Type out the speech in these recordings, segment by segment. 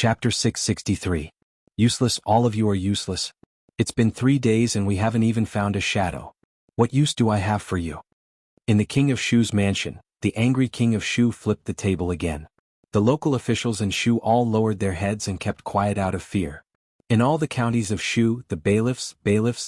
Chapter 663. Useless, all of you are useless. It's been 3 days and we haven't even found a shadow. What use do I have for you? In the King of Shu's mansion, the angry King of Shu flipped the table again. The local officials in Shu all lowered their heads and kept quiet out of fear. In all the counties of Shu, the bailiffs,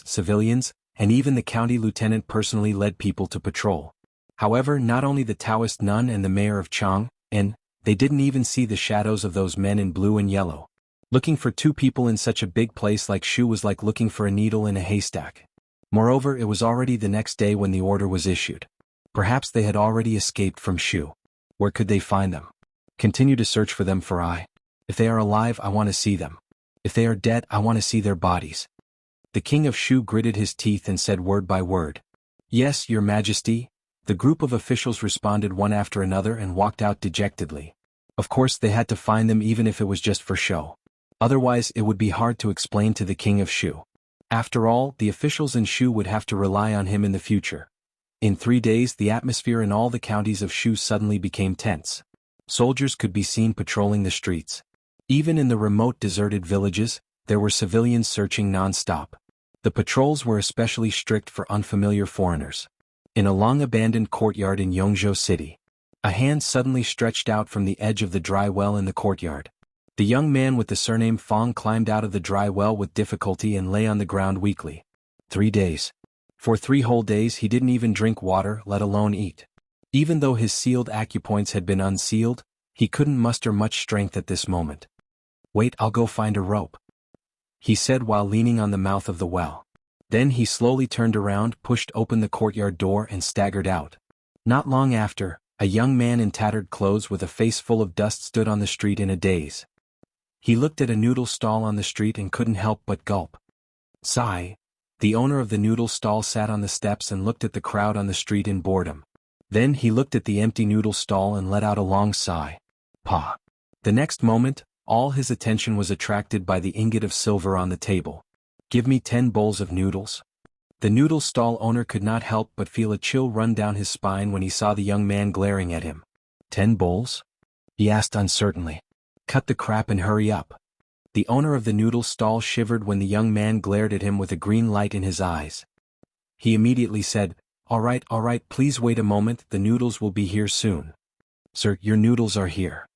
civilians, and even the county lieutenant personally led people to patrol. However, not only the Taoist nun and the mayor of Chang'an, they didn't even see the shadows of those men in blue and yellow. Looking for 2 people in such a big place like Shu was like looking for a needle in a haystack. Moreover, it was already the next day when the order was issued. Perhaps they had already escaped from Shu. Where could they find them? Continue to search for them, for if they are alive, I want to see them. If they are dead, I want to see their bodies. The King of Shu gritted his teeth and said word by word, "Yes, Your Majesty." The group of officials responded one after another and walked out dejectedly. Of course they had to find them even if it was just for show. Otherwise it would be hard to explain to the King of Shu. After all, the officials in Shu would have to rely on him in the future. In 3 days the atmosphere in all the counties of Shu suddenly became tense. Soldiers could be seen patrolling the streets. Even in the remote deserted villages, there were civilians searching non-stop. The patrols were especially strict for unfamiliar foreigners. In a long-abandoned courtyard in Yongzhou City, a hand suddenly stretched out from the edge of the dry well in the courtyard. The young man with the surname Fong climbed out of the dry well with difficulty and lay on the ground weakly. 3 days. For 3 whole days he didn't even drink water, let alone eat. Even though his sealed acupoints had been unsealed, he couldn't muster much strength at this moment. "Wait, I'll go find a rope," he said while leaning on the mouth of the well. Then he slowly turned around, pushed open the courtyard door and staggered out. Not long after, a young man in tattered clothes with a face full of dust stood on the street in a daze. He looked at a noodle stall on the street and couldn't help but gulp. Sigh. The owner of the noodle stall sat on the steps and looked at the crowd on the street in boredom. Then he looked at the empty noodle stall and let out a long sigh. Pah. The next moment, all his attention was attracted by the ingot of silver on the table. "Give me 10 bowls of noodles." The noodle stall owner could not help but feel a chill run down his spine when he saw the young man glaring at him. 10 bowls? He asked uncertainly. "Cut the crap and hurry up." The owner of the noodle stall shivered when the young man glared at him with a green light in his eyes. He immediately said, all right, please wait a moment, the noodles will be here soon." "Sir, your noodles are here."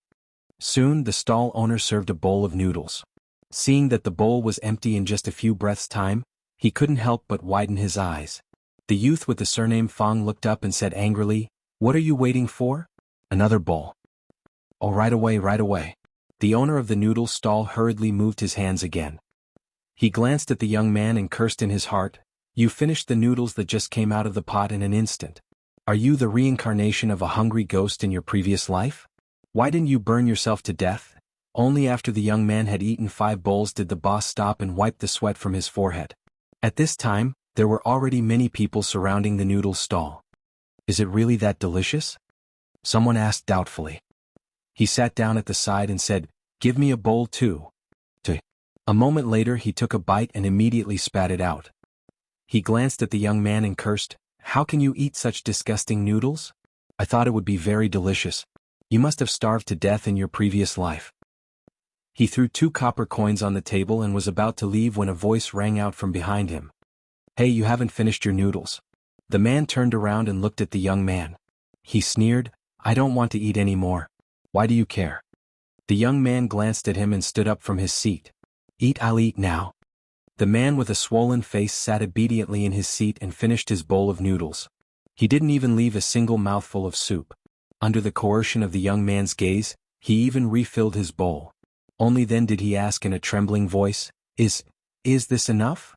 Soon the stall owner served a bowl of noodles. Seeing that the bowl was empty in just a few breaths' time, he couldn't help but widen his eyes. The youth with the surname Fong looked up and said angrily, "What are you waiting for?" "Another bowl." "Oh, right away. The owner of the noodle stall hurriedly moved his hands again. He glanced at the young man and cursed in his heart, "You finished the noodles that just came out of the pot in an instant. Are you the reincarnation of a hungry ghost in your previous life? Why didn't you burn yourself to death?" Only after the young man had eaten 5 bowls did the boss stop and wipe the sweat from his forehead. At this time, there were already many people surrounding the noodle stall. "Is it really that delicious?" someone asked doubtfully. He sat down at the side and said, "Give me a bowl too." A moment later he took a bite and immediately spat it out. He glanced at the young man and cursed, "How can you eat such disgusting noodles? I thought it would be very delicious. You must have starved to death in your previous life." He threw 2 copper coins on the table and was about to leave when a voice rang out from behind him. "Hey, you haven't finished your noodles." The man turned around and looked at the young man. He sneered, "I don't want to eat any more. Why do you care?" The young man glanced at him and stood up from his seat. I'll eat now." The man with a swollen face sat obediently in his seat and finished his bowl of noodles. He didn't even leave a single mouthful of soup. Under the coercion of the young man's gaze, he even refilled his bowl. Only then did he ask in a trembling voice, Is this enough?"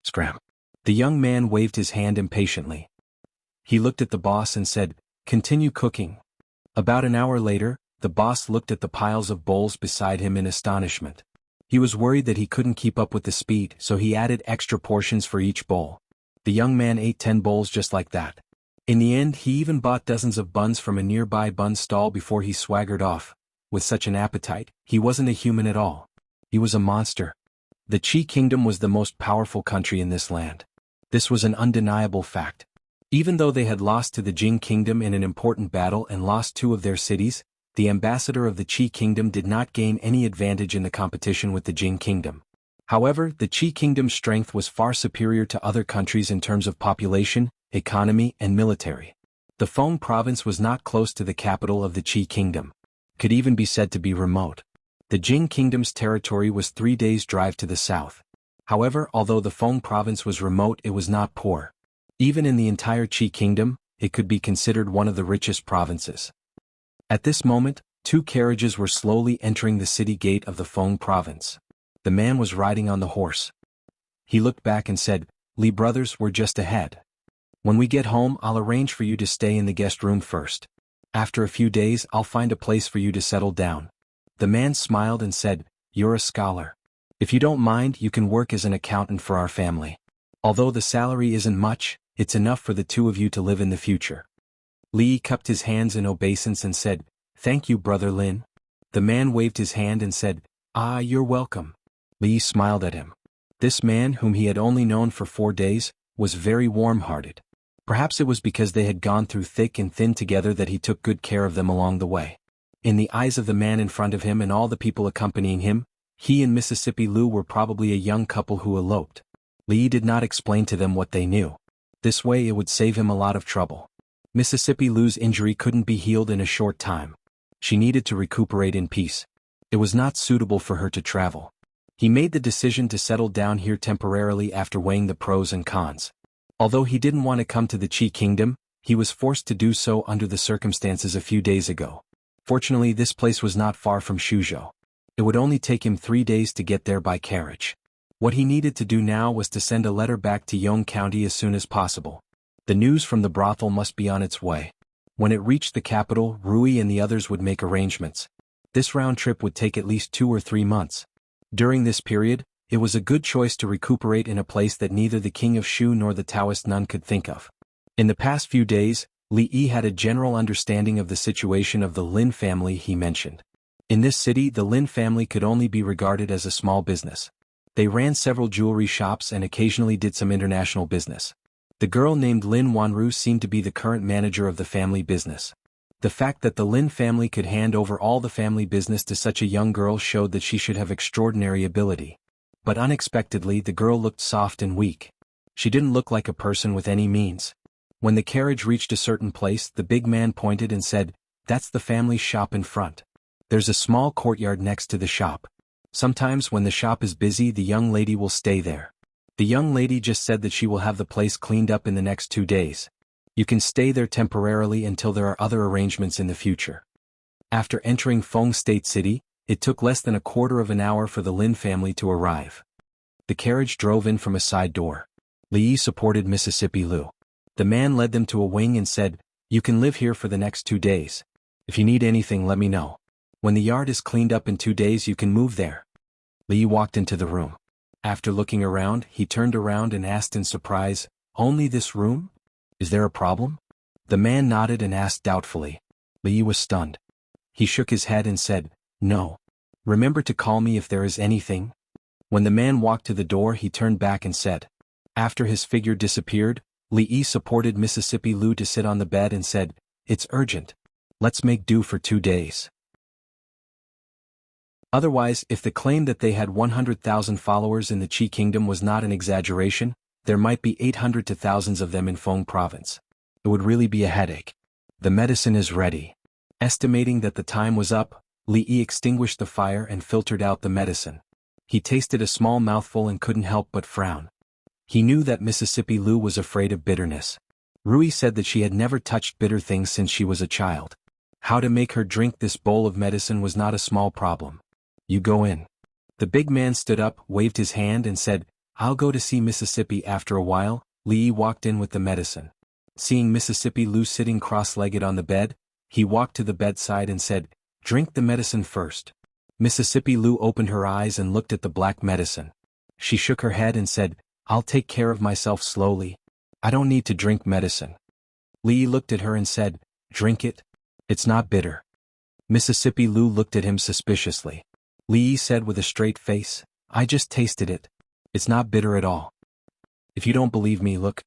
Scram. The young man waved his hand impatiently. He looked at the boss and said, "Continue cooking." About an hour later, the boss looked at the piles of bowls beside him in astonishment. He was worried that he couldn't keep up with the speed, so he added extra portions for each bowl. The young man ate 10 bowls just like that. In the end, he even bought dozens of buns from a nearby bun stall before he swaggered off. With such an appetite, he wasn't a human at all. He was a monster. The Qi Kingdom was the most powerful country in this land. This was an undeniable fact. Even though they had lost to the Jing Kingdom in an important battle and lost 2 of their cities, the ambassador of the Qi kingdom did not gain any advantage in the competition with the Jing kingdom. However, the Qi kingdom's strength was far superior to other countries in terms of population, economy, and military. The Feng province was not close to the capital of the Qi kingdom. Could even be said to be remote. The Jing kingdom's territory was 3 days' drive to the south. However, although the Feng province was remote, it was not poor. Even in the entire Qi kingdom, it could be considered one of the richest provinces. At this moment, 2 carriages were slowly entering the city gate of the Feng province. The man was riding on the horse. He looked back and said, "Li brothers, we're just ahead. When we get home, I'll arrange for you to stay in the guest room first. After a few days, I'll find a place for you to settle down." The man smiled and said, "You're a scholar. If you don't mind, you can work as an accountant for our family. Although the salary isn't much, it's enough for the 2 of you to live in the future." Li cupped his hands in obeisance and said, "Thank you, Brother Lin." The man waved his hand and said, "Ah, you're welcome." Li smiled at him. This man, whom he had only known for 4 days, was very warm-hearted. Perhaps it was because they had gone through thick and thin together that he took good care of them along the way. In the eyes of the man in front of him and all the people accompanying him, he and Mississippi Lu were probably a young couple who eloped. Li did not explain to them what they knew. This way it would save him a lot of trouble. Mississippi Lu's injury couldn't be healed in a short time. She needed to recuperate in peace. It was not suitable for her to travel. He made the decision to settle down here temporarily after weighing the pros and cons. Although he didn't want to come to the Qi kingdom, he was forced to do so under the circumstances a few days ago. Fortunately, this place was not far from Shuzhou. It would only take him 3 days to get there by carriage. What he needed to do now was to send a letter back to Yong County as soon as possible. The news from the brothel must be on its way. When it reached the capital, Rui and the others would make arrangements. This round trip would take at least 2 or 3 months. During this period, it was a good choice to recuperate in a place that neither the king of Shu nor the Taoist nun could think of. In the past few days, Li Yi had a general understanding of the situation of the Lin family he mentioned. In this city, the Lin family could only be regarded as a small business. They ran several jewelry shops and occasionally did some international business. The girl named Lin Wanru seemed to be the current manager of the family business. The fact that the Lin family could hand over all the family business to such a young girl showed that she should have extraordinary ability. But unexpectedly, the girl looked soft and weak. She didn't look like a person with any means. When the carriage reached a certain place, the big man pointed and said, "That's the family shop in front. There's a small courtyard next to the shop. Sometimes when the shop is busy, the young lady will stay there. The young lady just said that she will have the place cleaned up in the next 2 days. You can stay there temporarily until there are other arrangements in the future." After entering Feng State City, it took less than a quarter of an hour for the Lin family to arrive. The carriage drove in from a side door. Li Yi supported Mississippi Lu. The man led them to a wing and said, "You can live here for the next 2 days. If you need anything, let me know. When the yard is cleaned up in 2 days, you can move there." Li Yi walked into the room. After looking around, he turned around and asked in surprise, "Only this room? Is there a problem?" The man nodded and asked doubtfully. Li Yi was stunned. He shook his head and said, "No. Remember to call me if there is anything." When the man walked to the door, he turned back and said. After his figure disappeared, Li Yi supported Mississippi Lu to sit on the bed and said, "It's urgent. Let's make do for 2 days. Otherwise, if the claim that they had 100,000 followers in the Qi kingdom was not an exaggeration, there might be 800 to thousands of them in Feng province. It would really be a headache. The medicine is ready." Estimating that the time was up, Li Yi extinguished the fire and filtered out the medicine. He tasted a small mouthful and couldn't help but frown. He knew that Mississippi Lu was afraid of bitterness. Rui said that she had never touched bitter things since she was a child. How to make her drink this bowl of medicine was not a small problem. "You go in." The big man stood up, waved his hand and said, "I'll go to see Mississippi." After a while, Li Yi walked in with the medicine. Seeing Mississippi Lu sitting cross-legged on the bed, he walked to the bedside and said, "Drink the medicine first." Mississippi Lu opened her eyes and looked at the black medicine. She shook her head and said, "I'll take care of myself slowly. I don't need to drink medicine." Li Yi looked at her and said, "Drink it. It's not bitter." Mississippi Lu looked at him suspiciously. Li Yi said with a straight face, "I just tasted it. It's not bitter at all. If you don't believe me, look."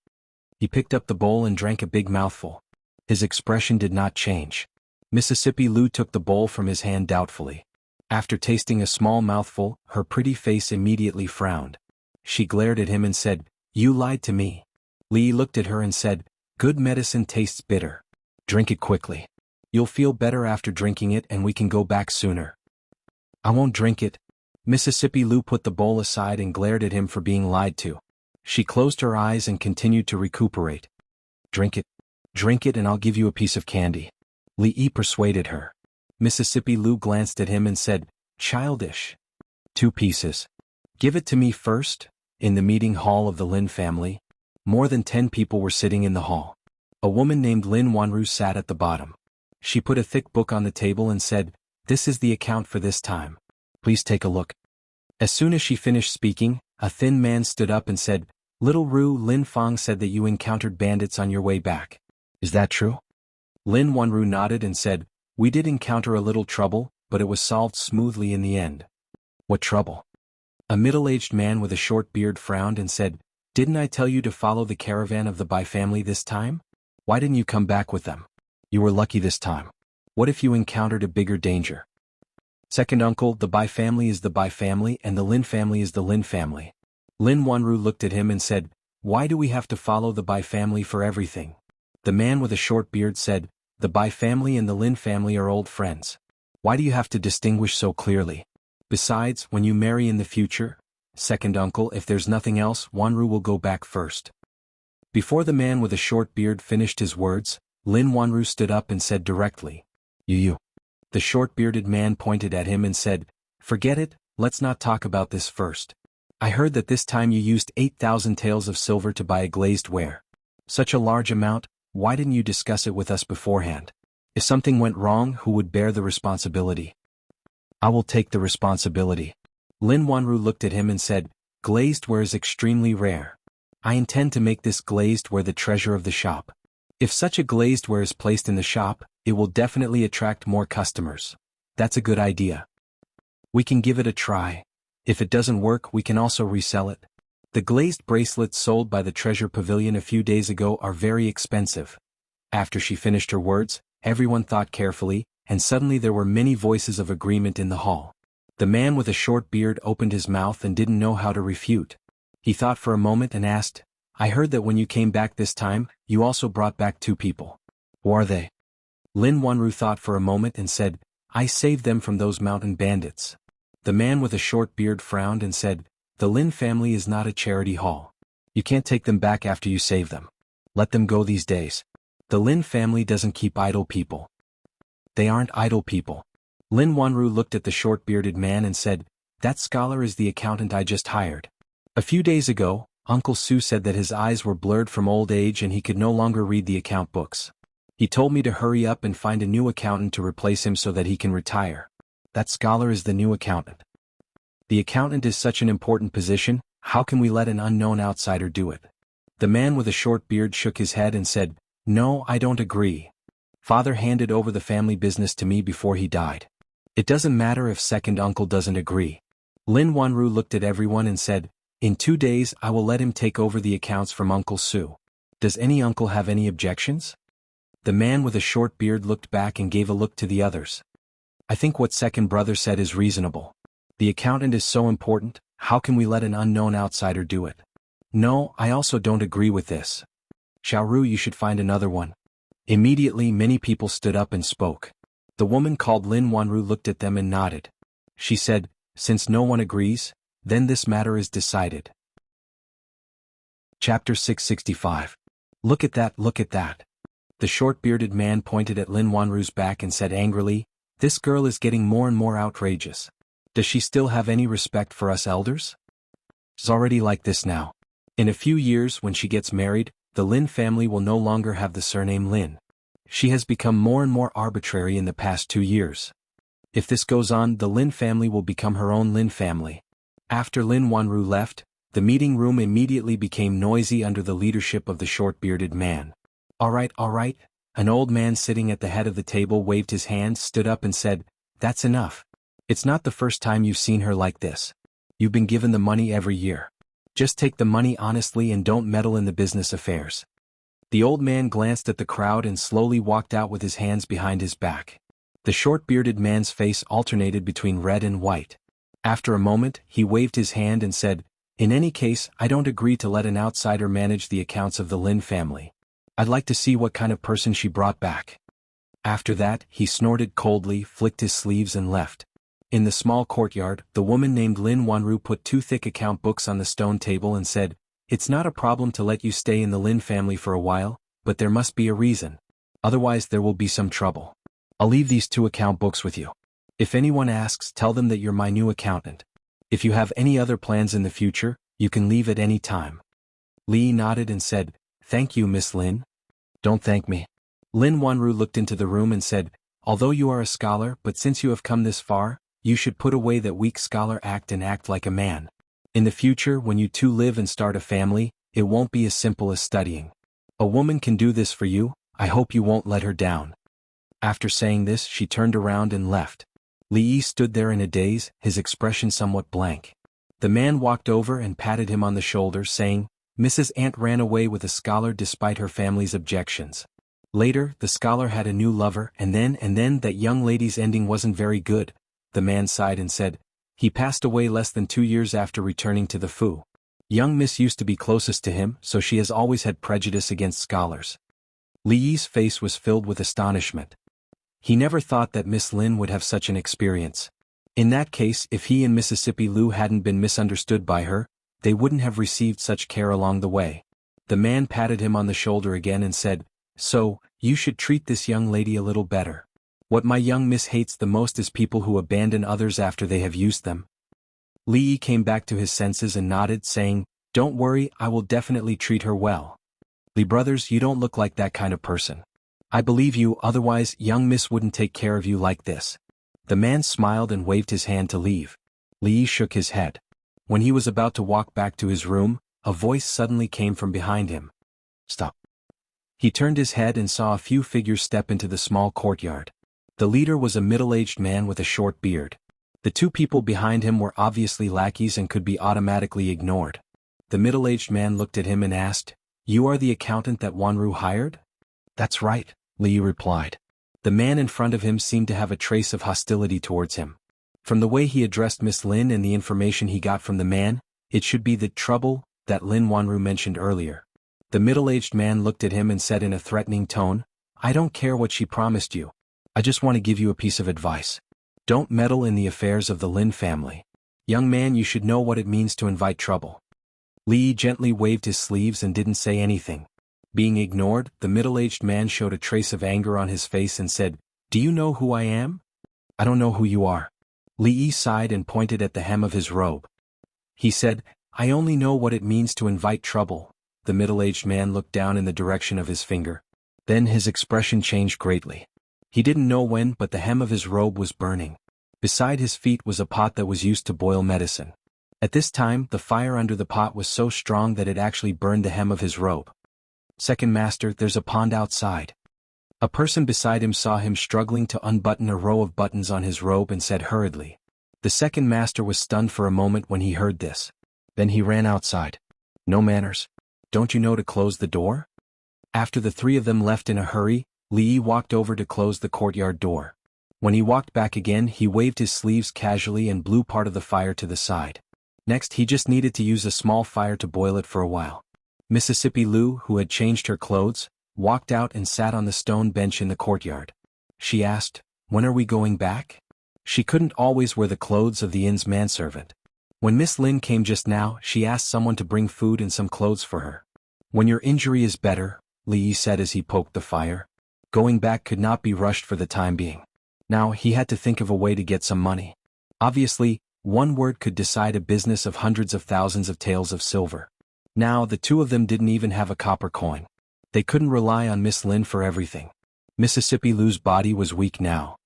He picked up the bowl and drank a big mouthful. His expression did not change. Mississippi Lou took the bowl from his hand doubtfully. After tasting a small mouthful, her pretty face immediately frowned. She glared at him and said, "You lied to me." Lee looked at her and said, "Good medicine tastes bitter. Drink it quickly. You'll feel better after drinking it and we can go back sooner." "I won't drink it." Mississippi Lou put the bowl aside and glared at him for being lied to. She closed her eyes and continued to recuperate. "Drink it. Drink it and I'll give you a piece of candy." Lee persuaded her. Mississippi Lou glanced at him and said, "Childish. 2 pieces. Give it to me first." In the meeting hall of the Lin family, more than 10 people were sitting in the hall. A woman named Lin Wanru sat at the bottom. She put a thick book on the table and said, "This is the account for this time. Please take a look." As soon as she finished speaking, a thin man stood up and said, "Little Ru, Lin Fang said that you encountered bandits on your way back. Is that true?" Lin Wanru nodded and said, "We did encounter a little trouble, but it was solved smoothly in the end." "What trouble?" A middle-aged man with a short beard frowned and said, "Didn't I tell you to follow the caravan of the Bai family this time? Why didn't you come back with them? You were lucky this time. What if you encountered a bigger danger?" "Second uncle, the Bai family is the Bai family and the Lin family is the Lin family." Lin Wanru looked at him and said, "Why do we have to follow the Bai family for everything?" The man with a short beard said, "The Bai family and the Lin family are old friends. Why do you have to distinguish so clearly? Besides, when you marry in the future, second uncle, if there's nothing else, Wanru will go back first." Before the man with a short beard finished his words, Lin Wanru stood up and said directly, You. The short-bearded man pointed at him and said, "Forget it, let's not talk about this first. I heard that this time you used 8,000 taels of silver to buy a glazed ware. Such a large amount, why didn't you discuss it with us beforehand? If something went wrong, who would bear the responsibility?" "I will take the responsibility." Lin Wanru looked at him and said, "Glazed ware is extremely rare. I intend to make this glazed ware the treasure of the shop. If such a glazed ware is placed in the shop, it will definitely attract more customers. That's a good idea. We can give it a try. If it doesn't work, we can also resell it. The glazed bracelets sold by the treasure pavilion a few days ago are very expensive." After she finished her words, everyone thought carefully, and suddenly there were many voices of agreement in the hall. The man with a short beard opened his mouth and didn't know how to refute. He thought for a moment and asked, "I heard that when you came back this time, you also brought back 2 people. Who are they?" Lin Wanru thought for a moment and said, "I saved them from those mountain bandits." The man with a short beard frowned and said, "The Lin family is not a charity hall. You can't take them back after you save them. Let them go these days. The Lin family doesn't keep idle people." "They aren't idle people." Lin Wanru looked at the short-bearded man and said, "That scholar is the accountant I just hired. A few days ago, Uncle Su said that his eyes were blurred from old age and he could no longer read the account books. He told me to hurry up and find a new accountant to replace him so that he can retire. That scholar is the new accountant. The accountant is such an important position, how can we let an unknown outsider do it?" The man with a short beard shook his head and said, "No, I don't agree. Father handed over the family business to me before he died. It doesn't matter if second uncle doesn't agree." Lin Wanru looked at everyone and said, "In 2 days I will let him take over the accounts from Uncle Su. Does any uncle have any objections?" The man with a short beard looked back and gave a look to the others. "I think what second brother said is reasonable. The accountant is so important, how can we let an unknown outsider do it? No, I also don't agree with this. Xiaoru, you should find another one." Immediately many people stood up and spoke. The woman called Lin Wanru looked at them and nodded. She said, "Since no one agrees, then this matter is decided." Chapter 665. Look at that, look at that. The short-bearded man pointed at Lin Wanru's back and said angrily, "This girl is getting more and more outrageous. Does she still have any respect for us elders? She's already like this now. In a few years when she gets married, the Lin family will no longer have the surname Lin. She has become more and more arbitrary in the past 2 years. If this goes on, the Lin family will become her own Lin family." After Lin Wanru left, the meeting room immediately became noisy under the leadership of the short-bearded man. All right. An old man sitting at the head of the table waved his hand, stood up and said, "That's enough. It's not the first time you've seen her like this. You've been given the money every year. Just take the money honestly and don't meddle in the business affairs." The old man glanced at the crowd and slowly walked out with his hands behind his back. The short-bearded man's face alternated between red and white. After a moment, he waved his hand and said, "In any case, I don't agree to let an outsider manage the accounts of the Lin family. I'd like to see what kind of person she brought back." After that, he snorted coldly, flicked his sleeves and left. In the small courtyard, the woman named Lin Wanru put 2 thick account books on the stone table and said, "It's not a problem to let you stay in the Lin family for a while, but there must be a reason. Otherwise there will be some trouble. I'll leave these 2 account books with you. If anyone asks, tell them that you're my new accountant. If you have any other plans in the future, you can leave at any time." Li nodded and said, "Thank you, Miss Lin." "Don't thank me." Lin Wanru looked into the room and said, "Although you are a scholar, but since you have come this far, you should put away that weak scholar act and act like a man. In the future, when you two live and start a family, it won't be as simple as studying. A woman can do this for you, I hope you won't let her down." After saying this, she turned around and left. Li Yi stood there in a daze, his expression somewhat blank. The man walked over and patted him on the shoulder, saying, "Mrs. Ant ran away with a scholar despite her family's objections. Later, the scholar had a new lover, and then that young lady's ending wasn't very good." The man sighed and said, "He passed away less than 2 years after returning to the Fu. Young Miss used to be closest to him, so she has always had prejudice against scholars." Li Yi's face was filled with astonishment. He never thought that Miss Lin would have such an experience. In that case, if he and Mississippi Lu hadn't been misunderstood by her, they wouldn't have received such care along the way. The man patted him on the shoulder again and said, "So, you should treat this young lady a little better. What my young miss hates the most is people who abandon others after they have used them." Li Yi came back to his senses and nodded, saying, "Don't worry, I will definitely treat her well. Li brothers, you don't look like that kind of person. I believe you, otherwise young miss wouldn't take care of you like this." The man smiled and waved his hand to leave. Li Yi shook his head. When he was about to walk back to his room, a voice suddenly came from behind him. "Stop." He turned his head and saw a few figures step into the small courtyard. The leader was a middle-aged man with a short beard. The 2 people behind him were obviously lackeys and could be automatically ignored. The middle-aged man looked at him and asked, "You are the accountant that Wanru hired?" "That's right," Li replied. The man in front of him seemed to have a trace of hostility towards him. From the way he addressed Miss Lin and the information he got from the man, it should be the trouble that Lin Wanru mentioned earlier. The middle-aged man looked at him and said in a threatening tone, "I don't care what she promised you. I just want to give you a piece of advice. Don't meddle in the affairs of the Lin family. Young man, you should know what it means to invite trouble." Li gently waved his sleeves and didn't say anything. Being ignored, the middle-aged man showed a trace of anger on his face and said, "Do you know who I am?" "I don't know who you are." Li Yi sighed and pointed at the hem of his robe. He said, "I only know what it means to invite trouble." The middle-aged man looked down in the direction of his finger. Then his expression changed greatly. He didn't know when, but the hem of his robe was burning. Beside his feet was a pot that was used to boil medicine. At this time, the fire under the pot was so strong that it actually burned the hem of his robe. "Second master, there's a pond outside." A person beside him saw him struggling to unbutton a row of buttons on his robe and said hurriedly. The second master was stunned for a moment when he heard this. Then he ran outside. "No manners. Don't you know to close the door?" After the 3 of them left in a hurry, Li Yi walked over to close the courtyard door. When he walked back again, he waved his sleeves casually and blew part of the fire to the side. Next, he just needed to use a small fire to boil it for a while. Mississippi Lu, who had changed her clothes, walked out and sat on the stone bench in the courtyard. She asked, "When are we going back?" She couldn't always wear the clothes of the inn's manservant. When Miss Lin came just now, she asked someone to bring food and some clothes for her. "When your injury is better," Li Yi said as he poked the fire. Going back could not be rushed for the time being. Now he had to think of a way to get some money. Obviously, one word could decide a business of hundreds of thousands of taels of silver. Now the 2 of them didn't even have a copper coin. They couldn't rely on Miss Lin for everything. Mississippi Lu's body was weak now.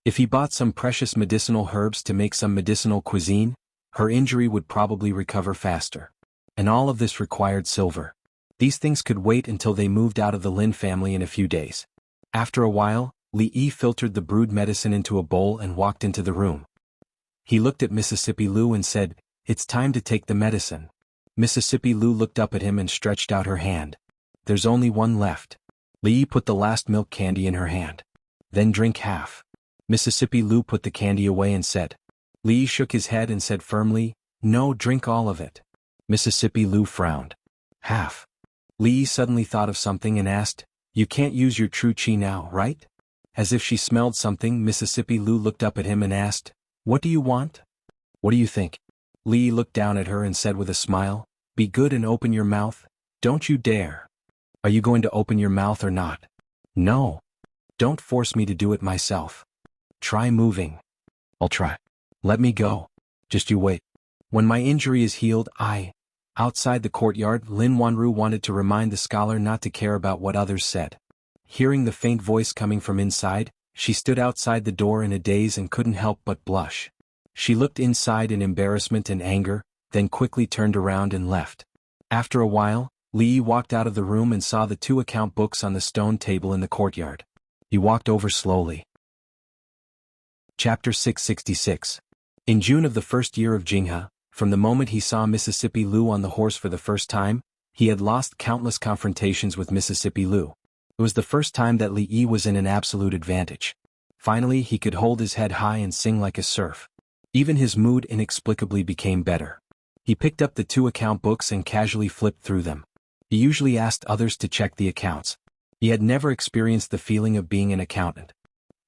If he bought some precious medicinal herbs to make some medicinal cuisine, her injury would probably recover faster. And all of this required silver. These things could wait until they moved out of the Lin family in a few days. After a while, Li Yi filtered the brewed medicine into a bowl and walked into the room. He looked at Mississippi Lu and said, "It's time to take the medicine." Mississippi Lu looked up at him and stretched out her hand. "There's only one left." Li Yi put the last milk candy in her hand. "Then drink half." Mississippi Lou put the candy away and said. Li shook his head and said firmly, "No, drink all of it." Mississippi Lou frowned. Half. Li suddenly thought of something and asked, "You can't use your true chi now, right?" As if she smelled something, Mississippi Lou looked up at him and asked, "What do you want?" "What do you think?" Li looked down at her and said with a smile, "Be good and open your mouth. Don't you dare." "Are you going to open your mouth or not?" "No. Don't force me to do it myself. Try moving." "I'll try." "Let me go. Just you wait. When my injury is healed, Outside the courtyard, Lin Wanru wanted to remind the scholar not to care about what others said. Hearing the faint voice coming from inside, she stood outside the door in a daze and couldn't help but blush. She looked inside in embarrassment and anger, then quickly turned around and left. After a while, Li walked out of the room and saw the 2 account books on the stone table in the courtyard. He walked over slowly. Chapter 666. In June of the first year of Jianghu, from the moment he saw Mississippi Lou on the horse for the first time, he had lost countless confrontations with Mississippi Lou. It was the first time that Li Yi was in an absolute advantage. Finally he could hold his head high and sing like a surf. Even his mood inexplicably became better. He picked up the 2 account books and casually flipped through them. He usually asked others to check the accounts. He had never experienced the feeling of being an accountant.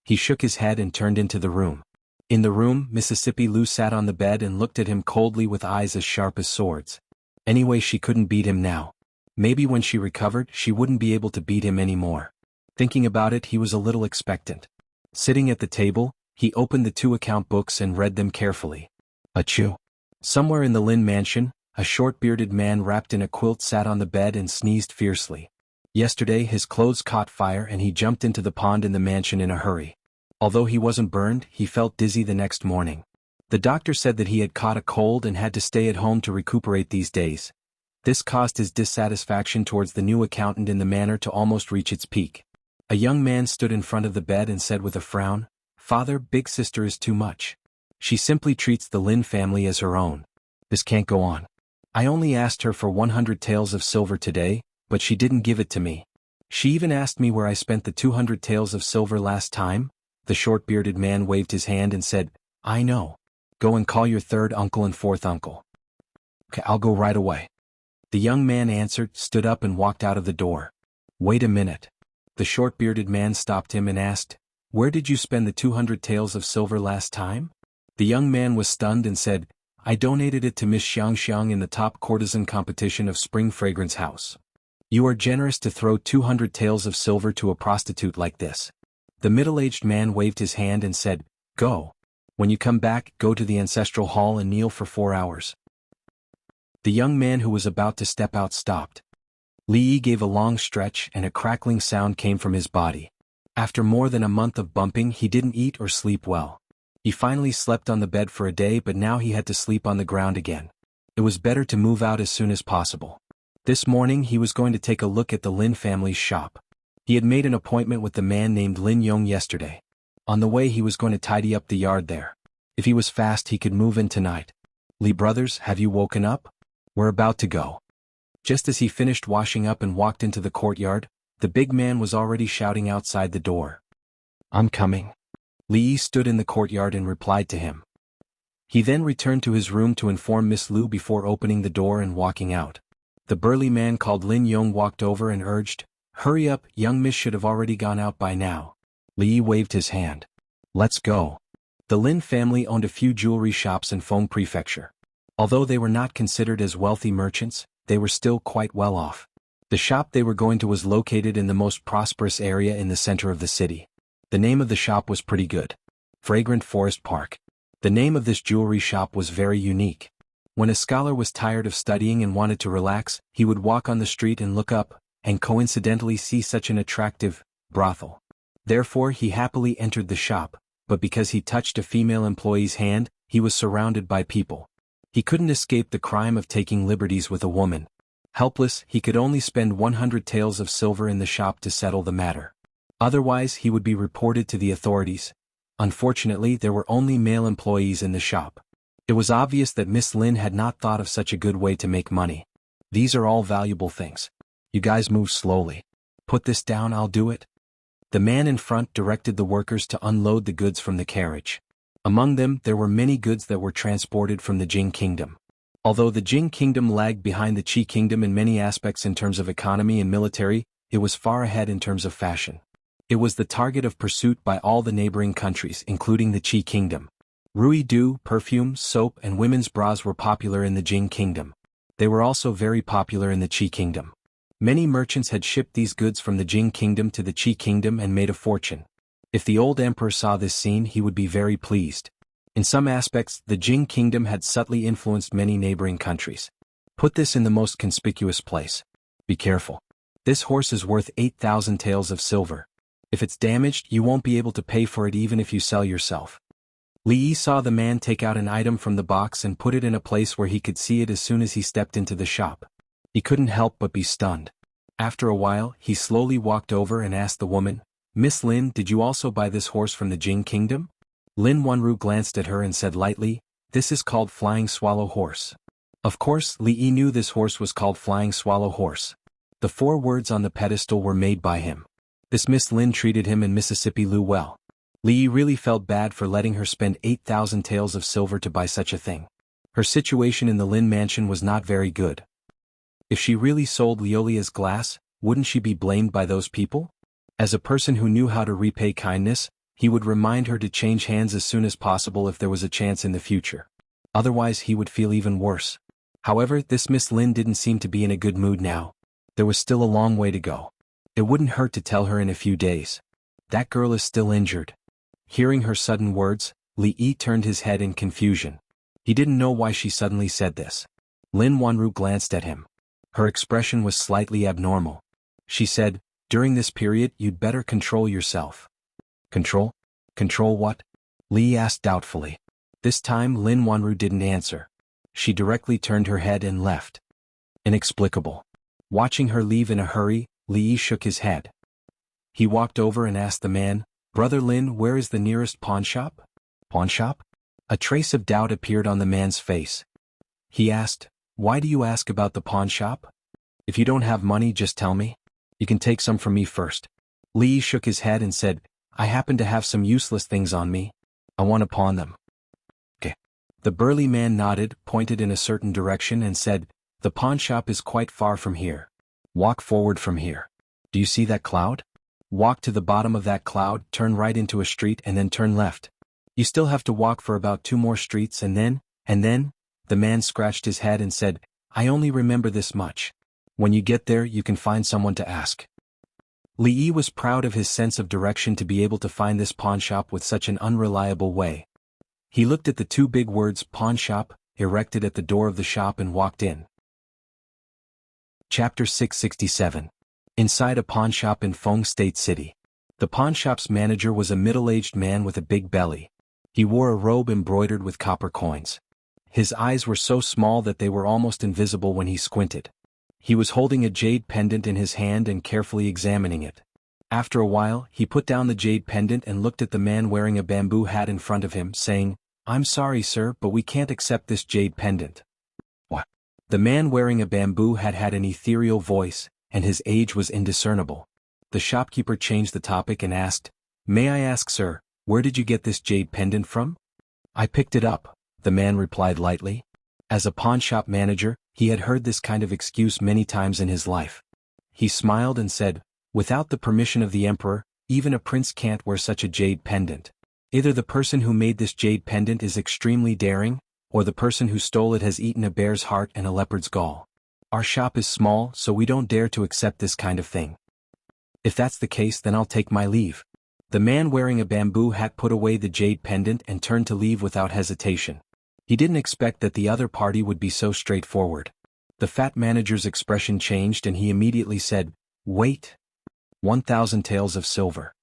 He shook his head and turned into the room. In the room, Mississippi Lou sat on the bed and looked at him coldly with eyes as sharp as swords. Anyway, she couldn't beat him now. Maybe when she recovered, she wouldn't be able to beat him anymore. Thinking about it, he was a little expectant. Sitting at the table, he opened the 2 account books and read them carefully. Achoo. Somewhere in the Lin mansion, a short-bearded man wrapped in a quilt sat on the bed and sneezed fiercely. Yesterday his clothes caught fire and he jumped into the pond in the mansion in a hurry. Although he wasn't burned, he felt dizzy the next morning. The doctor said that he had caught a cold and had to stay at home to recuperate these days. This caused his dissatisfaction towards the new accountant in the manor to almost reach its peak. A young man stood in front of the bed and said with a frown, "Father, big sister is too much. She simply treats the Lin family as her own. This can't go on. I only asked her for 100 taels of silver today, but she didn't give it to me. She even asked me where I spent the 200 taels of silver last time." The short-bearded man waved his hand and said, "I know. Go and call your 3rd uncle and 4th uncle." "Okay, I'll go right away." The young man answered, stood up and walked out of the door. "Wait a minute." The short-bearded man stopped him and asked, "Where did you spend the 200 taels of silver last time?" The young man was stunned and said, "I donated it to Miss Xianxia in the top courtesan competition of Spring Fragrance House." "You are generous to throw 200 taels of silver to a prostitute like this." The middle-aged man waved his hand and said, "Go. When you come back, go to the ancestral hall and kneel for 4 hours." The young man who was about to step out stopped. Li Yi gave a long stretch and a crackling sound came from his body. After more than a month of bumping, he didn't eat or sleep well. He finally slept on the bed for a day, but now he had to sleep on the ground again. It was better to move out as soon as possible. This morning he was going to take a look at the Lin family's shop. He had made an appointment with the man named Lin Yong yesterday. On the way he was going to tidy up the yard there. If he was fast he could move in tonight. "Li brothers, have you woken up? We're about to go." Just as he finished washing up and walked into the courtyard, the big man was already shouting outside the door. "I'm coming." Li Yi stood in the courtyard and replied to him. He then returned to his room to inform Miss Lu before opening the door and walking out. The burly man called Lin Yong walked over and urged, "Hurry up, young miss should have already gone out by now." Li Yi waved his hand. "Let's go." The Lin family owned a few jewelry shops in Feng Prefecture. Although they were not considered as wealthy merchants, they were still quite well off. The shop they were going to was located in the most prosperous area in the center of the city. The name of the shop was pretty good. Fragrant Forest Park. The name of this jewelry shop was very unique. When a scholar was tired of studying and wanted to relax, he would walk on the street and look up, and coincidentally see such an attractive brothel. Therefore he happily entered the shop, but because he touched a female employee's hand, he was surrounded by people. He couldn't escape the crime of taking liberties with a woman. Helpless, he could only spend 100 taels of silver in the shop to settle the matter. Otherwise he would be reported to the authorities. Unfortunately, there were only male employees in the shop. It was obvious that Miss Lin had not thought of such a good way to make money. "These are all valuable things. You guys move slowly. Put this down, I'll do it." The man in front directed the workers to unload the goods from the carriage. Among them, there were many goods that were transported from the Jing kingdom. Although the Jing kingdom lagged behind the Qi kingdom in many aspects in terms of economy and military, it was far ahead in terms of fashion. It was the target of pursuit by all the neighboring countries, including the Qi kingdom. Rui Du, perfume, soap, and women's bras were popular in the Jing kingdom. They were also very popular in the Qi kingdom. Many merchants had shipped these goods from the Jing kingdom to the Qi kingdom and made a fortune. If the old emperor saw this scene, he would be very pleased. In some aspects, the Jing kingdom had subtly influenced many neighboring countries. Put this in the most conspicuous place. Be careful. This horse is worth 8,000 taels of silver. If it's damaged, you won't be able to pay for it even if you sell yourself. Li Yi saw the man take out an item from the box and put it in a place where he could see it as soon as he stepped into the shop. He couldn't help but be stunned. After a while, he slowly walked over and asked the woman, "Miss Lin, did you also buy this horse from the Jing kingdom?" Lin Wanru glanced at her and said lightly, "This is called Flying Swallow Horse." Of course, Li Yi knew this horse was called Flying Swallow Horse. The 4 words on the pedestal were made by him. This Miss Lin treated him and Mississippi Lu well. Li Yi really felt bad for letting her spend 8,000 taels of silver to buy such a thing. Her situation in the Lin mansion was not very good. If she really sold Lioli as glass, wouldn't she be blamed by those people? As a person who knew how to repay kindness, he would remind her to change hands as soon as possible if there was a chance in the future. Otherwise he would feel even worse. However, this Miss Lin didn't seem to be in a good mood now. There was still a long way to go. It wouldn't hurt to tell her in a few days. That girl is still injured. Hearing her sudden words, Li Yi turned his head in confusion. He didn't know why she suddenly said this. Lin Wanru glanced at him. Her expression was slightly abnormal. She said, "During this period you'd better control yourself." "Control? Control what?" Li asked doubtfully. This time Lin Wanru didn't answer. She directly turned her head and left. Inexplicable. Watching her leave in a hurry, Li Yi shook his head. He walked over and asked the man, "Brother Lin, where is the nearest pawn shop?" "Pawn shop?" A trace of doubt appeared on the man's face. He asked, "Why do you ask about the pawn shop? If you don't have money, just tell me. You can take some from me first." Li Yi shook his head and said, "I happen to have some useless things on me. I want to pawn them." "Okay." The burly man nodded, pointed in a certain direction and said, "The pawn shop is quite far from here. Walk forward from here. Do you see that cloud? Walk to the bottom of that cloud, turn right into a street and then turn left. You still have to walk for about 2 more streets and then, the man scratched his head and said, "I only remember this much. When you get there you can find someone to ask." Li Yi was proud of his sense of direction to be able to find this pawn shop with such an unreliable way. He looked at the 2 big words pawn shop erected at the door of the shop and walked in. Chapter 667. Inside a pawn shop in Feng State City. The pawn shop's manager was a middle-aged man with a big belly. He wore a robe embroidered with copper coins. His eyes were so small that they were almost invisible when he squinted. He was holding a jade pendant in his hand and carefully examining it. After a while, he put down the jade pendant and looked at the man wearing a bamboo hat in front of him, saying, "I'm sorry, sir, but we can't accept this jade pendant." "What?" The man wearing a bamboo hat had an ethereal voice, and his age was indiscernible. The shopkeeper changed the topic and asked, "May I ask, sir, where did you get this jade pendant from?" "I picked it up," the man replied lightly. As a pawn shop manager, he had heard this kind of excuse many times in his life. He smiled and said, "Without the permission of the emperor, even a prince can't wear such a jade pendant. Either the person who made this jade pendant is extremely daring, or the person who stole it has eaten a bear's heart and a leopard's gall. Our shop is small, so we don't dare to accept this kind of thing. If that's the case, then I'll take my leave." The man wearing a bamboo hat put away the jade pendant and turned to leave without hesitation. He didn't expect that the other party would be so straightforward. The fat manager's expression changed and he immediately said, "Wait. 1,000 taels of silver."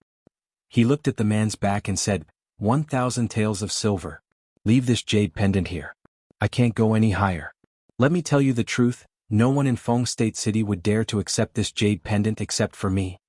He looked at the man's back and said, 1,000 taels of silver. Leave this jade pendant here. I can't go any higher. Let me tell you the truth, no one in Feng State City would dare to accept this jade pendant except for me.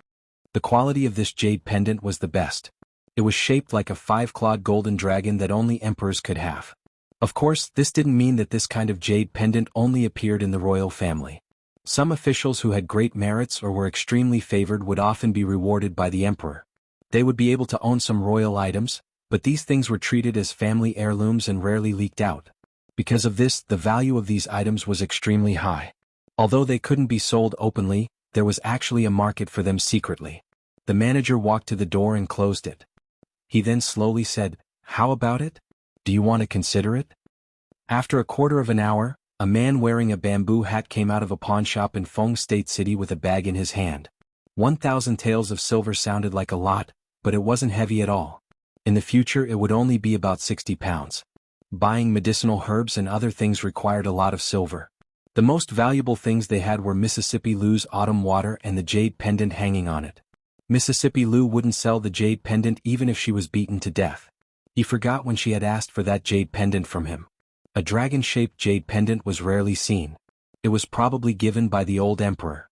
The quality of this jade pendant was the best. It was shaped like a 5-clawed golden dragon that only emperors could have. Of course, this didn't mean that this kind of jade pendant only appeared in the royal family. Some officials who had great merits or were extremely favored would often be rewarded by the emperor, They would be able to own some royal items, but these things were treated as family heirlooms and rarely leaked out. Because of this, the value of these items was extremely high. Although they couldn't be sold openly, there was actually a market for them secretly. The manager walked to the door and closed it. He then slowly said, "How about it? Do you want to consider it?" After a quarter of an hour, a man wearing a bamboo hat came out of a pawnshop in Feng State City with a bag in his hand. 1,000 taels of silver sounded like a lot, but it wasn't heavy at all. In the future it would only be about 60 pounds. Buying medicinal herbs and other things required a lot of silver. The most valuable things they had were Mississippi Lou's autumn water and the jade pendant hanging on it. Mississippi Lou wouldn't sell the jade pendant even if she was beaten to death. He forgot when she had asked for that jade pendant from him. A dragon-shaped jade pendant was rarely seen. It was probably given by the old emperor.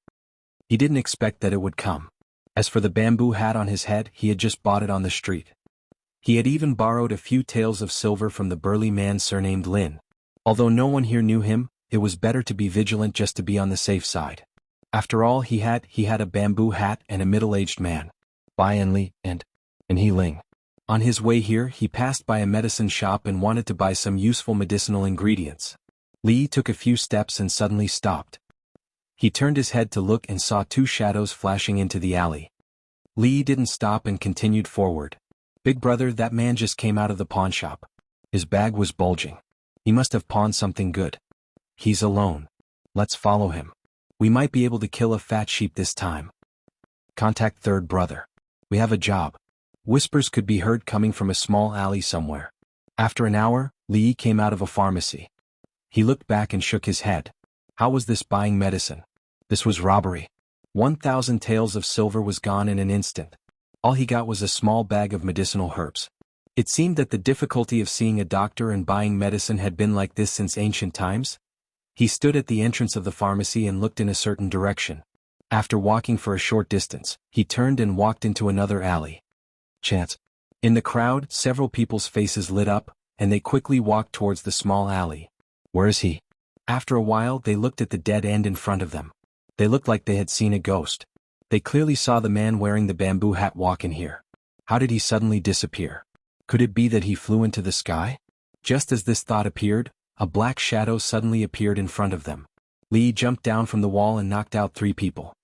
He didn't expect that it would come. As for the bamboo hat on his head, he had just bought it on the street. He had even borrowed a few taels of silver from the burly man surnamed Lin. Although no one here knew him, it was better to be vigilant just to be on the safe side. After all, he had a bamboo hat and a middle-aged man, Bai and Li, and He Ling. On his way here, he passed by a medicine shop and wanted to buy some useful medicinal ingredients. Li took a few steps and suddenly stopped. He turned his head to look and saw two shadows flashing into the alley. Li didn't stop and continued forward. "Big brother, that man just came out of the pawnshop. His bag was bulging. He must have pawned something good. He's alone. Let's follow him. We might be able to kill a fat sheep this time. Contact third brother. We have a job." Whispers could be heard coming from a small alley somewhere. After an hour, Li came out of a pharmacy. He looked back and shook his head. How was this buying medicine? This was robbery. 1,000 taels of silver was gone in an instant. All he got was a small bag of medicinal herbs. It seemed that the difficulty of seeing a doctor and buying medicine had been like this since ancient times. He stood at the entrance of the pharmacy and looked in a certain direction. After walking for a short distance, he turned and walked into another alley. Chance. In the crowd, several people's faces lit up, and they quickly walked towards the small alley. Where is he? After a while, they looked at the dead end in front of them. They looked like they had seen a ghost. They clearly saw the man wearing the bamboo hat walk in here. How did he suddenly disappear? Could it be that he flew into the sky? Just as this thought appeared, a black shadow suddenly appeared in front of them. Li jumped down from the wall and knocked out 3 people.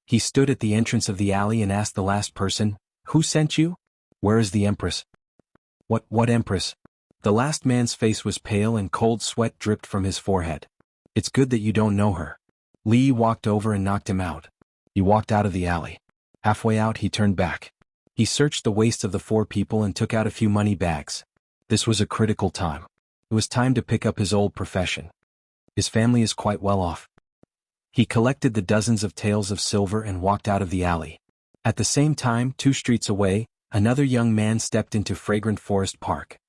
He stood at the entrance of the alley and asked the last person, "Who sent you? Where is the Empress?" What Empress?" The last man's face was pale and cold sweat dripped from his forehead. "It's good that you don't know her." Li walked over and knocked him out. He walked out of the alley. Halfway out, he turned back. He searched the waists of the 4 people and took out a few money bags. This was a critical time. It was time to pick up his old profession. His family is quite well off. He collected the dozens of taels of silver and walked out of the alley. At the same time, 2 streets away, another young man stepped into Fragrant Forest Park.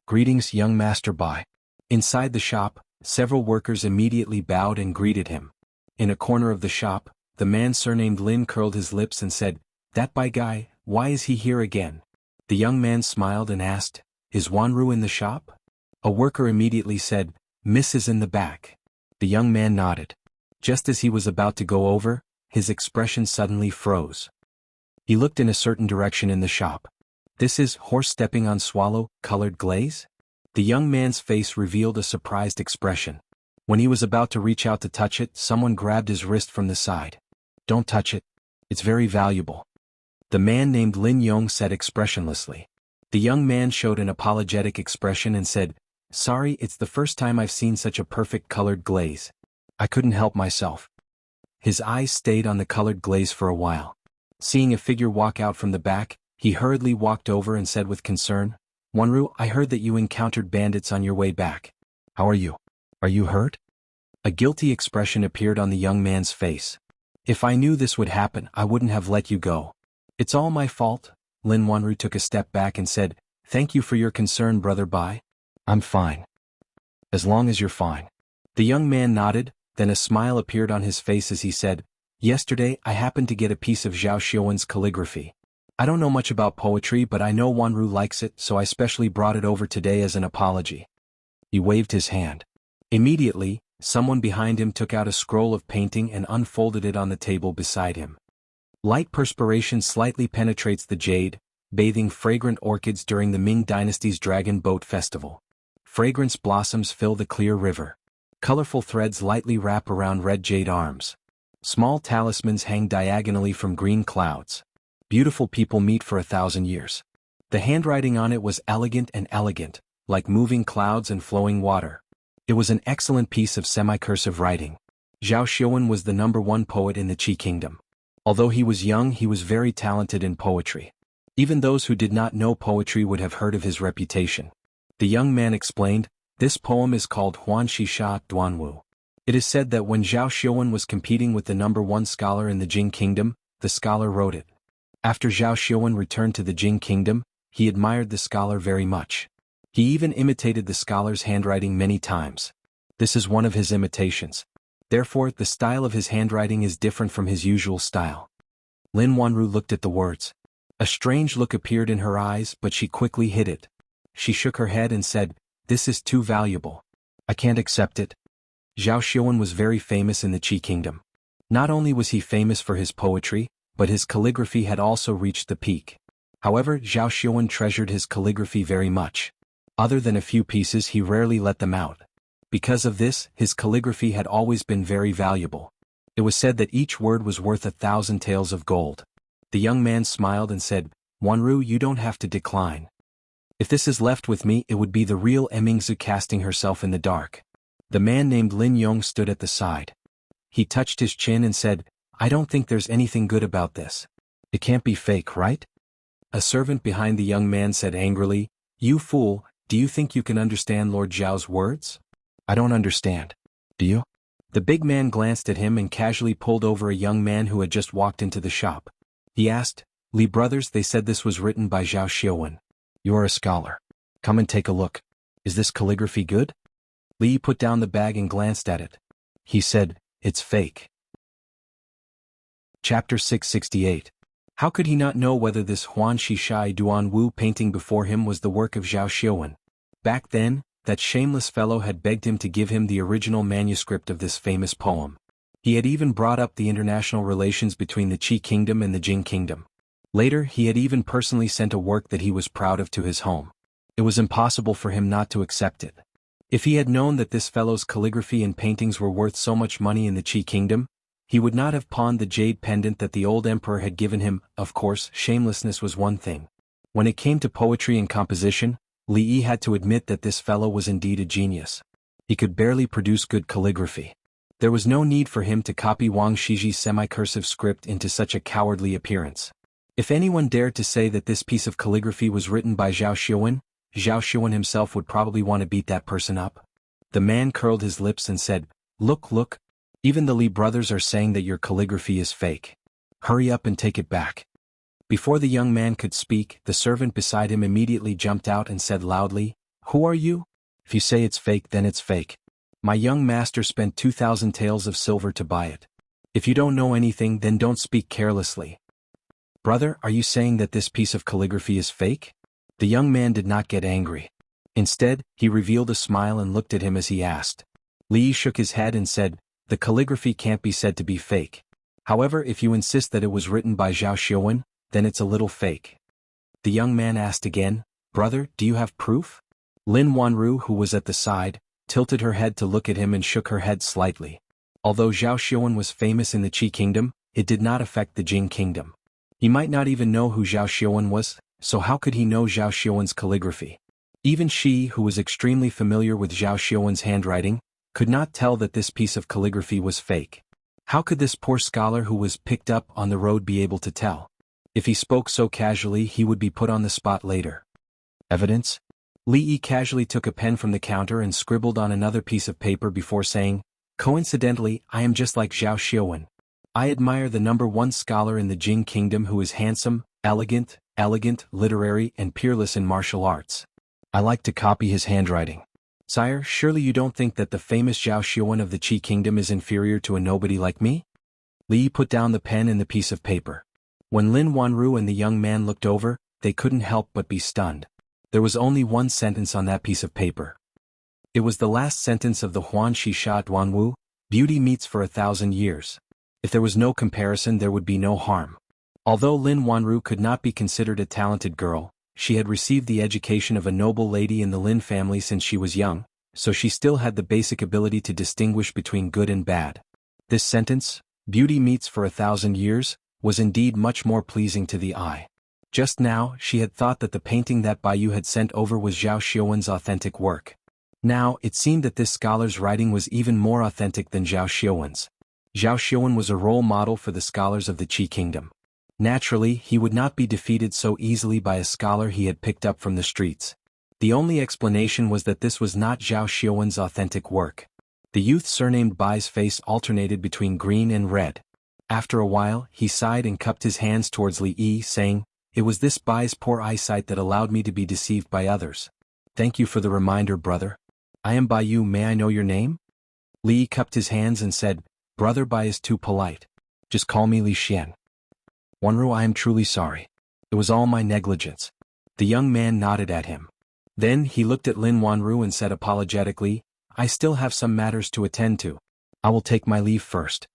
"Greetings, young Master Bai." Inside the shop, several workers immediately bowed and greeted him. In a corner of the shop, the man surnamed Lin curled his lips and said, "That Bai guy, why is he here again?" The young man smiled and asked, "Is Xuanhu in the shop?" A worker immediately said, "Miss is in the back." The young man nodded. Just as he was about to go over, his expression suddenly froze. He looked in a certain direction in the shop. "This is horse stepping on swallow-colored glaze?" The young man's face revealed a surprised expression. When he was about to reach out to touch it, someone grabbed his wrist from the side. "Don't touch it. It's very valuable." The man named Lin Yong said expressionlessly. The young man showed an apologetic expression and said, "Sorry, it's the first time I've seen such a perfect colored glaze. I couldn't help myself." His eyes stayed on the colored glaze for a while. Seeing a figure walk out from the back, he hurriedly walked over and said with concern, "Xuanhu, I heard that you encountered bandits on your way back. How are you? Are you hurt?" A guilty expression appeared on the young man's face. "If I knew this would happen, I wouldn't have let you go. It's all my fault." Xuanhu took a step back and said, "Thank you for your concern, Brother Bai. I'm fine. As long as you're fine." The young man nodded, then a smile appeared on his face as he said, "Yesterday I happened to get a piece of Zhao Xiuan's calligraphy. I don't know much about poetry, but I know Xuanhu likes it, so I specially brought it over today as an apology." He waved his hand. Immediately, someone behind him took out a scroll of painting and unfolded it on the table beside him. Light perspiration slightly penetrates the jade, bathing fragrant orchids during the Ming Dynasty's Dragon Boat Festival. Fragrance blossoms fill the clear river. Colorful threads lightly wrap around red jade arms. Small talismans hang diagonally from green clouds. Beautiful people meet for 1,000 years. The handwriting on it was elegant and elegant, like moving clouds and flowing water. It was an excellent piece of semi-cursive writing. Xuanhuan was the #1 poet in the Qi kingdom. Although he was young, he was very talented in poetry. Even those who did not know poetry would have heard of his reputation. The young man explained, "This poem is called Huanxia Duanwu. It is said that when Xuanhuan was competing with the #1 scholar in the Jing kingdom, the scholar wrote it. After Xuanhuan returned to the Jing kingdom, he admired the scholar very much. He even imitated the scholar's handwriting many times. This is one of his imitations. Therefore, the style of his handwriting is different from his usual style." Lin Wanru looked at the words. A strange look appeared in her eyes, but she quickly hid it. She shook her head and said, "This is too valuable. I can't accept it." Xuanhuan was very famous in the Qi kingdom. Not only was he famous for his poetry, but his calligraphy had also reached the peak. However, Xuanhuan treasured his calligraphy very much. Other than a few pieces, he rarely let them out. Because of this, his calligraphy had always been very valuable. It was said that each word was worth 1,000 taels of gold. The young man smiled and said, "Wanru, you don't have to decline. If this is left with me, it would be the real Emingzu casting herself in the dark." The man named Lin Yong stood at the side. He touched his chin and said, "I don't think there's anything good about this. It can't be fake, right?" A servant behind the young man said angrily, "You fool, do you think you can understand Lord Zhao's words? I don't understand. Do you?" The big man glanced at him and casually pulled over a young man who had just walked into the shop. He asked, "Li brothers, they said this was written by Xuanhuan. You are a scholar. Come and take a look. Is this calligraphy good?" Li put down the bag and glanced at it. He said, "It's fake." Chapter 668. How could he not know whether this Huanxia Duanwu painting before him was the work of Xuanhuan? Back then, that shameless fellow had begged him to give him the original manuscript of this famous poem. He had even brought up the international relations between the Qi kingdom and the Jing kingdom. Later, he had even personally sent a work that he was proud of to his home. It was impossible for him not to accept it. If he had known that this fellow's calligraphy and paintings were worth so much money in the Qi kingdom, he would not have pawned the jade pendant that the old emperor had given him. Of course, shamelessness was one thing. When it came to poetry and composition, Li Yi had to admit that this fellow was indeed a genius. He could barely produce good calligraphy. There was no need for him to copy Wang Shiji's semi-cursive script into such a cowardly appearance. If anyone dared to say that this piece of calligraphy was written by Xuanhuan, Xuanhuan himself would probably want to beat that person up. The man curled his lips and said, Look, even the Li brothers are saying that your calligraphy is fake. Hurry up and take it back." Before the young man could speak, the servant beside him immediately jumped out and said loudly, "Who are you? If you say it's fake, then it's fake. My young master spent 2,000 taels of silver to buy it. If you don't know anything, then don't speak carelessly." "Brother, are you saying that this piece of calligraphy is fake?" The young man did not get angry. Instead, he revealed a smile and looked at him as he asked. Li shook his head and said, "The calligraphy can't be said to be fake. However, if you insist that it was written by Xuanhuan, then it's a little fake." The young man asked again, "Brother, do you have proof?" Lin Wanru, who was at the side, tilted her head to look at him and shook her head slightly. Although Xuanhuan was famous in the Qi kingdom, it did not affect the Jing kingdom. He might not even know who Xuanhuan was, so how could he know Xuanhuan's calligraphy? Even she, who was extremely familiar with Xuanhuan's handwriting, could not tell that this piece of calligraphy was fake. How could this poor scholar who was picked up on the road be able to tell? If he spoke so casually, he would be put on the spot later. Evidence? Li Yi casually took a pen from the counter and scribbled on another piece of paper before saying, "Coincidentally, I am just like Xuanhuan. I admire the #1 scholar in the Jing kingdom who is handsome, elegant, literary, and peerless in martial arts. I like to copy his handwriting. Sire, surely you don't think that the famous Xuanhuan of the Qi kingdom is inferior to a nobody like me?" Li put down the pen and the piece of paper. When Lin Wanru and the young man looked over, they couldn't help but be stunned. There was only one sentence on that piece of paper. It was the last sentence of the Huanxia Duanwu, "Beauty meets for 1,000 years. If there was no comparison, there would be no harm." Although Lin Wanru could not be considered a talented girl, she had received the education of a noble lady in the Lin family since she was young, so she still had the basic ability to distinguish between good and bad. This sentence, "Beauty meets for 1,000 years," was indeed much more pleasing to the eye. Just now, she had thought that the painting that Baiyu had sent over was Zhao Xiuan's authentic work. Now, it seemed that this scholar's writing was even more authentic than Zhao Xiuan's. Zhao Xiuan was a role model for the scholars of the Qi kingdom. Naturally, he would not be defeated so easily by a scholar he had picked up from the streets. The only explanation was that this was not Zhao Xiuan's authentic work. The youth surnamed Bai's face alternated between green and red. After a while, he sighed and cupped his hands towards Li Yi, saying, "It was this Bai's poor eyesight that allowed me to be deceived by others. Thank you for the reminder, brother. I am Baiyu, may I know your name?" Li Yi cupped his hands and said, "Brother Bai is too polite. Just call me Li Xian." "Wanru, I am truly sorry. It was all my negligence." The young man nodded at him. Then he looked at Lin Wanru and said apologetically, "I still have some matters to attend to. I will take my leave first."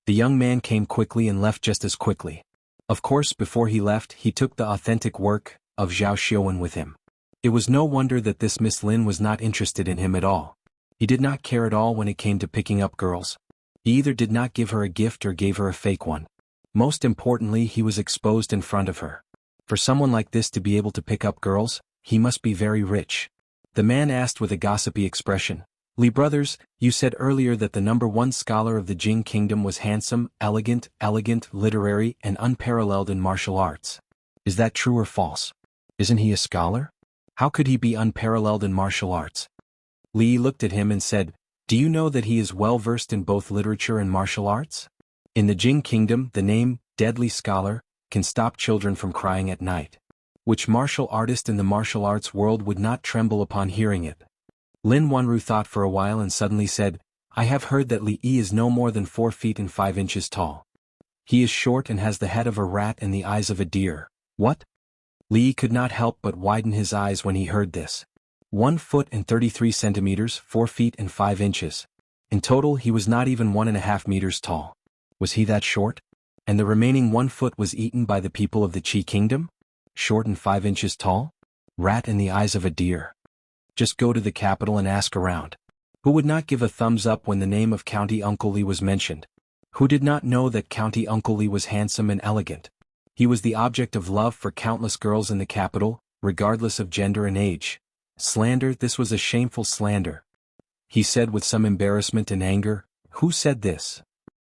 The young man came quickly and left just as quickly. Of course, before he left, he took the authentic work of Zhao Xiuan with him. It was no wonder that this Miss Lin was not interested in him at all. He did not care at all when it came to picking up girls. He either did not give her a gift or gave her a fake one. Most importantly, he was exposed in front of her. For someone like this to be able to pick up girls, he must be very rich. The man asked with a gossipy expression, "Li brothers, you said earlier that the #1 scholar of the Jing kingdom was handsome, elegant, literary, and unparalleled in martial arts. Is that true or false? Isn't he a scholar? How could he be unparalleled in martial arts?" Li looked at him and said, "Do you know that he is well versed in both literature and martial arts? In the Jing kingdom, the name, deadly scholar, can stop children from crying at night. Which martial artist in the martial arts world would not tremble upon hearing it?" Lin Wanru thought for a while and suddenly said, "I have heard that Li Yi is no more than 4 feet and 5 inches tall. He is short and has the head of a rat and the eyes of a deer." "What?" Li Yi could not help but widen his eyes when he heard this. 1 foot and 33 centimeters, 4 feet and 5 inches. In total, he was not even 1.5 meters tall. Was he that short? And the remaining 1 foot was eaten by the people of the Qi kingdom? Short and 5 inches tall? Rat in the eyes of a deer. Just go to the capital and ask around. Who would not give a thumbs up when the name of County Uncle Li was mentioned? Who did not know that County Uncle Li was handsome and elegant? He was the object of love for countless girls in the capital, regardless of gender and age. Slander, this was a shameful slander. He said with some embarrassment and anger, "Who said this?"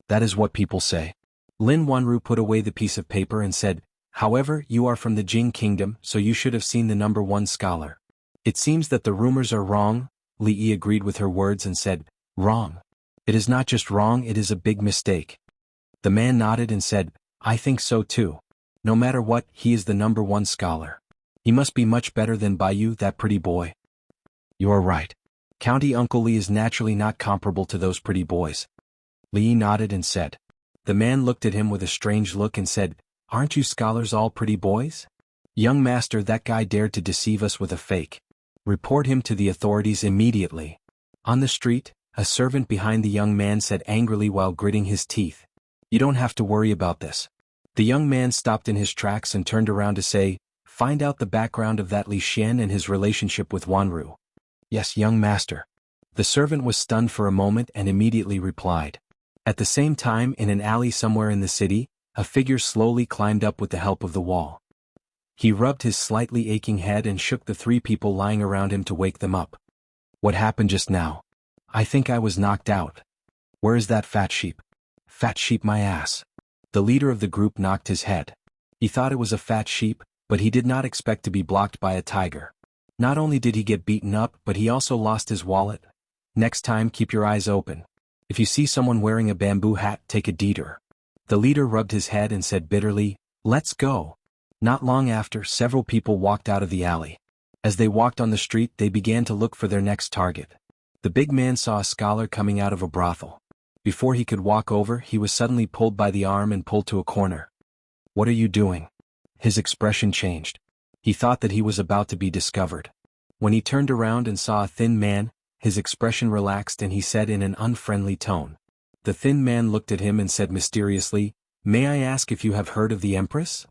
"That is what people say." Lin Wanru put away the piece of paper and said, "However, you are from the Jing kingdom, so you should have seen the #1 scholar." "It seems that the rumors are wrong," Li Yi agreed with her words and said, "Wrong. It is not just wrong, it is a big mistake." The man nodded and said, "I think so too. No matter what, he is the #1 scholar. He must be much better than Baiyu, that pretty boy." "You are right. County Uncle Li is naturally not comparable to those pretty boys." Li Yi nodded and said. The man looked at him with a strange look and said, "Aren't you scholars all pretty boys? Young master, that guy dared to deceive us with a fake. Report him to the authorities immediately." On the street, a servant behind the young man said angrily while gritting his teeth, "You don't have to worry about this." The young man stopped in his tracks and turned around to say, "Find out the background of that Li Xian and his relationship with Wanru." "Yes, young master." The servant was stunned for a moment and immediately replied. At the same time, in an alley somewhere in the city, a figure slowly climbed up with the help of the wall. He rubbed his slightly aching head and shook the 3 people lying around him to wake them up. "What happened just now? I think I was knocked out. Where is that fat sheep?" "Fat sheep, my ass." The leader of the group knocked his head. He thought it was a fat sheep, but he did not expect to be blocked by a tiger. Not only did he get beaten up, but he also lost his wallet. Next time, keep your eyes open. If you see someone wearing a bamboo hat, take a detour. The leader rubbed his head and said bitterly, "Let's go." Not long after, several people walked out of the alley. As they walked on the street, they began to look for their next target. The big man saw a scholar coming out of a brothel. Before he could walk over, he was suddenly pulled by the arm and pulled to a corner. "What are you doing?" His expression changed. He thought that he was about to be discovered. When he turned around and saw a thin man, his expression relaxed and he said in an unfriendly tone. The thin man looked at him and said mysteriously, May I ask if you have heard of the Empress?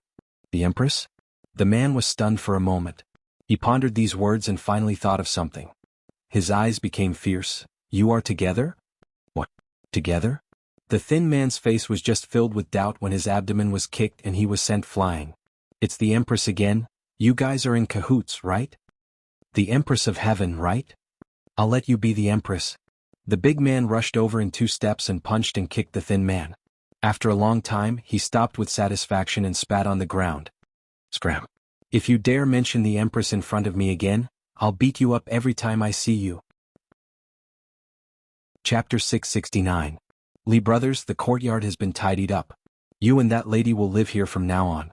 The Empress? The man was stunned for a moment. He pondered these words and finally thought of something. His eyes became fierce. You are together? What? Together? The thin man's face was just filled with doubt when his abdomen was kicked and he was sent flying. It's the Empress again? You guys are in cahoots, right? The Empress of Heaven, right? I'll let you be the Empress. The big man rushed over in 2 steps and punched and kicked the thin man. After a long time, he stopped with satisfaction and spat on the ground. Scram. If you dare mention the Empress in front of me again, I'll beat you up every time I see you. Chapter 669. Li brothers, the courtyard has been tidied up. You and that lady will live here from now on.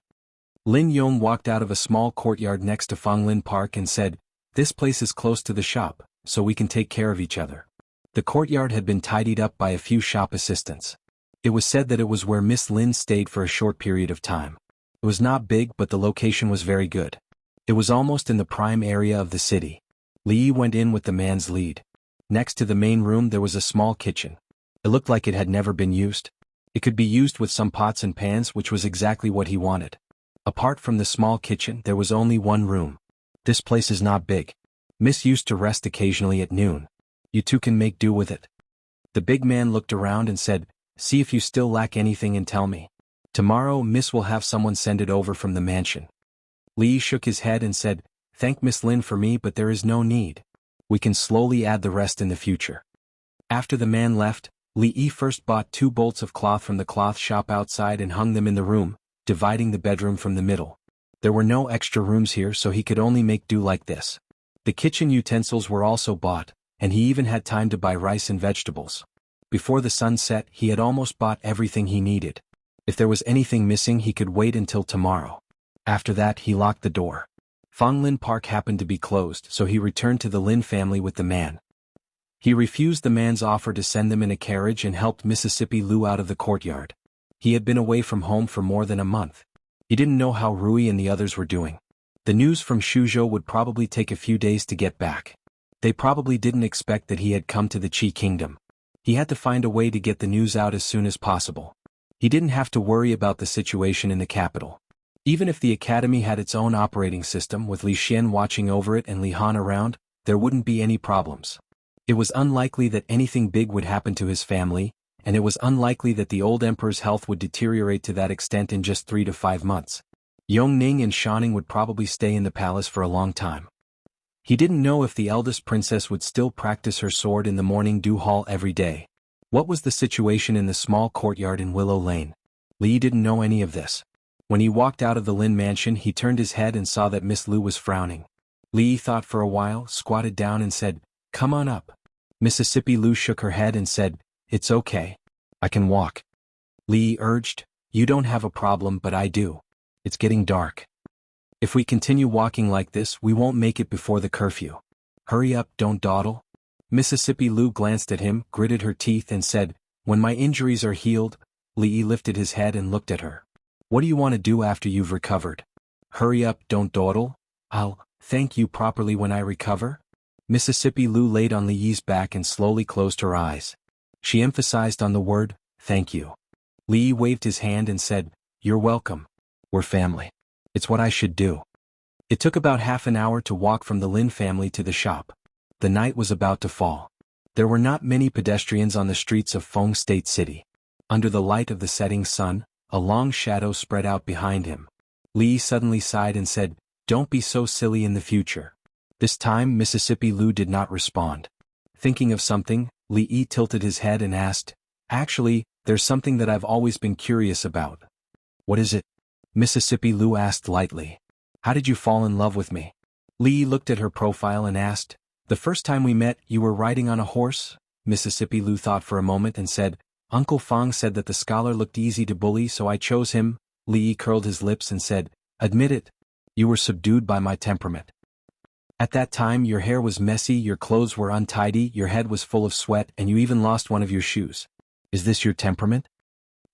Lin Yong walked out of a small courtyard next to Fanglin Park and said, this place is close to the shop, so we can take care of each other. The courtyard had been tidied up by a few shop assistants. It was said that it was where Miss Lin stayed for a short period of time. It was not big, but the location was very good. It was almost in the prime area of the city. Li went in with the man's lead. Next to the main room there was a small kitchen. It looked like it had never been used. It could be used with some pots and pans, which was exactly what he wanted. Apart from the small kitchen there was only one room. This place is not big. Miss used to rest occasionally at noon. You two can make do with it. The big man looked around and said, see if you still lack anything and tell me. Tomorrow Miss will have someone send it over from the mansion. Li shook his head and said, thank Miss Lin for me, but there is no need. We can slowly add the rest in the future. After the man left, Li first bought 2 bolts of cloth from the cloth shop outside and hung them in the room, dividing the bedroom from the middle. There were no extra rooms here, so he could only make do like this. The kitchen utensils were also bought, and he even had time to buy rice and vegetables. Before the sun set, he had almost bought everything he needed. If there was anything missing, he could wait until tomorrow. After that, he locked the door. Fanglin Park happened to be closed, so he returned to the Lin family with the man. He refused the man's offer to send them in a carriage and helped Mississippi Lu out of the courtyard. He had been away from home for more than a month. He didn't know how Rui and the others were doing. The news from Shuzhou would probably take a few days to get back. They probably didn't expect that he had come to the Qi Kingdom. He had to find a way to get the news out as soon as possible. He didn't have to worry about the situation in the capital. Even if the academy had its own operating system with Li Xian watching over it and Li Han around, there wouldn't be any problems. It was unlikely that anything big would happen to his family, and it was unlikely that the old emperor's health would deteriorate to that extent in just 3 to 5 months. Yongning and Shanning would probably stay in the palace for a long time. He didn't know if the eldest princess would still practice her sword in the morning dew hall every day. What was the situation in the small courtyard in Willow Lane? Li didn't know any of this. When he walked out of the Lin mansion, he turned his head and saw that Miss Lu was frowning. Li thought for a while, squatted down and said, come on up. Mississippi Lu shook her head and said, it's okay. I can walk. Li urged, you don't have a problem, but I do. It's getting dark. If we continue walking like this, we won't make it before the curfew. Hurry up, don't dawdle. Mississippi Lu glanced at him, gritted her teeth and said, when my injuries are healed. Li lifted his head and looked at her. What do you want to do after you've recovered? Hurry up, don't dawdle. I'll thank you properly when I recover. Mississippi Lu laid on Li's back and slowly closed her eyes. She emphasized on the word, thank you. Li waved his hand and said, you're welcome. We're family. It's what I should do. It took about half an hour to walk from the Lin family to the shop. The night was about to fall. There were not many pedestrians on the streets of Feng State City. Under the light of the setting sun, a long shadow spread out behind him. Li suddenly sighed and said, don't be so silly in the future. This time Mississippi Lu did not respond. Thinking of something, Li tilted his head and asked, actually, there's something that I've always been curious about. What is it? Mississippi Lu asked lightly. How did you fall in love with me? Li looked at her profile and asked, the first time we met, you were riding on a horse? Mississippi Lu thought for a moment and said, Uncle Fang said that the scholar looked easy to bully, so I chose him. Li curled his lips and said, admit it. You were subdued by my temperament. At that time your hair was messy, your clothes were untidy, your head was full of sweat, and you even lost one of your shoes. Is this your temperament?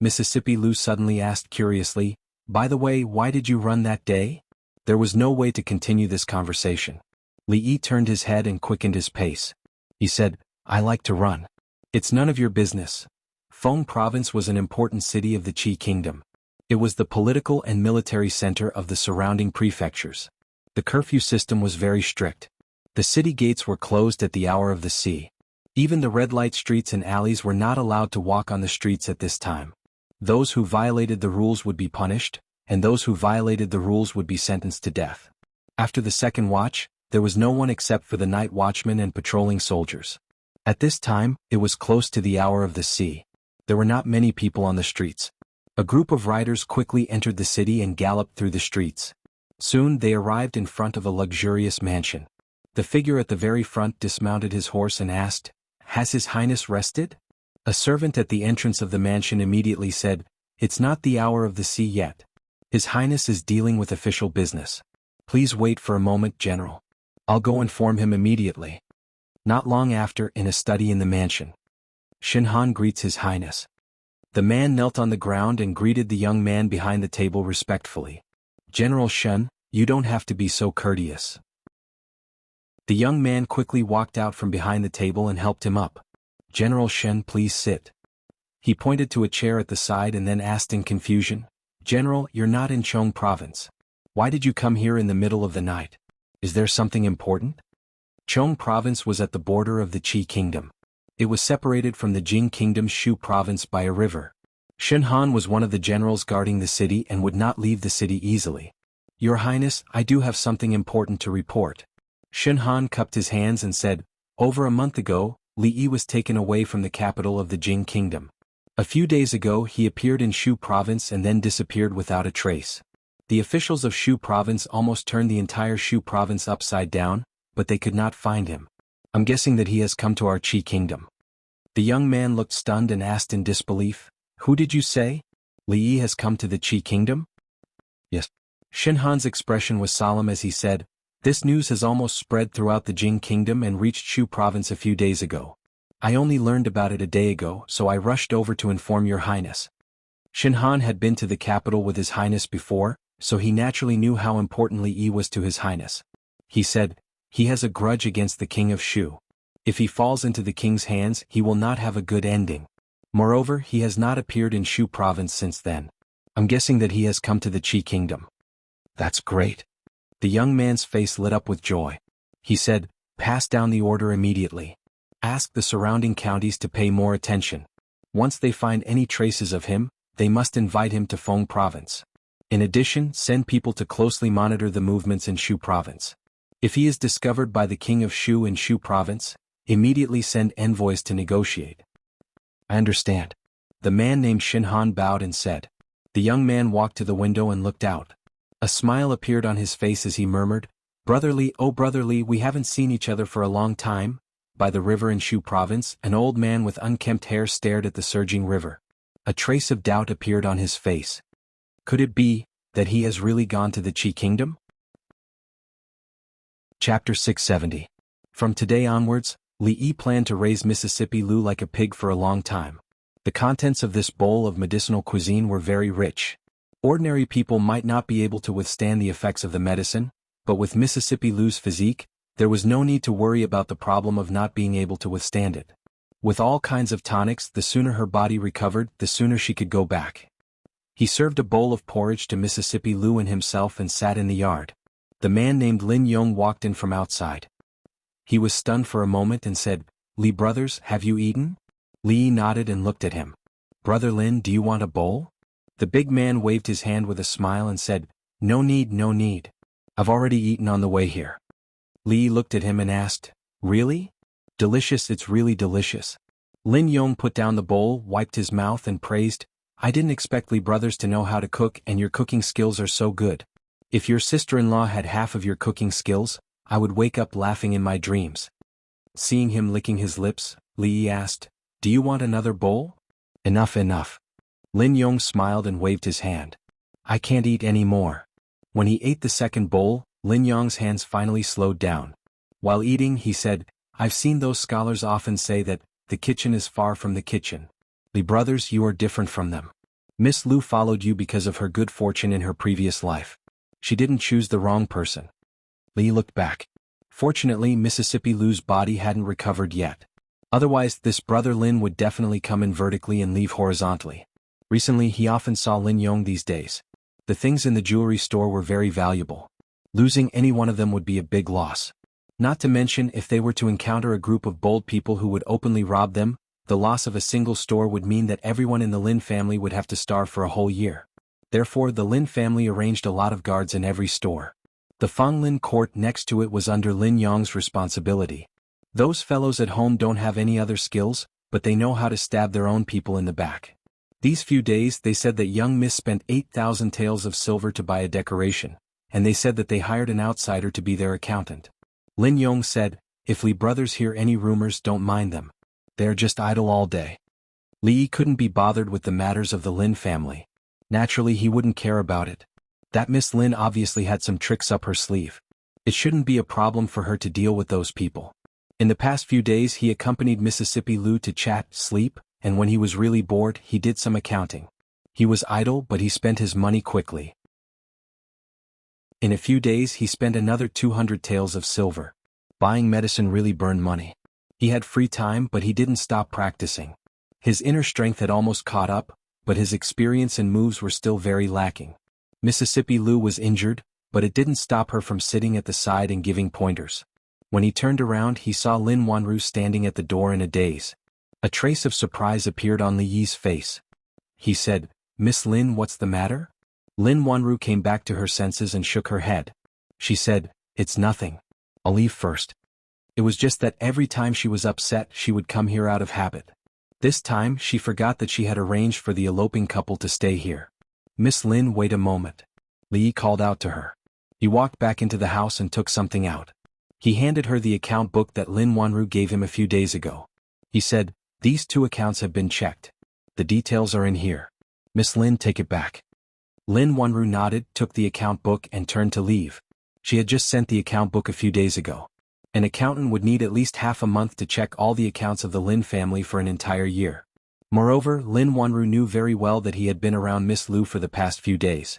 Mississippi Lu suddenly asked curiously, by the way, why did you run that day? There was no way to continue this conversation. Li turned his head and quickened his pace. He said, I like to run. It's none of your business. Feng Province was an important city of the Qi Kingdom. It was the political and military center of the surrounding prefectures. The curfew system was very strict. The city gates were closed at the hour of the sea. Even the red light streets and alleys were not allowed to walk on the streets at this time. Those who violated the rules would be punished, and those who violated the rules would be sentenced to death. After the second watch, there was no one except for the night watchmen and patrolling soldiers. At this time, it was close to the hour of the sea. There were not many people on the streets. A group of riders quickly entered the city and galloped through the streets. Soon they arrived in front of a luxurious mansion. The figure at the very front dismounted his horse and asked, "Has His Highness rested?" A servant at the entrance of the mansion immediately said, "It's not the hour of the sea yet. His Highness is dealing with official business. Please wait for a moment, General. I'll go inform him immediately." Not long after, in a study in the mansion, Xuanhuan greets His Highness. The man knelt on the ground and greeted the young man behind the table respectfully. "General Shun, you don't have to be so courteous." The young man quickly walked out from behind the table and helped him up. "General Shun, please sit." He pointed to a chair at the side and then asked in confusion, "General, you're not in Chong Province. Why did you come here in the middle of the night? Is there something important?" Chong Province was at the border of the Qi Kingdom. It was separated from the Jing Kingdom's Shu Province by a river. Xuanhuan was one of the generals guarding the city and would not leave the city easily. "Your Highness, I do have something important to report." Xuanhuan cupped his hands and said, "Over a month ago, Li Yi was taken away from the capital of the Jing Kingdom. A few days ago he appeared in Shu Province and then disappeared without a trace. The officials of Shu Province almost turned the entire Shu Province upside down, but they could not find him. I'm guessing that he has come to our Qi Kingdom." The young man looked stunned and asked in disbelief, "Who did you say? Li Yi has come to the Qi Kingdom?" "Yes." Xuanhuan's expression was solemn as he said, "This news has almost spread throughout the Jing Kingdom and reached Shu Province a few days ago. I only learned about it a day ago, so I rushed over to inform your Highness." Xuanhuan had been to the capital with His Highness before, so he naturally knew how important Li Yi was to His Highness. He said, "He has a grudge against the King of Shu. If he falls into the king's hands, he will not have a good ending. Moreover, he has not appeared in Shu Province since then. I'm guessing that he has come to the Qi Kingdom." "That's great." The young man's face lit up with joy. He said, "Pass down the order immediately. Ask the surrounding counties to pay more attention. Once they find any traces of him, they must invite him to Feng Province. In addition, send people to closely monitor the movements in Shu Province. If he is discovered by the King of Shu in Shu Province, immediately send envoys to negotiate." "I understand." The man named Xuanhuan bowed and said. The young man walked to the window and looked out. A smile appeared on his face as he murmured, "Brotherly, oh brotherly, we haven't seen each other for a long time." By the river in Shu Province, an old man with unkempt hair stared at the surging river. A trace of doubt appeared on his face. Could it be that he has really gone to the Qi Kingdom? Chapter 670. From today onwards, Li Yi planned to raise Mississippi Lu like a pig for a long time. The contents of this bowl of medicinal cuisine were very rich. Ordinary people might not be able to withstand the effects of the medicine, but with Mississippi Lu's physique, there was no need to worry about the problem of not being able to withstand it. With all kinds of tonics, the sooner her body recovered, the sooner she could go back. He served a bowl of porridge to Mississippi Lu and himself and sat in the yard. The man named Lin Yong walked in from outside. He was stunned for a moment and said, "Li brothers, have you eaten?" Li nodded and looked at him. "Brother Lin, do you want a bowl?" The big man waved his hand with a smile and said, "No need, no need. I've already eaten on the way here." Li looked at him and asked, "Really? Delicious, it's really delicious." Lin Yong put down the bowl, wiped his mouth and praised, "I didn't expect Li brothers to know how to cook, and your cooking skills are so good. If your sister-in-law had half of your cooking skills, I would wake up laughing in my dreams." Seeing him licking his lips, Li asked, "Do you want another bowl?" "Enough, enough." Lin Yong smiled and waved his hand. "I can't eat any more." When he ate the second bowl, Lin Yong's hands finally slowed down. While eating, he said, "I've seen those scholars often say that the kitchen is far from the kitchen. Li brothers, you are different from them. Miss Lu followed you because of her good fortune in her previous life. She didn't choose the wrong person." Li looked back. Fortunately, Mississippi Lu's body hadn't recovered yet. Otherwise, this brother Lin would definitely come in vertically and leave horizontally. Recently, he often saw Lin Yong these days. The things in the jewelry store were very valuable. Losing any one of them would be a big loss. Not to mention, if they were to encounter a group of bold people who would openly rob them, the loss of a single store would mean that everyone in the Lin family would have to starve for a whole year. Therefore, the Lin family arranged a lot of guards in every store. The Fang Lin court next to it was under Lin Yong's responsibility. Those fellows at home don't have any other skills, but they know how to stab their own people in the back. These few days they said that young Miss spent 8,000 taels of silver to buy a decoration, and they said that they hired an outsider to be their accountant. Lin Yong said, "If Li brothers hear any rumors, don't mind them. They're just idle all day." Li couldn't be bothered with the matters of the Lin family. Naturally, he wouldn't care about it. That Miss Lin obviously had some tricks up her sleeve. It shouldn't be a problem for her to deal with those people. In the past few days he accompanied Mississippi Lu to chat, sleep, and when he was really bored he did some accounting. He was idle, but he spent his money quickly. In a few days he spent another 200 taels of silver. Buying medicine really burned money. He had free time, but he didn't stop practicing. His inner strength had almost caught up, but his experience and moves were still very lacking. Mississippi Lu was injured, but it didn't stop her from sitting at the side and giving pointers. When he turned around he saw Lin Wanru standing at the door in a daze. A trace of surprise appeared on Li Yi's face. He said, "Miss Lin, what's the matter?" Lin Wanru came back to her senses and shook her head. She said, "It's nothing. I'll leave first." It was just that every time she was upset she would come here out of habit. This time she forgot that she had arranged for the eloping couple to stay here. "Miss Lin, wait a moment." Li Yi called out to her. He walked back into the house and took something out. He handed her the account book that Lin Wanru gave him a few days ago. He said, "These 2 accounts have been checked. The details are in here. Miss Lin, take it back." Lin Wanru nodded, took the account book and turned to leave. She had just sent the account book a few days ago. An accountant would need at least half a month to check all the accounts of the Lin family for an entire year. Moreover, Lin Wanru knew very well that he had been around Miss Lu for the past few days.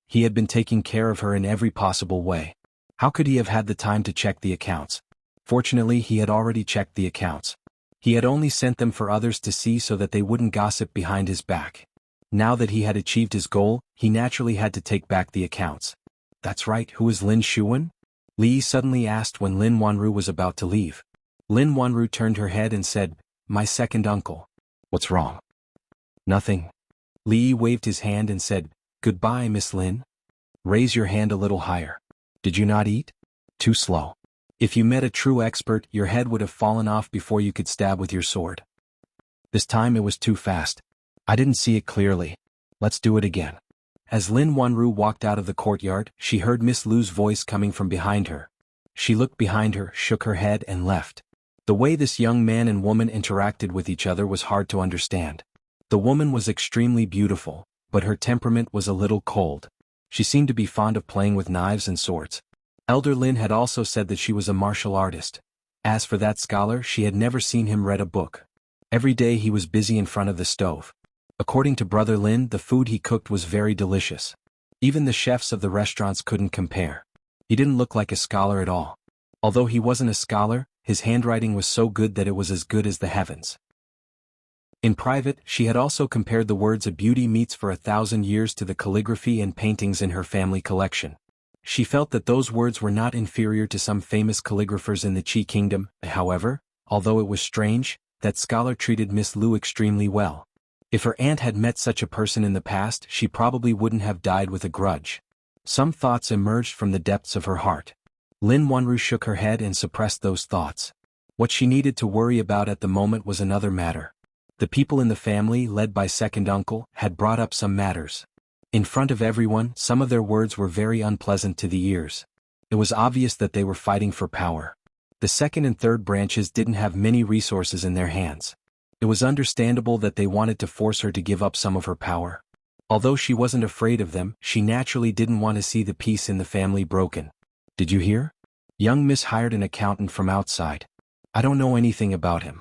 He had been taking care of her in every possible way. How could he have had the time to check the accounts? Fortunately, he had already checked the accounts. He had only sent them for others to see so that they wouldn't gossip behind his back. Now that he had achieved his goal, he naturally had to take back the accounts. "That's right, who is Lin Xuan?" Li Yi suddenly asked when Lin Wanru was about to leave. Lin Wanru turned her head and said, "My second uncle." "What's wrong?" "Nothing." Li Yi waved his hand and said, "Goodbye, Miss Lin. Raise your hand a little higher. Did you not eat? Too slow. If you met a true expert, your head would have fallen off before you could stab with your sword. This time it was too fast. I didn't see it clearly. Let's do it again." As Lin Wanru walked out of the courtyard, she heard Miss Lu's voice coming from behind her. She looked behind her, shook her head and left. The way this young man and woman interacted with each other was hard to understand. The woman was extremely beautiful, but her temperament was a little cold. She seemed to be fond of playing with knives and swords. Elder Lin had also said that she was a martial artist. As for that scholar, she had never seen him read a book. Every day he was busy in front of the stove. According to Brother Lin, the food he cooked was very delicious. Even the chefs of the restaurants couldn't compare. He didn't look like a scholar at all. Although he wasn't a scholar, his handwriting was so good that it was as good as the heavens. In private, she had also compared the words "a beauty meets for 1,000 years" to the calligraphy and paintings in her family collection. She felt that those words were not inferior to some famous calligraphers in the Qi kingdom. However, although it was strange, that scholar treated Miss Lu extremely well. If her aunt had met such a person in the past, she probably wouldn't have died with a grudge. Some thoughts emerged from the depths of her heart. Lin Wanru shook her head and suppressed those thoughts. What she needed to worry about at the moment was another matter. The people in the family, led by second uncle, had brought up some matters. In front of everyone, some of their words were very unpleasant to the ears. It was obvious that they were fighting for power. The second and third branches didn't have many resources in their hands. It was understandable that they wanted to force her to give up some of her power. Although she wasn't afraid of them, she naturally didn't want to see the peace in the family broken. "Did you hear? Young Miss hired an accountant from outside. I don't know anything about him."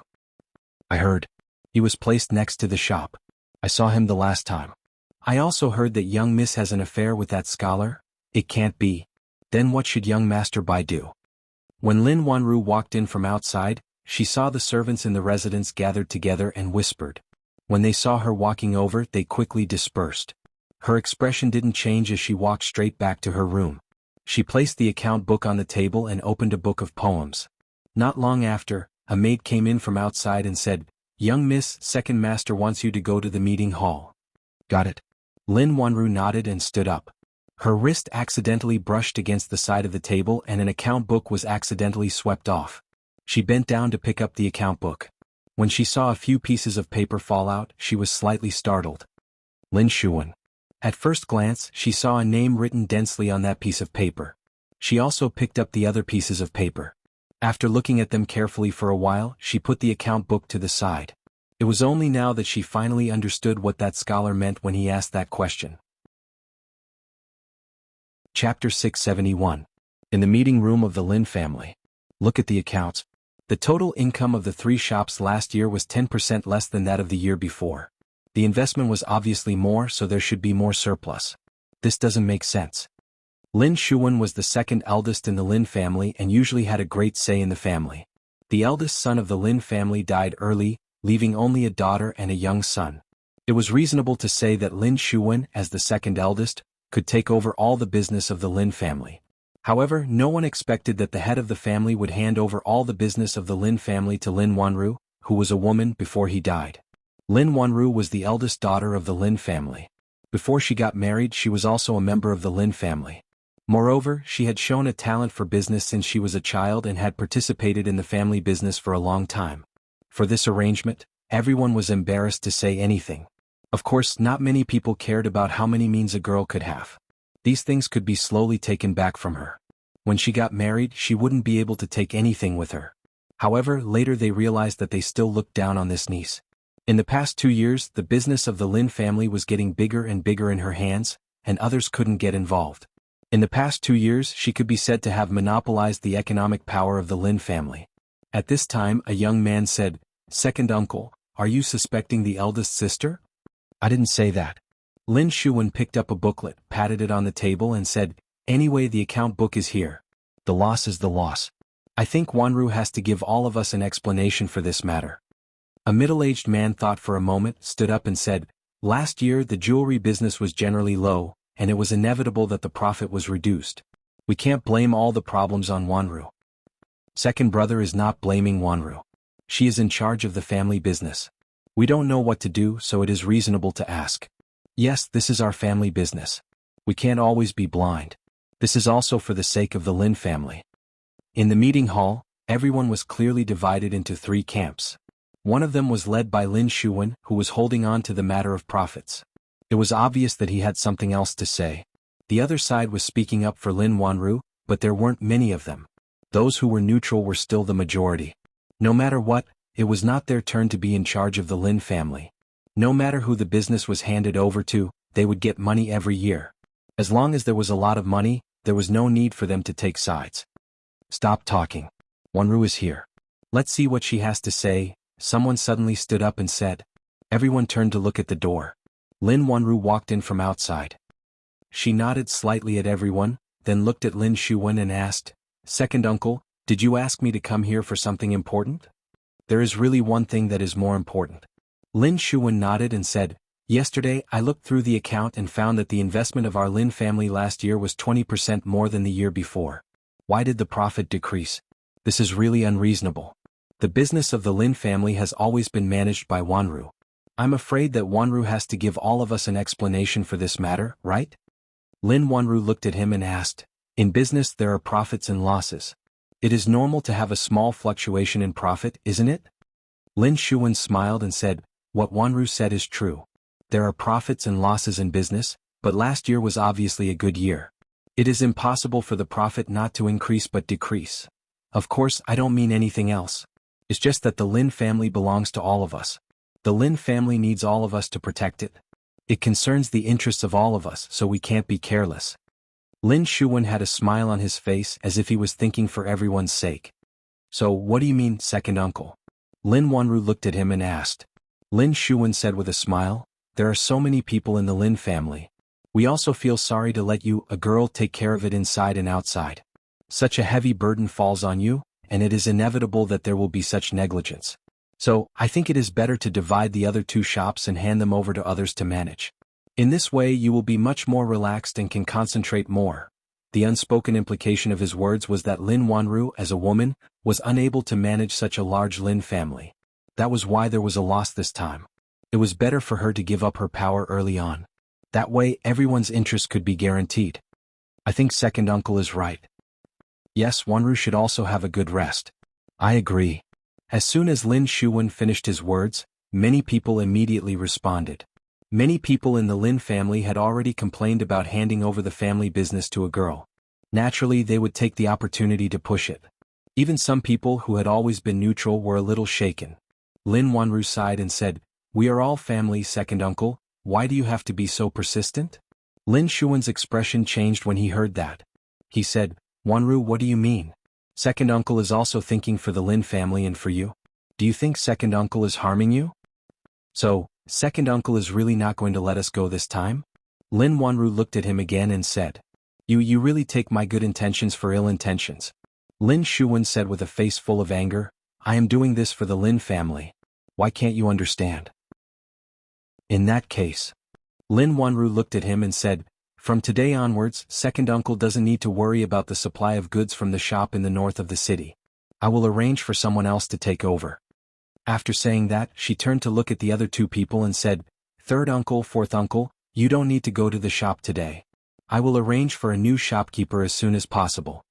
"I heard. He was placed next to the shop. I saw him the last time." "I also heard that young Miss has an affair with that scholar." "It can't be. Then what should young Master Bai do?" When Lin Wanru walked in from outside, she saw the servants in the residence gathered together and whispered. When they saw her walking over, they quickly dispersed. Her expression didn't change as she walked straight back to her room. She placed the account book on the table and opened a book of poems. Not long after, a maid came in from outside and said, "Young miss, second master wants you to go to the meeting hall." "Got it." Lin Wanru nodded and stood up. Her wrist accidentally brushed against the side of the table and an account book was accidentally swept off. She bent down to pick up the account book. When she saw a few pieces of paper fall out, she was slightly startled. Lin Xuan. At first glance, she saw a name written densely on that piece of paper. She also picked up the other pieces of paper. After looking at them carefully for a while, she put the account book to the side. It was only now that she finally understood what that scholar meant when he asked that question. Chapter 671. In the meeting room of the Lin family. Look at the accounts. The total income of the 3 shops last year was 10% less than that of the year before. The investment was obviously more, so there should be more surplus. This doesn't make sense. Lin Xuan was the second eldest in the Lin family and usually had a great say in the family. The eldest son of the Lin family died early, leaving only a daughter and a young son. It was reasonable to say that Lin Xuan, as the second eldest, could take over all the business of the Lin family. However, no one expected that the head of the family would hand over all the business of the Lin family to Lin Wanru, who was a woman, before he died. Lin Wanru was the eldest daughter of the Lin family. Before she got married, she was also a member of the Lin family. Moreover, she had shown a talent for business since she was a child and had participated in the family business for a long time. For this arrangement, everyone was embarrassed to say anything. Of course, not many people cared about how many means a girl could have. These things could be slowly taken back from her. When she got married, she wouldn't be able to take anything with her. However, later they realized that they still looked down on this niece. In the past 2 years, the business of the Lin family was getting bigger and bigger in her hands, and others couldn't get involved. In the past 2 years, she could be said to have monopolized the economic power of the Lin family. At this time, a young man said, "Second uncle, are you suspecting the eldest sister?" "I didn't say that." Lin Xuan picked up a booklet, patted it on the table and said, "Anyway, the account book is here. The loss is the loss. I think Wanru has to give all of us an explanation for this matter." A middle-aged man thought for a moment, stood up and said, "Last year the jewelry business was generally low, and it was inevitable that the profit was reduced. We can't blame all the problems on Wanru." Second brother is not blaming Wanru. She is in charge of the family business. We don't know what to do, so it is reasonable to ask. Yes, this is our family business. We can't always be blind. This is also for the sake of the Lin family. In the meeting hall, everyone was clearly divided into 3 camps. One of them was led by Lin Xuan, who was holding on to the matter of profits. It was obvious that he had something else to say. The other side was speaking up for Lin Wanru, but there weren't many of them. Those who were neutral were still the majority. No matter what, it was not their turn to be in charge of the Lin family. No matter who the business was handed over to, they would get money every year. As long as there was a lot of money, there was no need for them to take sides. "Stop talking. Wanru is here. Let's see what she has to say," someone suddenly stood up and said. Everyone turned to look at the door. Lin Wanru walked in from outside. She nodded slightly at everyone, then looked at Lin Xuan and asked, "Second uncle, did you ask me to come here for something important?" "There is really one thing that is more important." Lin Xuan nodded and said, "Yesterday I looked through the account and found that the investment of our Lin family last year was 20% more than the year before. Why did the profit decrease? This is really unreasonable. The business of the Lin family has always been managed by Wanru. I'm afraid that Wanru has to give all of us an explanation for this matter, right?" Lin Wanru looked at him and asked, "In business there are profits and losses. It is normal to have a small fluctuation in profit, isn't it?" Lin Xuan smiled and said, "What Wanru said is true. There are profits and losses in business, but last year was obviously a good year. It is impossible for the profit not to increase but decrease. Of course, I don't mean anything else. It's just that the Lin family belongs to all of us. The Lin family needs all of us to protect it. It concerns the interests of all of us, so we can't be careless." Lin Xuan had a smile on his face as if he was thinking for everyone's sake. "So, what do you mean, second uncle?" Lin Wanru looked at him and asked. Lin Xuan said with a smile, "There are so many people in the Lin family. We also feel sorry to let you, a girl, take care of it inside and outside. Such a heavy burden falls on you, and it is inevitable that there will be such negligence. So, I think it is better to divide the other 2 shops and hand them over to others to manage. In this way you will be much more relaxed and can concentrate more. The unspoken implication of his words was that Lin Wanru, as a woman, was unable to manage such a large Lin family. That was why there was a loss this time. It was better for her to give up her power early on. That way everyone's interest could be guaranteed. I think second uncle is right. Yes, Wanru should also have a good rest. I agree. As soon as Lin Xuan finished his words, many people immediately responded. Many people in the Lin family had already complained about handing over the family business to a girl. Naturally, they would take the opportunity to push it. Even some people who had always been neutral were a little shaken. Lin Wanru sighed and said, "We are all family, second uncle, why do you have to be so persistent?" Lin Xuan's expression changed when he heard that. He said, "Wanru, what do you mean? Second uncle is also thinking for the Lin family and for you. Do you think second uncle is harming you? So, second uncle is really not going to let us go this time?" Lin Wanru looked at him again and said, You really take my good intentions for ill intentions." Lin Xuan said with a face full of anger, "I am doing this for the Lin family. Why can't you understand?" In that case, Lin Wanru looked at him and said, "From today onwards, second uncle doesn't need to worry about the supply of goods from the shop in the north of the city. I will arrange for someone else to take over." After saying that, she turned to look at the other 2 people and said, "Third uncle, fourth uncle, you don't need to go to the shop today. I will arrange for a new shopkeeper as soon as possible."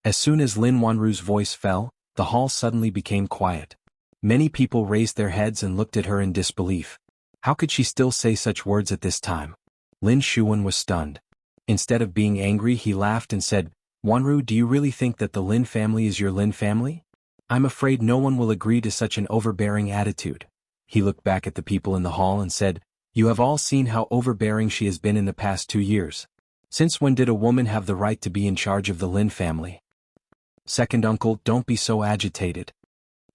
As soon as Lin Wanru's voice fell, the hall suddenly became quiet. Many people raised their heads and looked at her in disbelief. How could she still say such words at this time? Lin Xuan was stunned. Instead of being angry, he laughed and said, "Wanru, do you really think that the Lin family is your Lin family? I'm afraid no one will agree to such an overbearing attitude." He looked back at the people in the hall and said, "You have all seen how overbearing she has been in the past 2 years. Since when did a woman have the right to be in charge of the Lin family?" "Second uncle, don't be so agitated."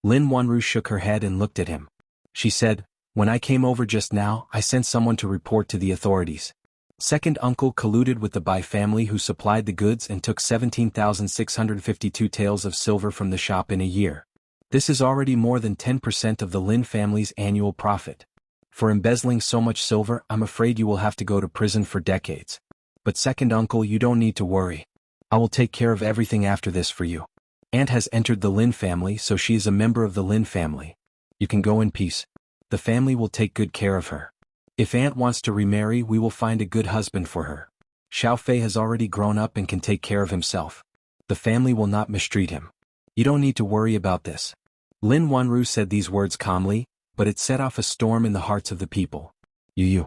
Lin Wanru shook her head and looked at him. She said, "When I came over just now, I sent someone to report to the authorities. Second uncle colluded with the Bai family who supplied the goods and took 17,652 taels of silver from the shop in a year. This is already more than 10% of the Lin family's annual profit. For embezzling so much silver, I'm afraid you will have to go to prison for decades. But second uncle, you don't need to worry. I will take care of everything after this for you. Aunt has entered the Lin family, so she is a member of the Lin family. You can go in peace. The family will take good care of her. If Aunt wants to remarry, we will find a good husband for her. Xiao Fei has already grown up and can take care of himself. The family will not mistreat him. You don't need to worry about this." Lin Wanru said these words calmly, but it set off a storm in the hearts of the people. You.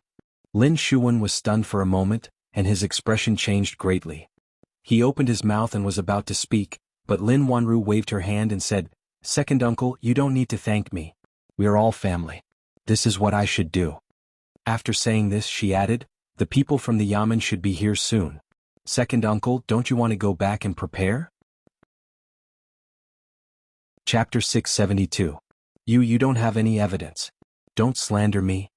Lin Xuan was stunned for a moment, and his expression changed greatly. He opened his mouth and was about to speak, but Lin Wanru waved her hand and said, "Second uncle, you don't need to thank me. We are all family. This is what I should do." After saying this, she added, "The people from the Yamen should be here soon. Second uncle, don't you want to go back and prepare?" Chapter 672. You don't have any evidence. Don't slander me."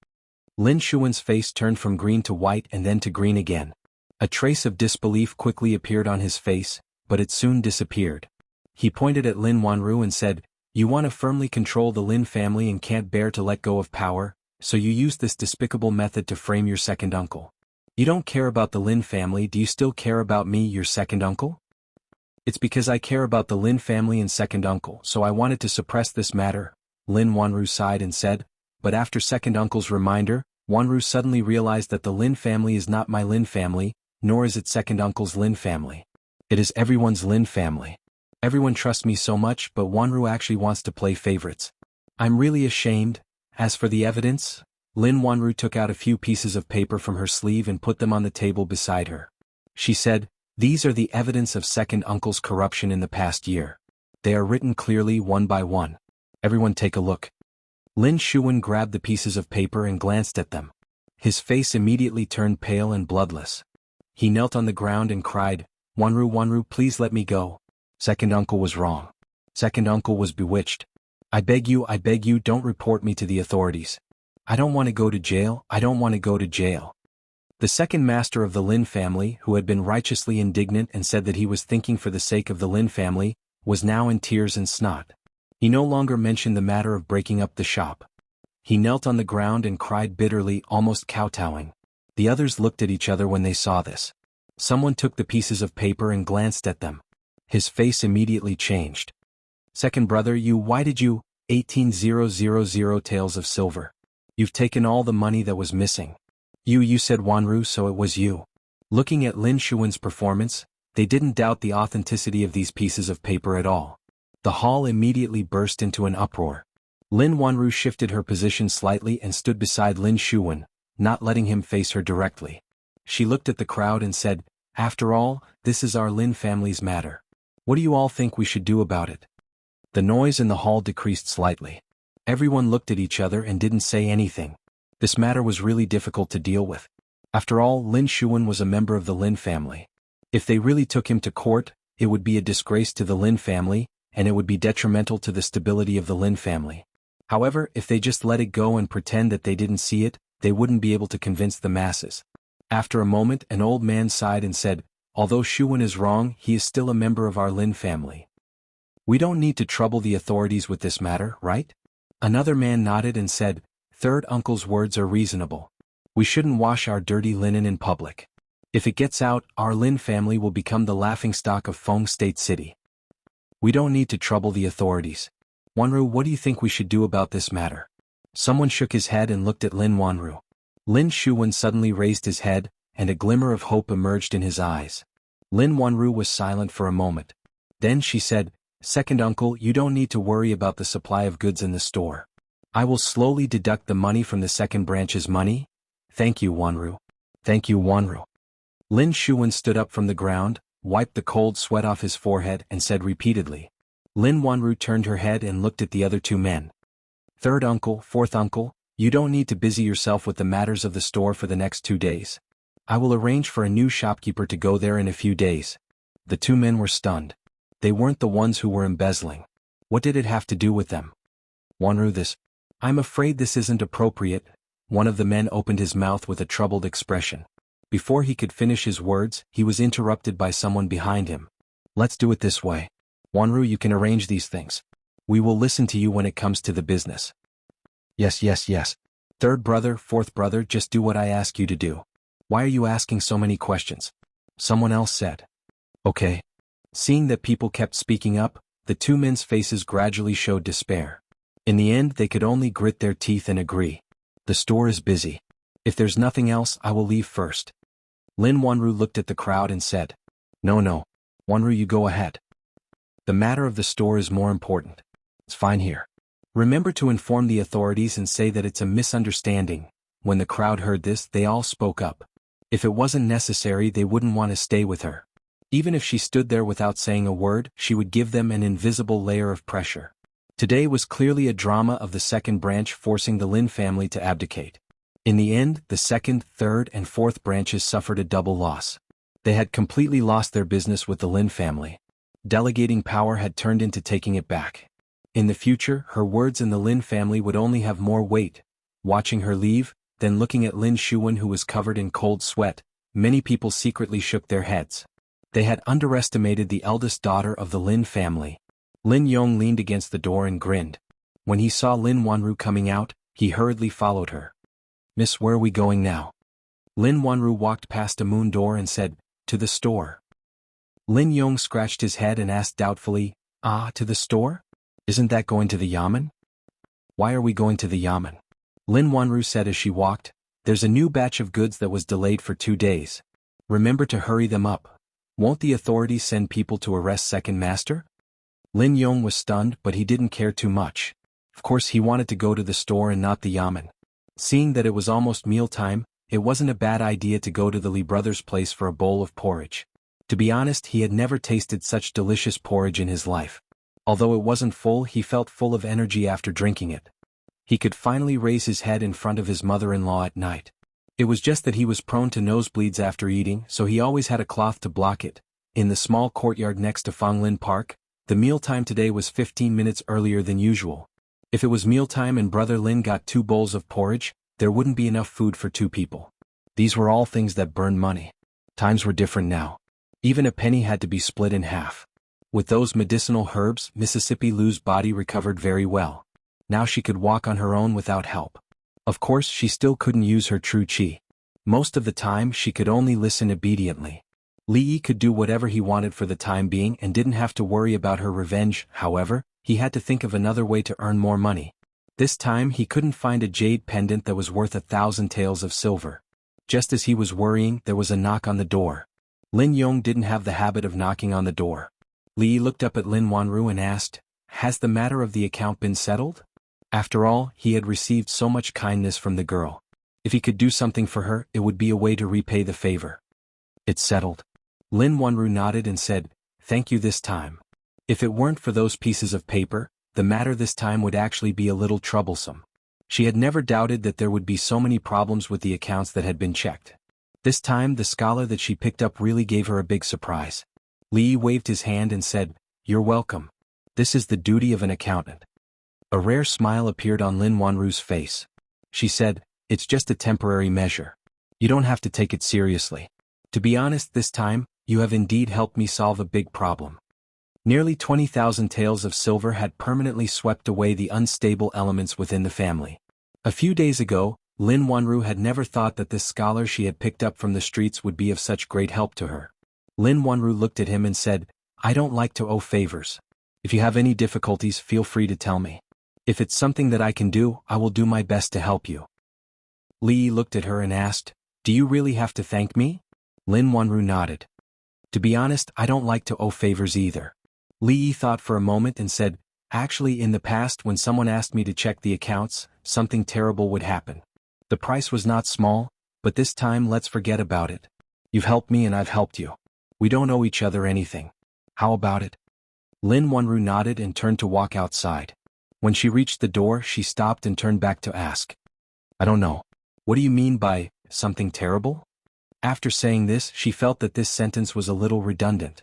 Lin Xuan's face turned from green to white and then to green again. A trace of disbelief quickly appeared on his face, but it soon disappeared. He pointed at Lin Wanru and said, "You want to firmly control the Lin family and can't bear to let go of power, so you use this despicable method to frame your second uncle. You don't care about the Lin family, do you still care about me, your second uncle?" "It's because I care about the Lin family and second uncle, so I wanted to suppress this matter," Lin Wanru sighed and said, but after second uncle's reminder, Wanru suddenly realized that the Lin family is not my Lin family, nor is it second uncle's Lin family. It is everyone's Lin family. Everyone trusts me so much, but Wanru actually wants to play favorites. I'm really ashamed. As for the evidence, Lin Wanru took out a few pieces of paper from her sleeve and put them on the table beside her. She said, "These are the evidence of second uncle's corruption in the past year. They are written clearly one by one. Everyone take a look." Lin Xuan grabbed the pieces of paper and glanced at them. His face immediately turned pale and bloodless. He knelt on the ground and cried, Wanru, please let me go. Second uncle was wrong. Second uncle was bewitched. I beg you, don't report me to the authorities. I don't want to go to jail, The second master of the Lin family, who had been righteously indignant and said that he was thinking for the sake of the Lin family, was now in tears and snot. He no longer mentioned the matter of breaking up the shop. He knelt on the ground and cried bitterly, almost kowtowing. The others looked at each other when they saw this. Someone took the pieces of paper and glanced at them. His face immediately changed. Second brother, why did you, 18,000 taels of silver. You've taken all the money that was missing. You said Xuanhu, so it was you. Looking at Lin Xuan's performance, they didn't doubt the authenticity of these pieces of paper at all. The hall immediately burst into an uproar. Lin Xuanhu shifted her position slightly and stood beside Lin Xuan, not letting him face her directly. She looked at the crowd and said, "After all, this is our Lin family's matter. What do you all think we should do about it?" The noise in the hall decreased slightly. Everyone looked at each other and didn't say anything. This matter was really difficult to deal with. After all, Lin Xuan was a member of the Lin family. If they really took him to court, it would be a disgrace to the Lin family, and it would be detrimental to the stability of the Lin family. However, if they just let it go and pretend that they didn't see it, they wouldn't be able to convince the masses. After a moment, an old man sighed and said, "Although Xuan is wrong, he is still a member of our Lin family. We don't need to trouble the authorities with this matter, right?" Another man nodded and said, "Third uncle's words are reasonable. We shouldn't wash our dirty linen in public. If it gets out, our Lin family will become the laughingstock of Feng State City. We don't need to trouble the authorities. Xuanhu, what do you think we should do about this matter?" Someone shook his head and looked at Lin Xuanhu. Lin Xuan suddenly raised his head, and a glimmer of hope emerged in his eyes. Lin Xuanhu was silent for a moment. Then she said, "Second uncle, you don't need to worry about the supply of goods in the store. I will slowly deduct the money from the second branch's money. Thank you, Xuanhu. Thank you, Xuanhu." Lin Xuan stood up from the ground, wiped the cold sweat off his forehead and said repeatedly. Lin Xuanhu turned her head and looked at the other two men. "Third uncle, fourth uncle, you don't need to busy yourself with the matters of the store for the next 2 days. I will arrange for a new shopkeeper to go there in a few days." The two men were stunned. They weren't the ones who were embezzling. What did it have to do with them? Xuanhu, I'm afraid this isn't appropriate." One of the men opened his mouth with a troubled expression. Before he could finish his words, he was interrupted by someone behind him. "Let's do it this way. Xuanhu, you can arrange these things. We will listen to you when it comes to the business." Yes. Third brother, fourth brother, just do what I ask you to do. Why are you asking so many questions? Someone else said. Okay. Seeing that people kept speaking up, the two men's faces gradually showed despair. In the end, they could only grit their teeth and agree. The store is busy. If there's nothing else, I will leave first. Lin Xuanhu looked at the crowd and said, No. Xuanhu, you go ahead. The matter of the store is more important. It's fine here. Remember to inform the authorities and say that it's a misunderstanding. When the crowd heard this, they all spoke up. If it wasn't necessary, they wouldn't want to stay with her. Even if she stood there without saying a word, she would give them an invisible layer of pressure. Today was clearly a drama of the second branch forcing the Lin family to abdicate. In the end, the second, third, and fourth branches suffered a double loss. They had completely lost their business with the Lin family. Delegating power had turned into taking it back. In the future, her words in the Lin family would only have more weight. Watching her leave, then looking at Lin Xuan, who was covered in cold sweat, many people secretly shook their heads. They had underestimated the eldest daughter of the Lin family. Lin Yong leaned against the door and grinned. When he saw Lin Xuanhu coming out, he hurriedly followed her. "Miss, where are we going now?" Lin Xuanhu walked past a moon door and said, "To the store." Lin Yong scratched his head and asked doubtfully, To the store? Isn't that going to the yamen?" "Why are we going to the yamen?" Lin Xuanhu said as she walked. "There's a new batch of goods that was delayed for 2 days. Remember to hurry them up. Won't the authorities send people to arrest second master?" Lin Yong was stunned, but he didn't care too much. Of course he wanted to go to the store and not the yamen. Seeing that it was almost mealtime, it wasn't a bad idea to go to the Li brothers' place for a bowl of porridge. To be honest, he had never tasted such delicious porridge in his life. Although it wasn't full, he felt full of energy after drinking it. He could finally raise his head in front of his mother-in-law at night. It was just that he was prone to nosebleeds after eating, so he always had a cloth to block it. In the small courtyard next to Fanglin Park, the mealtime today was 15 minutes earlier than usual. If it was mealtime and Brother Lin got 2 bowls of porridge, there wouldn't be enough food for 2 people. These were all things that burned money. Times were different now. Even a penny had to be split in half. With those medicinal herbs, Mississippi Lou's body recovered very well. Now she could walk on her own without help. Of course, she still couldn't use her true chi. Most of the time, she could only listen obediently. Li Yi could do whatever he wanted for the time being and didn't have to worry about her revenge. However, he had to think of another way to earn more money. This time he couldn't find a jade pendant that was worth 1,000 taels of silver. Just as he was worrying, there was a knock on the door. Lin Yong didn't have the habit of knocking on the door. Li Yi looked up at Lin Wanru and asked, "Has the matter of the account been settled?" After all, he had received so much kindness from the girl. If he could do something for her, it would be a way to repay the favor. "It's settled." Lin Wanru nodded and said, "Thank you this time. If it weren't for those pieces of paper, the matter this time would actually be a little troublesome." She had never doubted that there would be so many problems with the accounts that had been checked. This time the scholar that she picked up really gave her a big surprise. Li Yi waved his hand and said, "You're welcome. This is the duty of an accountant." A rare smile appeared on Lin Wanru's face. She said, "It's just a temporary measure. You don't have to take it seriously. To be honest, this time, you have indeed helped me solve a big problem." Nearly 20,000 taels of silver had permanently swept away the unstable elements within the family. A few days ago, Lin Wanru had never thought that this scholar she had picked up from the streets would be of such great help to her. Lin Wanru looked at him and said, "I don't like to owe favors. If you have any difficulties, feel free to tell me. If it's something that I can do, I will do my best to help you." Li Yi looked at her and asked, "Do you really have to thank me?" Lin Wanru nodded. "To be honest, I don't like to owe favors either." Li Yi thought for a moment and said, "Actually, in the past when someone asked me to check the accounts, something terrible would happen. The price was not small, but this time let's forget about it. You've helped me and I've helped you. We don't owe each other anything. How about it?" Lin Wanru nodded and turned to walk outside. When she reached the door, she stopped and turned back to ask, "I don't know. What do you mean by something terrible?" After saying this, she felt that this sentence was a little redundant.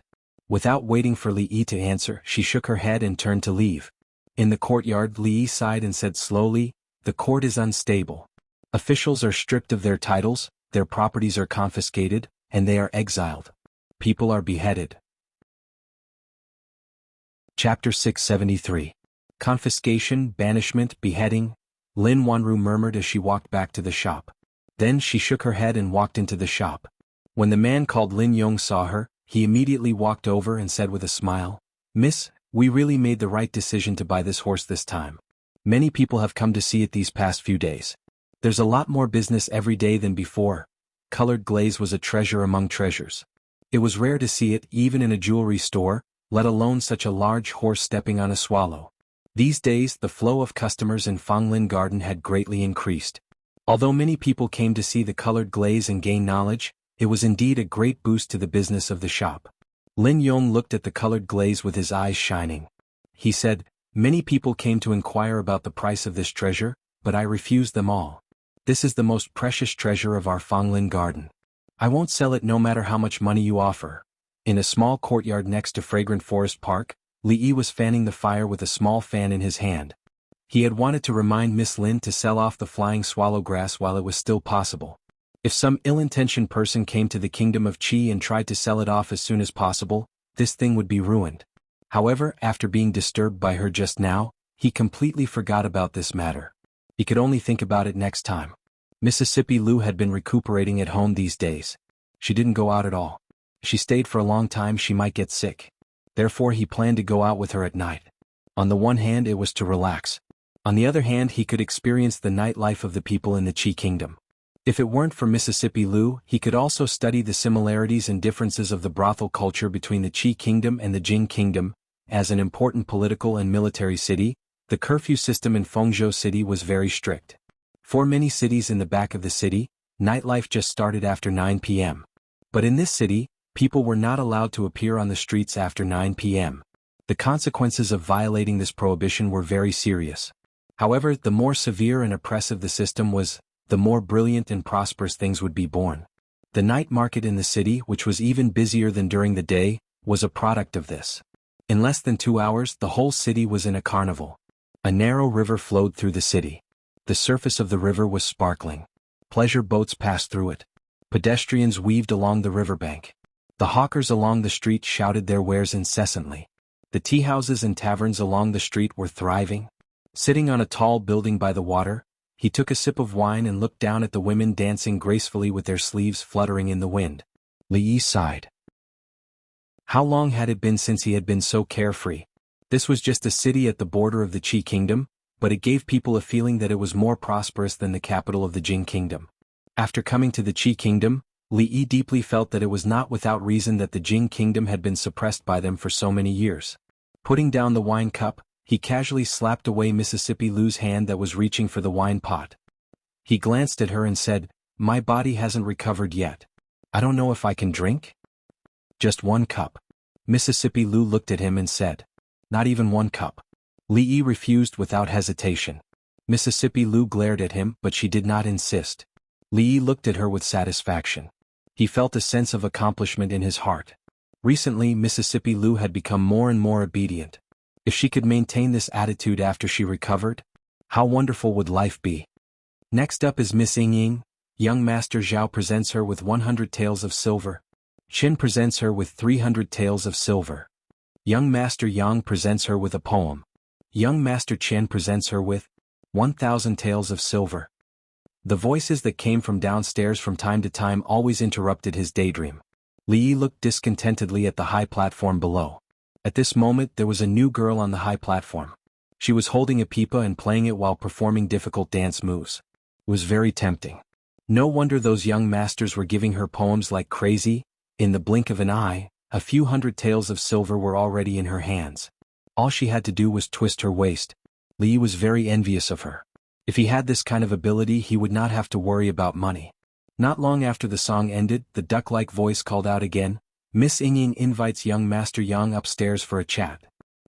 Without waiting for Li Yi to answer, she shook her head and turned to leave. In the courtyard, Li Yi sighed and said slowly, "The court is unstable. Officials are stripped of their titles, their properties are confiscated, and they are exiled. People are beheaded." Chapter 673. Confiscation, banishment, beheading, Lin Wanru murmured as she walked back to the shop. Then she shook her head and walked into the shop. When the man called Lin Yong saw her, he immediately walked over and said with a smile, "Miss, we really made the right decision to buy this horse this time. Many people have come to see it these past few days. There's a lot more business every day than before." Colored glaze was a treasure among treasures. It was rare to see it even in a jewelry store, let alone such a large horse stepping on a swallow. These days the flow of customers in Fanglin Garden had greatly increased. Although many people came to see the colored glaze and gain knowledge, it was indeed a great boost to the business of the shop. Lin Yong looked at the colored glaze with his eyes shining. He said, "Many people came to inquire about the price of this treasure, but I refused them all. This is the most precious treasure of our Fanglin Garden. I won't sell it no matter how much money you offer." In a small courtyard next to Fragrant Forest Park, Li Yi was fanning the fire with a small fan in his hand. He had wanted to remind Miss Lin to sell off the flying swallow grass while it was still possible. If some ill-intentioned person came to the kingdom of Qi and tried to sell it off as soon as possible, this thing would be ruined. However, after being disturbed by her just now, he completely forgot about this matter. He could only think about it next time. Mississippi Lou had been recuperating at home these days. She didn't go out at all. If she stayed for a long time she might get sick. Therefore he planned to go out with her at night. On the one hand it was to relax. On the other hand he could experience the nightlife of the people in the Qi kingdom. If it weren't for Mississippi Lou, he could also study the similarities and differences of the brothel culture between the Qi kingdom and the Jing kingdom. As an important political and military city, the curfew system in Fengzhou City was very strict. For many cities in the back of the city, nightlife just started after 9 p.m. But in this city, people were not allowed to appear on the streets after 9 p.m. The consequences of violating this prohibition were very serious. However, the more severe and oppressive the system was, the more brilliant and prosperous things would be born. The night market in the city, which was even busier than during the day, was a product of this. In less than 2 hours, the whole city was in a carnival. A narrow river flowed through the city. The surface of the river was sparkling. Pleasure boats passed through it. Pedestrians weaved along the riverbank. The hawkers along the street shouted their wares incessantly. The tea houses and taverns along the street were thriving. Sitting on a tall building by the water, he took a sip of wine and looked down at the women dancing gracefully with their sleeves fluttering in the wind. Li Yi sighed. How long had it been since he had been so carefree? This was just a city at the border of the Qi kingdom, but it gave people a feeling that it was more prosperous than the capital of the Jing kingdom. After coming to the Qi kingdom, Li Yi deeply felt that it was not without reason that the Jing kingdom had been suppressed by them for so many years. Putting down the wine cup, he casually slapped away Mississippi Lu's hand that was reaching for the wine pot. He glanced at her and said, "My body hasn't recovered yet. I don't know if I can drink?" "Just one cup." Mississippi Lu looked at him and said. "Not even one cup." Li Yi refused without hesitation. Mississippi Lu glared at him, but she did not insist. Li Yi looked at her with satisfaction. He felt a sense of accomplishment in his heart. Recently, Mississippi Lu had become more and more obedient. If she could maintain this attitude after she recovered, how wonderful would life be? Next up is Miss Ying. Young Master Zhao presents her with 100 taels of silver. Qin presents her with 300 taels of silver. Young Master Yang presents her with a poem. Young Master Chen presents her with 1,000 taels of silver. The voices that came from downstairs from time to time always interrupted his daydream. Li Yi looked discontentedly at the high platform below. At this moment there was a new girl on the high platform. She was holding a pipa and playing it while performing difficult dance moves. It was very tempting. No wonder those young masters were giving her poems like crazy. In the blink of an eye, a few hundred taels of silver were already in her hands. All she had to do was twist her waist. Li Yi was very envious of her. If he had this kind of ability, he would not have to worry about money. Not long after the song ended, the duck-like voice called out again, "Miss Ying invites young Master Yang upstairs for a chat."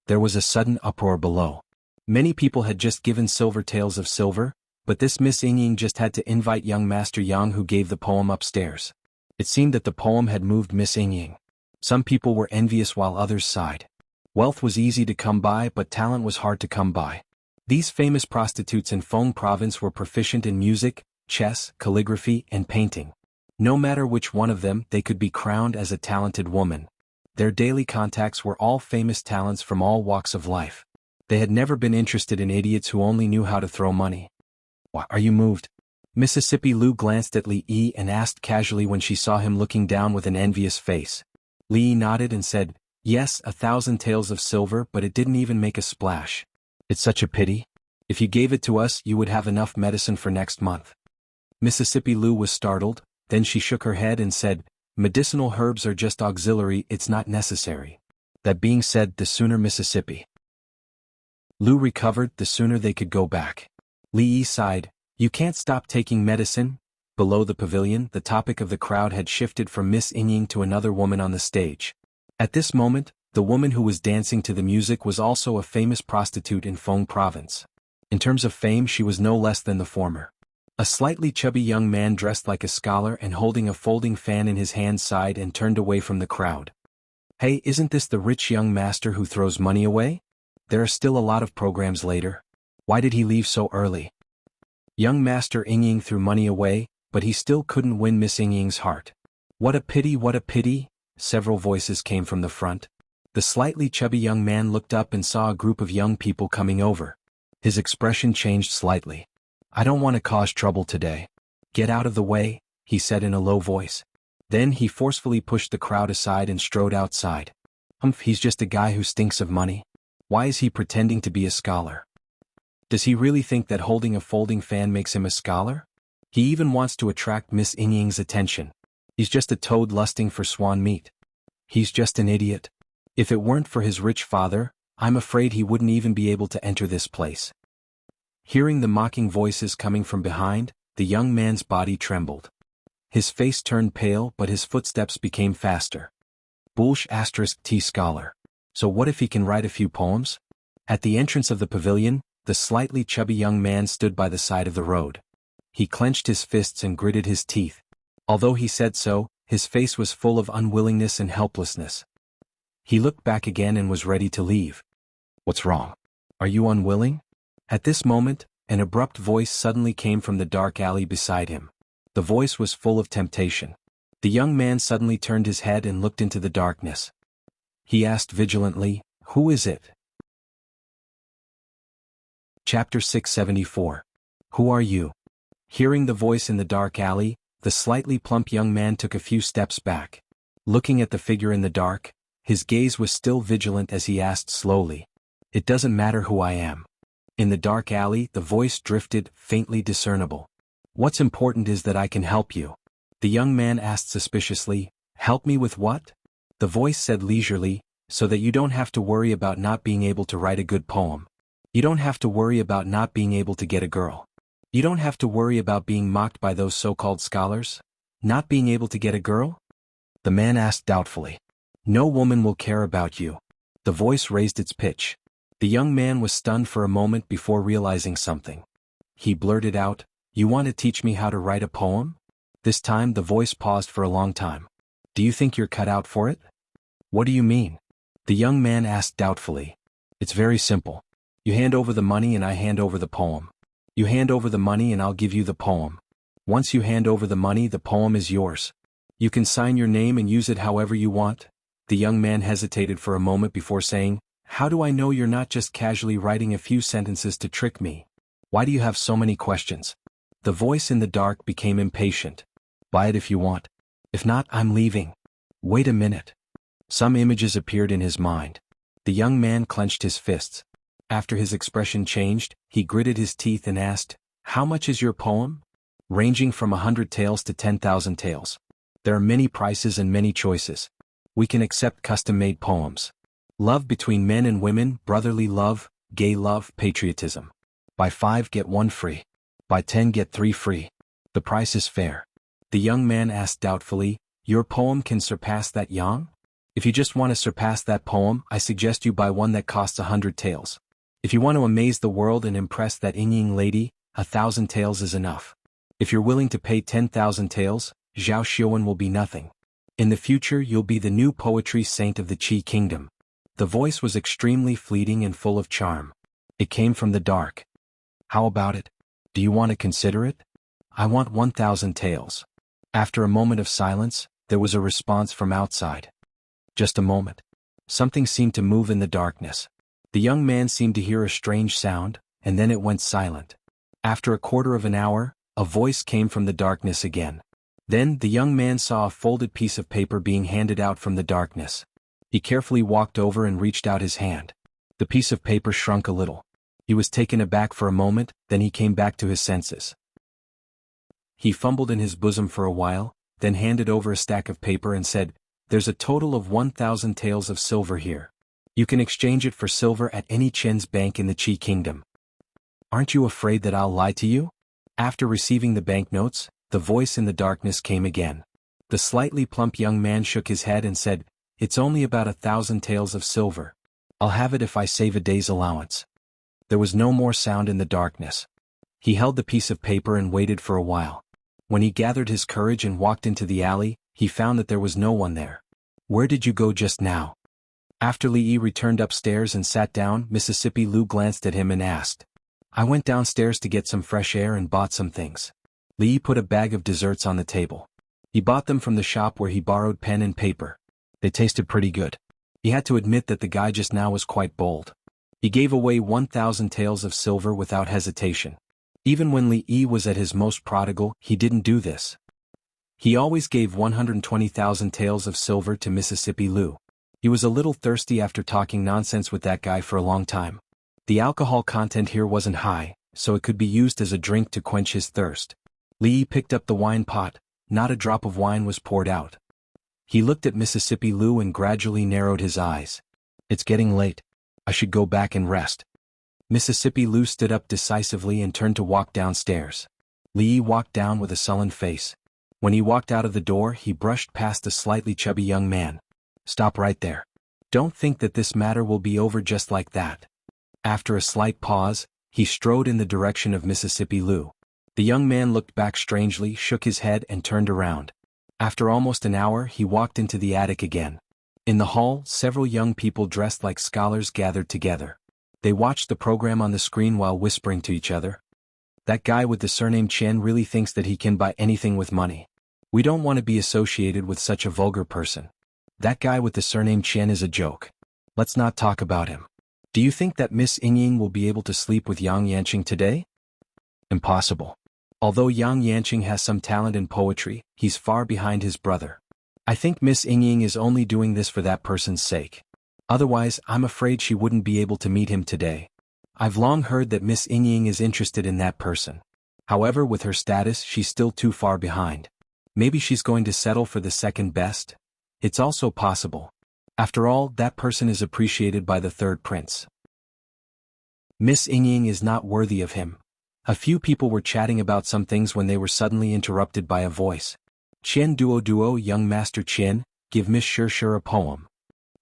There was a sudden uproar below. Many people had just given silver taels of silver, but this Miss Ying just had to invite young Master Yang who gave the poem upstairs. It seemed that the poem had moved Miss Ying. Some people were envious while others sighed. Wealth was easy to come by, but talent was hard to come by. These famous prostitutes in Feng province were proficient in music, chess, calligraphy, and painting. No matter which one of them, they could be crowned as a talented woman. Their daily contacts were all famous talents from all walks of life. They had never been interested in idiots who only knew how to throw money. "Why are you moved?" Mississippi Lu glanced at Li Yi and asked casually when she saw him looking down with an envious face. Li Yi nodded and said, "Yes, 1,000 taels of silver, but it didn't even make a splash. It's such a pity. If you gave it to us, you would have enough medicine for next month." Mississippi Lu was startled, then she shook her head and said, "Medicinal herbs are just auxiliary, it's not necessary." That being said, the sooner Mississippi Lu recovered, the sooner they could go back. Li Yi sighed, "You can't stop taking medicine?" Below the pavilion, the topic of the crowd had shifted from Miss Ying to another woman on the stage. At this moment, the woman who was dancing to the music was also a famous prostitute in Feng province. In terms of fame, she was no less than the former. A slightly chubby young man dressed like a scholar and holding a folding fan in his hand sighed and turned away from the crowd. "Hey, isn't this the rich young master who throws money away? There are still a lot of programs later. Why did he leave so early?" Young Master Ying threw money away, but he still couldn't win Miss Ying's heart. "What a pity, what a pity," several voices came from the front. The slightly chubby young man looked up and saw a group of young people coming over. His expression changed slightly. "I don't want to cause trouble today. Get out of the way," he said in a low voice. Then he forcefully pushed the crowd aside and strode outside. He's just a guy who stinks of money. Why is he pretending to be a scholar? Does he really think that holding a folding fan makes him a scholar? He even wants to attract Miss Ying's attention. He's just a toad lusting for swan meat. He's just an idiot. If it weren't for his rich father, I'm afraid he wouldn't even be able to enter this place. Hearing the mocking voices coming from behind, the young man's body trembled. His face turned pale, but his footsteps became faster. T scholar. So what if he can write a few poems? At the entrance of the pavilion, the slightly chubby young man stood by the side of the road. He clenched his fists and gritted his teeth. Although he said so, his face was full of unwillingness and helplessness. He looked back again and was ready to leave. "What's wrong? Are you unwilling?" At this moment, an abrupt voice suddenly came from the dark alley beside him. The voice was full of temptation. The young man suddenly turned his head and looked into the darkness. He asked vigilantly, Who is it? Chapter 674. Who are you? Hearing the voice in the dark alley, the slightly plump young man took a few steps back. Looking at the figure in the dark, his gaze was still vigilant as he asked slowly, "It doesn't matter who I am." In the dark alley, the voice drifted, faintly discernible. "What's important is that I can help you." The young man asked suspiciously, "Help me with what?" The voice said leisurely, "So that you don't have to worry about not being able to write a good poem. You don't have to worry about not being able to get a girl. You don't have to worry about being mocked by those so-called scholars. Not being able to get a girl?" The man asked doubtfully. "No woman will care about you." The voice raised its pitch. The young man was stunned for a moment before realizing something. He blurted out, "You want to teach me how to write a poem?" This time the voice paused for a long time. "Do you think you're cut out for it?" "What do you mean?" The young man asked doubtfully. "It's very simple. You hand over the money and I hand over the poem. You hand over the money and I'll give you the poem. Once you hand over the money, the poem is yours. You can sign your name and use it however you want." The young man hesitated for a moment before saying, "How do I know you're not just casually writing a few sentences to trick me? Why do you have so many questions?" The voice in the dark became impatient. "Buy it if you want. If not, I'm leaving." "Wait a minute." Some images appeared in his mind. The young man clenched his fists. After his expression changed, he gritted his teeth and asked, "How much is your poem?" "Ranging from 100 tales to 10,000 tales. There are many prices and many choices. We can accept custom-made poems. Love between men and women, brotherly love, gay love, patriotism. Buy 5 get 1 free. Buy 10 get 3 free. The price is fair." The young man asked doubtfully, "Your poem can surpass that, Yang? If you just want to surpass that poem, I suggest you buy one that costs 100 tales. If you want to amaze the world and impress that Ying lady, 1,000 tales is enough. If you're willing to pay 10,000 tales, xuanhuan will be nothing. In the future you'll be the new poetry saint of the Qi kingdom." The voice was extremely fleeting and full of charm. It came from the dark. "How about it? Do you want to consider it?" "I want 1,000 tales." After a moment of silence, there was a response from outside. Just a moment. Something seemed to move in the darkness. The young man seemed to hear a strange sound, and then it went silent. After a quarter of an hour, a voice came from the darkness again. Then the young man saw a folded piece of paper being handed out from the darkness. He carefully walked over and reached out his hand. The piece of paper shrunk a little. He was taken aback for a moment, then he came back to his senses. He fumbled in his bosom for a while, then handed over a stack of paper and said, "There's a total of 1,000 tales of silver here. You can exchange it for silver at any Chen's bank in the Qi kingdom. Aren't you afraid that I'll lie to you?" After receiving the banknotes, the voice in the darkness came again. The slightly plump young man shook his head and said, "It's only about 1,000 tales of silver. I'll have it if I save a day's allowance." There was no more sound in the darkness. He held the piece of paper and waited for a while. When he gathered his courage and walked into the alley, he found that there was no one there. "Where did you go just now?" After Li Yi returned upstairs and sat down, Mississippi Lu glanced at him and asked, "I went downstairs to get some fresh air and bought some things." Li Yi put a bag of desserts on the table. He bought them from the shop where he borrowed pen and paper. They tasted pretty good. He had to admit that the guy just now was quite bold. He gave away 1,000 tales of silver without hesitation. Even when Li Yi was at his most prodigal, he didn't do this. He always gave 120,000 tales of silver to Mississippi Lu. He was a little thirsty after talking nonsense with that guy for a long time. The alcohol content here wasn't high, so it could be used as a drink to quench his thirst. Li Yi picked up the wine pot. Not a drop of wine was poured out. He looked at Mississippi Lu and gradually narrowed his eyes. "It's getting late. I should go back and rest." Mississippi Lu stood up decisively and turned to walk downstairs. Li Yi walked down with a sullen face. When he walked out of the door, he brushed past a slightly chubby young man. "Stop right there. Don't think that this matter will be over just like that." After a slight pause, he strode in the direction of Mississippi Lu. The young man looked back strangely, shook his head and turned around. After almost an hour, he walked into the attic again. In the hall, several young people dressed like scholars gathered together. They watched the program on the screen while whispering to each other. "That guy with the surname Chen really thinks that he can buy anything with money. We don't want to be associated with such a vulgar person. That guy with the surname Chen is a joke. Let's not talk about him. Do you think that Miss Yingying will be able to sleep with Yang Yanqing today? Impossible. Although Yang Yanqing has some talent in poetry, he's far behind his brother. I think Miss Yingying is only doing this for that person's sake. Otherwise, I'm afraid she wouldn't be able to meet him today. I've long heard that Miss Yingying is interested in that person. However, with her status, she's still too far behind. Maybe she's going to settle for the second best? It's also possible. After all, that person is appreciated by the third prince. Miss Yingying is not worthy of him. A few people were chatting about some things when they were suddenly interrupted by a voice. Qian duo, young master Qian, give Miss Shir a poem.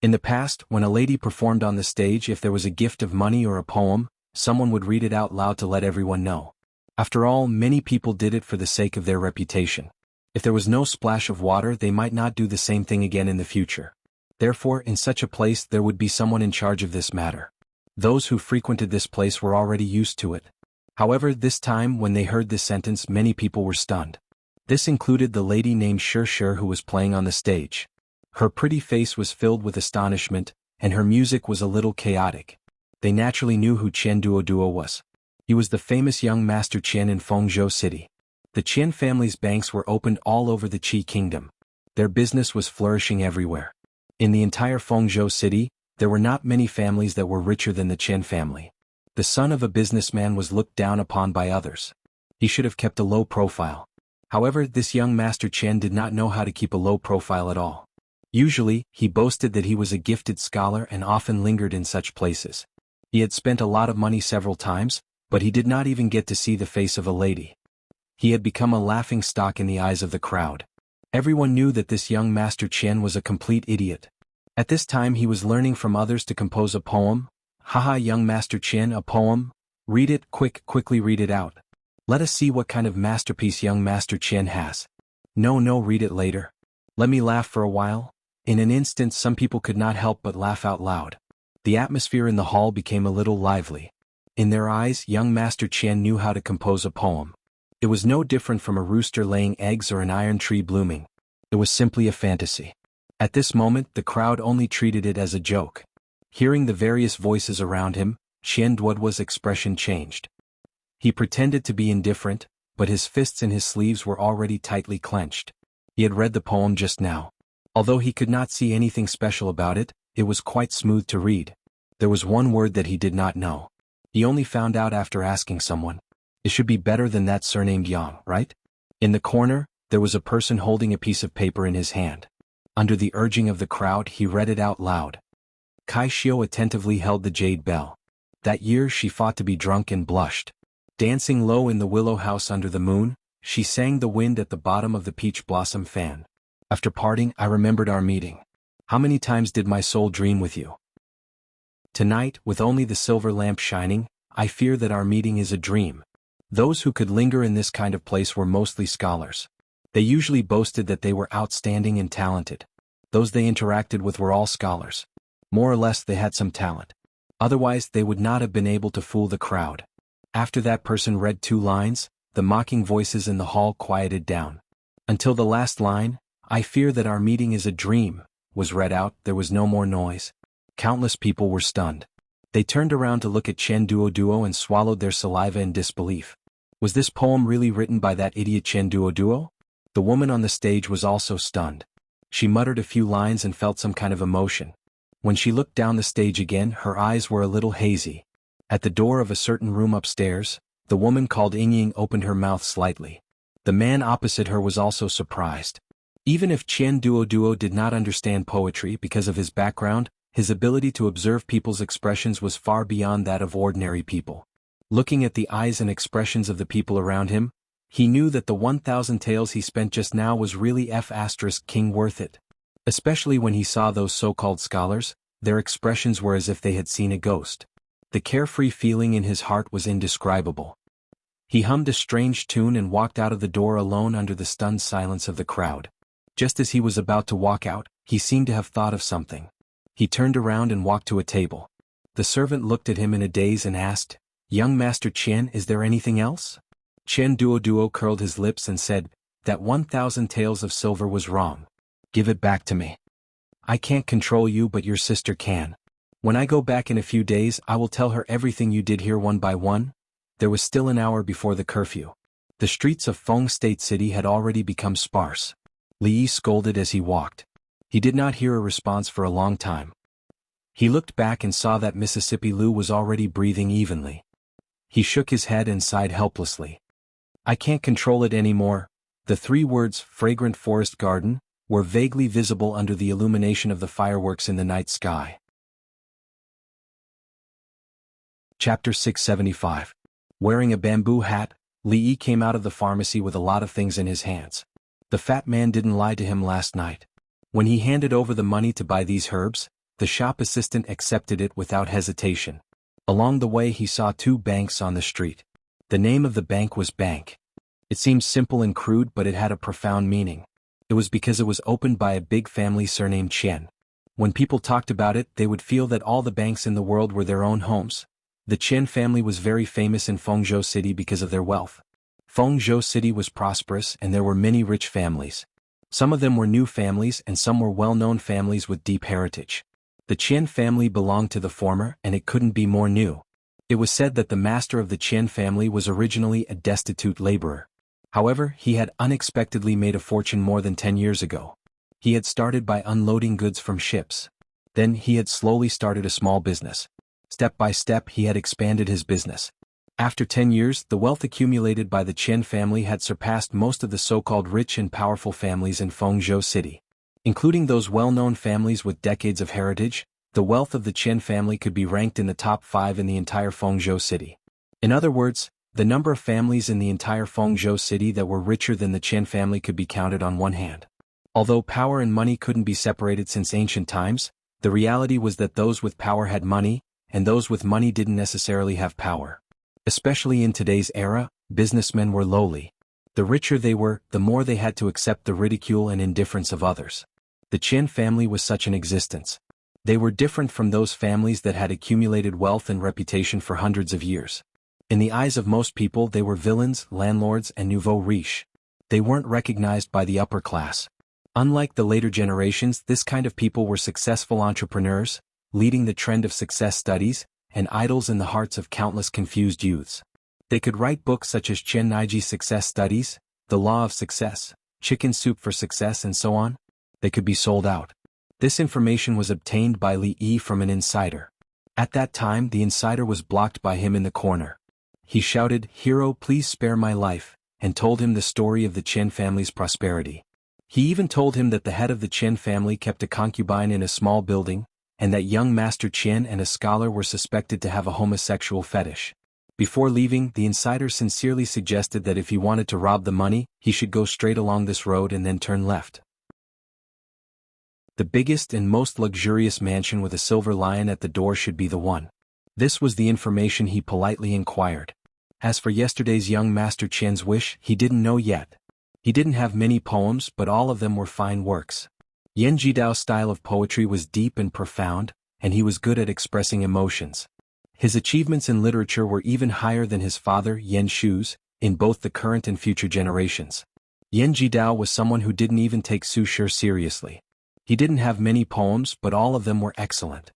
In the past, when a lady performed on the stage, if there was a gift of money or a poem, someone would read it out loud to let everyone know. After all, many people did it for the sake of their reputation. If there was no splash of water, they might not do the same thing again in the future. Therefore, in such a place there would be someone in charge of this matter. Those who frequented this place were already used to it. However, this time when they heard this sentence, many people were stunned. This included the lady named Shir who was playing on the stage. Her pretty face was filled with astonishment, and her music was a little chaotic. They naturally knew who Qian Duo was. He was the famous young master Qian in Fengzhou City. The Qian family's banks were opened all over the Qi kingdom. Their business was flourishing everywhere. In the entire Fengzhou City, there were not many families that were richer than the Qian family. The son of a businessman was looked down upon by others. He should have kept a low profile. However, this young master Qian did not know how to keep a low profile at all. Usually, he boasted that he was a gifted scholar and often lingered in such places. He had spent a lot of money several times, but he did not even get to see the face of a lady. He had become a laughing stock in the eyes of the crowd. Everyone knew that this young master Qian was a complete idiot. At this time he was learning from others to compose a poem. Haha, young master Qian, a poem? Read it, quickly read it out. Let us see what kind of masterpiece young master Qian has. No, read it later. Let me laugh for a while. In an instant some people could not help but laugh out loud. The atmosphere in the hall became a little lively. In their eyes, young master Qian knew how to compose a poem. It was no different from a rooster laying eggs or an iron tree blooming. It was simply a fantasy. At this moment the crowd only treated it as a joke. Hearing the various voices around him, Qian Duo's expression changed. He pretended to be indifferent, but his fists in his sleeves were already tightly clenched. He had read the poem just now. Although he could not see anything special about it, it was quite smooth to read. There was one word that he did not know. He only found out after asking someone. It should be better than that surnamed Yang, right? In the corner, there was a person holding a piece of paper in his hand. Under the urging of the crowd, he read it out loud. Kai Xiao attentively held the jade bell. That year she fought to be drunk and blushed. Dancing low in the willow house under the moon, she sang the wind at the bottom of the peach blossom fan. After parting, I remembered our meeting. How many times did my soul dream with you? Tonight, with only the silver lamp shining, I fear that our meeting is a dream. Those who could linger in this kind of place were mostly scholars. They usually boasted that they were outstanding and talented. Those they interacted with were all scholars. More or less they had some talent. Otherwise they would not have been able to fool the crowd. After that person read 2 lines, the mocking voices in the hall quieted down. Until the last line, I fear that our meeting is a dream, was read out, there was no more noise. Countless people were stunned. They turned around to look at Qian Duo and swallowed their saliva in disbelief. Was this poem really written by that idiot Qian Duo? The woman on the stage was also stunned. She muttered a few lines and felt some kind of emotion. When she looked down the stage again, her eyes were a little hazy. At the door of a certain room upstairs, the woman called Yingying opened her mouth slightly. The man opposite her was also surprised. Even if Qian Duo did not understand poetry because of his background, his ability to observe people's expressions was far beyond that of ordinary people. Looking at the eyes and expressions of the people around him, he knew that the 1,000 taels he spent just now was really King worth it. Especially when he saw those so-called scholars, their expressions were as if they had seen a ghost. The carefree feeling in his heart was indescribable. He hummed a strange tune and walked out of the door alone under the stunned silence of the crowd. Just as he was about to walk out, he seemed to have thought of something. He turned around and walked to a table. The servant looked at him in a daze and asked, "Young Master Qian, is there anything else?" Qian Duo curled his lips and said, "That 1,000 taels of silver was wrong. Give it back to me. I can't control you but your sister can." When I go back in a few days, I will tell her everything you did here one by one. There was still an hour before the curfew. The streets of Feng State City had already become sparse. Li Yi scolded as he walked. He did not hear a response for a long time. He looked back and saw that Mississippi Lu was already breathing evenly. He shook his head and sighed helplessly. I can't control it anymore. The 3 words, fragrant forest garden, were vaguely visible under the illumination of the fireworks in the night sky. Chapter 675. Wearing a bamboo hat, Li Yi came out of the pharmacy with a lot of things in his hands. The fat man didn't lie to him last night. When he handed over the money to buy these herbs, the shop assistant accepted it without hesitation. Along the way he saw 2 banks on the street. The name of the bank was Bank. It seemed simple and crude, but it had a profound meaning. It was because it was opened by a big family surnamed Qian. When people talked about it, they would feel that all the banks in the world were their own homes. The Qian family was very famous in Fengzhou City because of their wealth. Fengzhou City was prosperous and there were many rich families. Some of them were new families and some were well-known families with deep heritage. The Qian family belonged to the former, and it couldn't be more new. It was said that the master of the Qian family was originally a destitute laborer. However, he had unexpectedly made a fortune more than 10 years ago. He had started by unloading goods from ships. Then he had slowly started a small business. Step by step he had expanded his business. After 10 years, the wealth accumulated by the Qian family had surpassed most of the so-called rich and powerful families in Fengzhou City. Including those well-known families with decades of heritage, the wealth of the Qian family could be ranked in the top 5 in the entire Fengzhou City. In other words, the number of families in the entire Fengzhou City that were richer than the Qian family could be counted on one hand. Although power and money couldn't be separated since ancient times, the reality was that those with power had money, and those with money didn't necessarily have power. Especially in today's era, businessmen were lowly. The richer they were, the more they had to accept the ridicule and indifference of others. The Qian family was such an existence. They were different from those families that had accumulated wealth and reputation for hundreds of years. In the eyes of most people, they were villains, landlords, and nouveau riche. They weren't recognized by the upper class. Unlike the later generations, this kind of people were successful entrepreneurs, leading the trend of success studies, and idols in the hearts of countless confused youths. They could write books such as Chen Naiji Success Studies, The Law of Success, Chicken Soup for Success, and so on. They could be sold out. This information was obtained by Li Yi from an insider. At that time, the insider was blocked by him in the corner. He shouted, "Hero, please spare my life," and told him the story of the Qian family's prosperity. He even told him that the head of the Qian family kept a concubine in a small building, and that young Master Qian and a scholar were suspected to have a homosexual fetish. Before leaving, the insider sincerely suggested that if he wanted to rob the money, he should go straight along this road and then turn left. The biggest and most luxurious mansion with a silver lion at the door should be the one. This was the information he politely inquired. As for yesterday's young Master Qian's wish, he didn't know yet. He didn't have many poems, but all of them were fine works. Yan Jidao's style of poetry was deep and profound, and he was good at expressing emotions. His achievements in literature were even higher than his father Yan Shu's, in both the current and future generations. Yan Jidao was someone who didn't even take Su Shi seriously. He didn't have many poems, but all of them were excellent.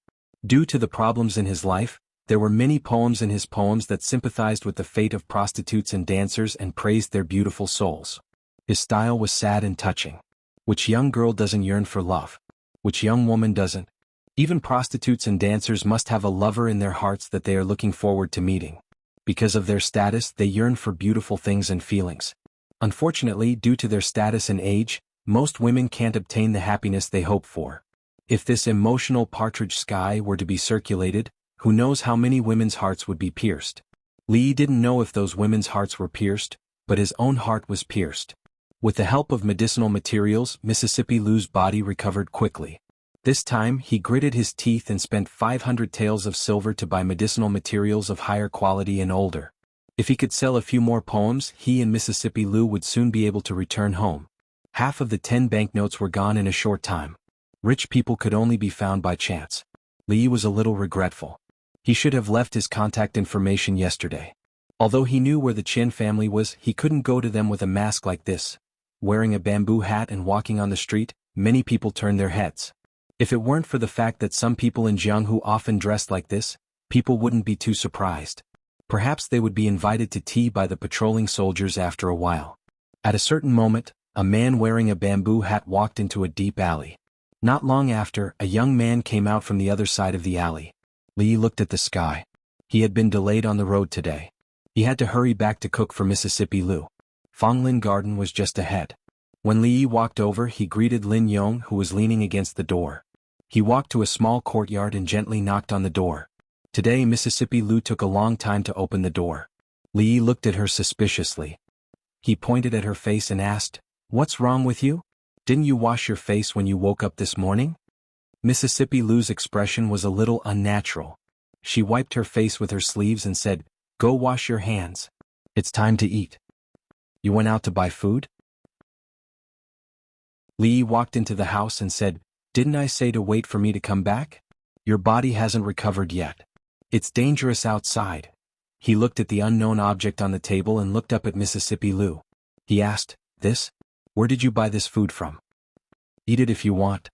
Due to the problems in his life, there were many poems in his poems that sympathized with the fate of prostitutes and dancers and praised their beautiful souls. His style was sad and touching. Which young girl doesn't yearn for love? Which young woman doesn't? Even prostitutes and dancers must have a lover in their hearts that they are looking forward to meeting. Because of their status, they yearn for beautiful things and feelings. Unfortunately, due to their status and age, most women can't obtain the happiness they hope for. If this emotional partridge sky were to be circulated, who knows how many women's hearts would be pierced. Li didn't know if those women's hearts were pierced, but his own heart was pierced. With the help of medicinal materials, Mississippi Lu's body recovered quickly. This time, he gritted his teeth and spent 500 taels of silver to buy medicinal materials of higher quality and older. If he could sell a few more poems, he and Mississippi Lu would soon be able to return home. Half of the 10 banknotes were gone in a short time. Rich people could only be found by chance. Li was a little regretful. He should have left his contact information yesterday. Although he knew where the Qian family was, he couldn't go to them with a mask like this. Wearing a bamboo hat and walking on the street, many people turned their heads. If it weren't for the fact that some people in Jianghu often dressed like this, people wouldn't be too surprised. Perhaps they would be invited to tea by the patrolling soldiers after a while. At a certain moment, a man wearing a bamboo hat walked into a deep alley. Not long after, a young man came out from the other side of the alley. Li looked at the sky. He had been delayed on the road today. He had to hurry back to cook for Mississippi Lu. Fonglin Garden was just ahead. When Li walked over, he greeted Lin Yong, who was leaning against the door. He walked to a small courtyard and gently knocked on the door. Today Mississippi Lu took a long time to open the door. Li looked at her suspiciously. He pointed at her face and asked, "What's wrong with you? Didn't you wash your face when you woke up this morning?" Mississippi Lu's expression was a little unnatural. She wiped her face with her sleeves and said, "Go wash your hands. It's time to eat." "You went out to buy food?" Li walked into the house and said, "Didn't I say to wait for me to come back? Your body hasn't recovered yet. It's dangerous outside." He looked at the unknown object on the table and looked up at Mississippi Lu. He asked, "This? Where did you buy this food from?" "Eat it if you want."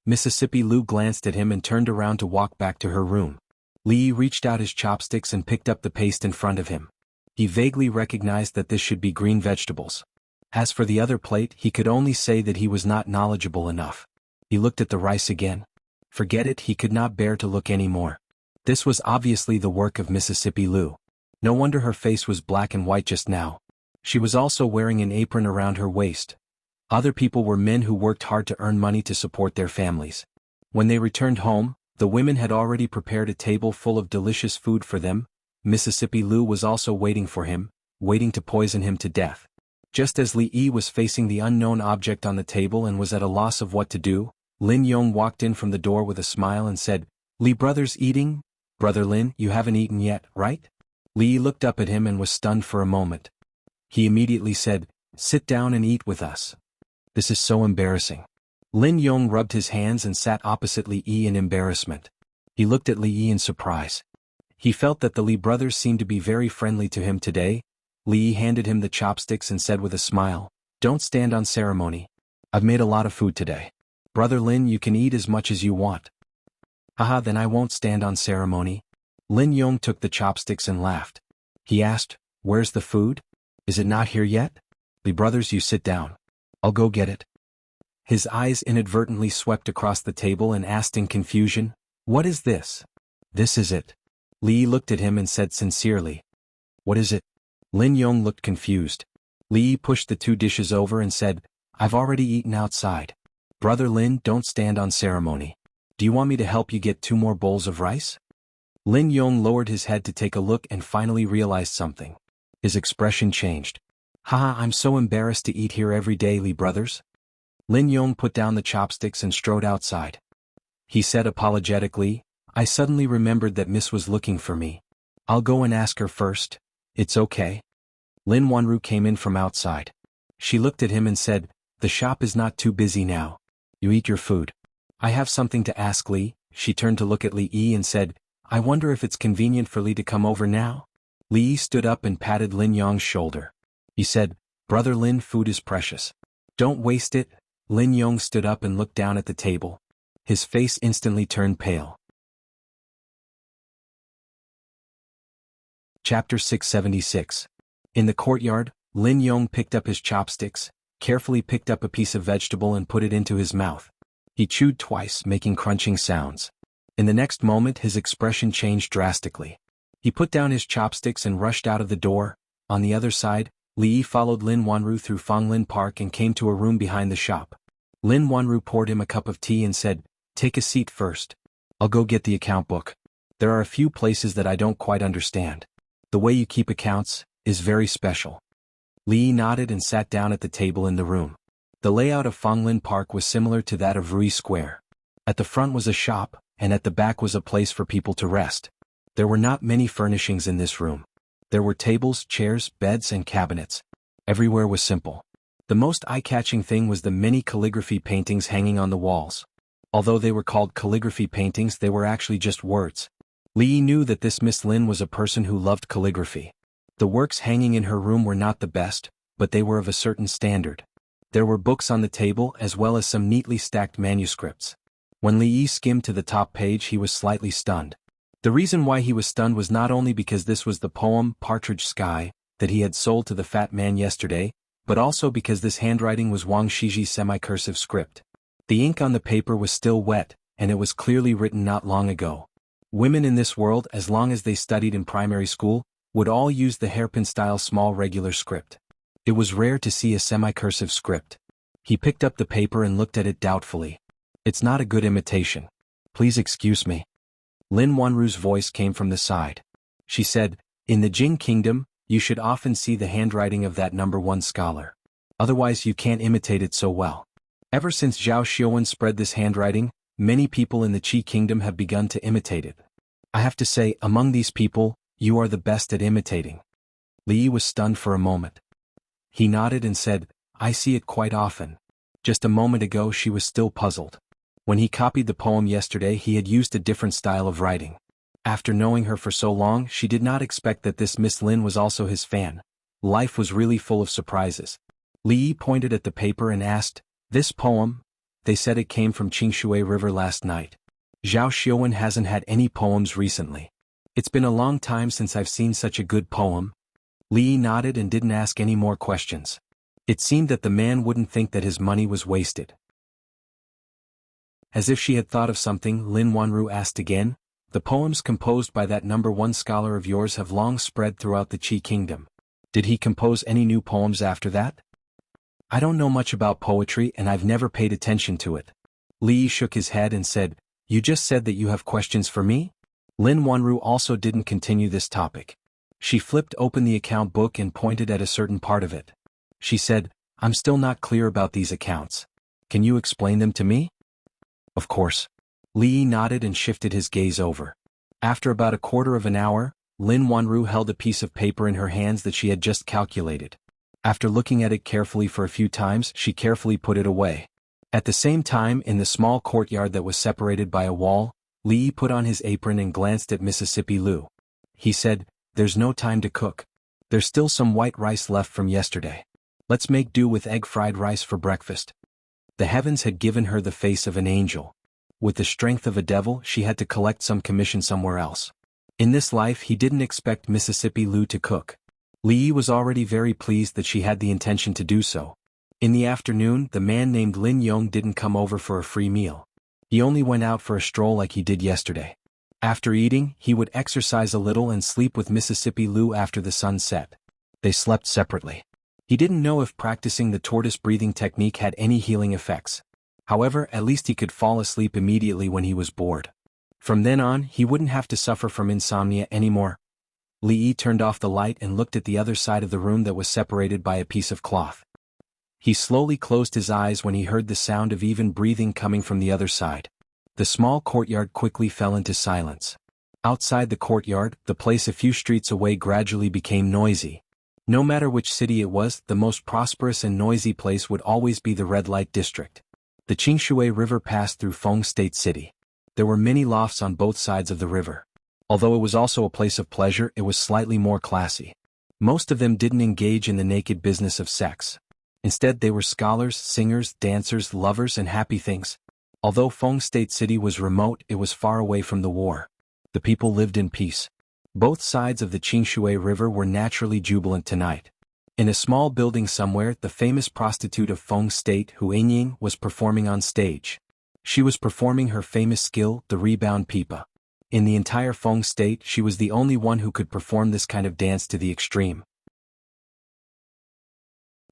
Mississippi Lu glanced at him and turned around to walk back to her room. Li reached out his chopsticks and picked up the paste in front of him. He vaguely recognized that this should be green vegetables. As for the other plate, he could only say that he was not knowledgeable enough. He looked at the rice again. Forget it, he could not bear to look any more. This was obviously the work of Mississippi Lu. No wonder her face was black and white just now. She was also wearing an apron around her waist. Other people were men who worked hard to earn money to support their families. When they returned home, the women had already prepared a table full of delicious food for them. Mississippi Lu was also waiting for him, waiting to poison him to death. Just as Li Yi was facing the unknown object on the table and was at a loss of what to do, Lin Yong walked in from the door with a smile and said, "Li brothers eating? Brother Lin, you haven't eaten yet, right?" Li looked up at him and was stunned for a moment. He immediately said, "Sit down and eat with us." "This is so embarrassing." Lin Yong rubbed his hands and sat opposite Li Yi in embarrassment. He looked at Li Yi in surprise. He felt that the Li brothers seemed to be very friendly to him today. Li Yi handed him the chopsticks and said with a smile, "Don't stand on ceremony. I've made a lot of food today. Brother Lin, you can eat as much as you want." "Haha, then I won't stand on ceremony." Lin Yong took the chopsticks and laughed. He asked, "Where's the food? Is it not here yet?" "Li brothers, you sit down. I'll go get it." His eyes inadvertently swept across the table and asked in confusion, "What is this?" "This is it." Li looked at him and said sincerely, "What is it?" Lin Yong looked confused. Li pushed the two dishes over and said, "I've already eaten outside. Brother Lin, don't stand on ceremony. Do you want me to help you get 2 more bowls of rice?" Lin Yong lowered his head to take a look and finally realized something. His expression changed. "Haha, I'm so embarrassed to eat here every day, Li brothers." Lin Yong put down the chopsticks and strode outside. He said apologetically, "I suddenly remembered that Miss was looking for me. I'll go and ask her first. It's okay." Lin Wanru came in from outside. She looked at him and said, "The shop is not too busy now. You eat your food. I have something to ask Li." She turned to look at Li Yi and said, "I wonder if it's convenient for Li to come over now." Li Yi stood up and patted Lin Yong's shoulder. He said, "Brother Lin, food is precious. Don't waste it." Lin Yong stood up and looked down at the table. His face instantly turned pale. Chapter 676. In the courtyard, Lin Yong picked up his chopsticks, carefully picked up a piece of vegetable and put it into his mouth. He chewed twice, making crunching sounds. In the next moment his expression changed drastically. He put down his chopsticks and rushed out of the door. On the other side, Li Yi followed Lin Wanru through Fonglin Park and came to a room behind the shop. Lin Wanru poured him a cup of tea and said, "Take a seat first. I'll go get the account book. There are a few places that I don't quite understand. The way you keep accounts is very special." Li Yi nodded and sat down at the table in the room. The layout of Fonglin Park was similar to that of Rui Square. At the front was a shop, and at the back was a place for people to rest. There were not many furnishings in this room. There were tables, chairs, beds, and cabinets. Everywhere was simple. The most eye-catching thing was the many calligraphy paintings hanging on the walls. Although they were called calligraphy paintings, they were actually just words. Li Yi knew that this Miss Lin was a person who loved calligraphy. The works hanging in her room were not the best, but they were of a certain standard. There were books on the table as well as some neatly stacked manuscripts. When Li Yi skimmed to the top page, he was slightly stunned. The reason why he was stunned was not only because this was the poem Partridge Sky that he had sold to the fat man yesterday, but also because this handwriting was Wang Shiji's semi-cursive script. The ink on the paper was still wet, and it was clearly written not long ago. Women in this world, as long as they studied in primary school, would all use the hairpin-style small regular script. It was rare to see a semi-cursive script. He picked up the paper and looked at it doubtfully. It's not a good imitation. Please excuse me. Lin Wanru's voice came from the side. She said, in the Jing Kingdom, you should often see the handwriting of that #1 scholar. Otherwise you can't imitate it so well. Ever since Zhao Xiaowen spread this handwriting, many people in the Qi Kingdom have begun to imitate it. I have to say, among these people, you are the best at imitating. Li Yi was stunned for a moment. He nodded and said, I see it quite often. Just a moment ago she was still puzzled. When he copied the poem yesterday, he had used a different style of writing. After knowing her for so long, she did not expect that this Miss Lin was also his fan. Life was really full of surprises. Li Yi pointed at the paper and asked, this poem? They said it came from Qingshui River last night. Zhao Xiaowen hasn't had any poems recently. It's been a long time since I've seen such a good poem. Li Yi nodded and didn't ask any more questions. It seemed that the man wouldn't think that his money was wasted. As if she had thought of something, Lin Wanru asked again, the poems composed by that #1 scholar of yours have long spread throughout the Qi Kingdom. Did he compose any new poems after that? I don't know much about poetry and I've never paid attention to it. Li Yi shook his head and said, you just said that you have questions for me? Lin Wanru also didn't continue this topic. She flipped open the account book and pointed at a certain part of it. She said, I'm still not clear about these accounts. Can you explain them to me? Of course. Li Yi nodded and shifted his gaze over. After about a quarter of an hour, Lin Wanru held a piece of paper in her hands that she had just calculated. After looking at it carefully for a few times, she carefully put it away. At the same time, in the small courtyard that was separated by a wall, Li Yi put on his apron and glanced at Mississippi Lu. He said, there's no time to cook. There's still some white rice left from yesterday. Let's make do with egg-fried rice for breakfast. The heavens had given her the face of an angel. With the strength of a devil, she had to collect some commission somewhere else. In this life, he didn't expect Mississippi Lu to cook. Li Yi was already very pleased that she had the intention to do so. In the afternoon, the man named Lin Yong didn't come over for a free meal. He only went out for a stroll like he did yesterday. After eating, he would exercise a little and sleep with Mississippi Lu after the sun set. They slept separately. He didn't know if practicing the tortoise breathing technique had any healing effects. However, at least he could fall asleep immediately when he was bored. From then on, he wouldn't have to suffer from insomnia anymore. Li Yi turned off the light and looked at the other side of the room that was separated by a piece of cloth. He slowly closed his eyes when he heard the sound of even breathing coming from the other side. The small courtyard quickly fell into silence. Outside the courtyard, the place a few streets away gradually became noisy. No matter which city it was, the most prosperous and noisy place would always be the red light district. The Qingshui River passed through Feng State City. There were many lofts on both sides of the river. Although it was also a place of pleasure, it was slightly more classy. Most of them didn't engage in the naked business of sex. Instead, they were scholars, singers, dancers, lovers, and happy things. Although Feng State City was remote, it was far away from the war. The people lived in peace. Both sides of the Qingshui River were naturally jubilant tonight. In a small building somewhere, the famous prostitute of Feng State, Hu Yingying, was performing on stage. She was performing her famous skill, the rebound pipa. In the entire Feng State, she was the only one who could perform this kind of dance to the extreme.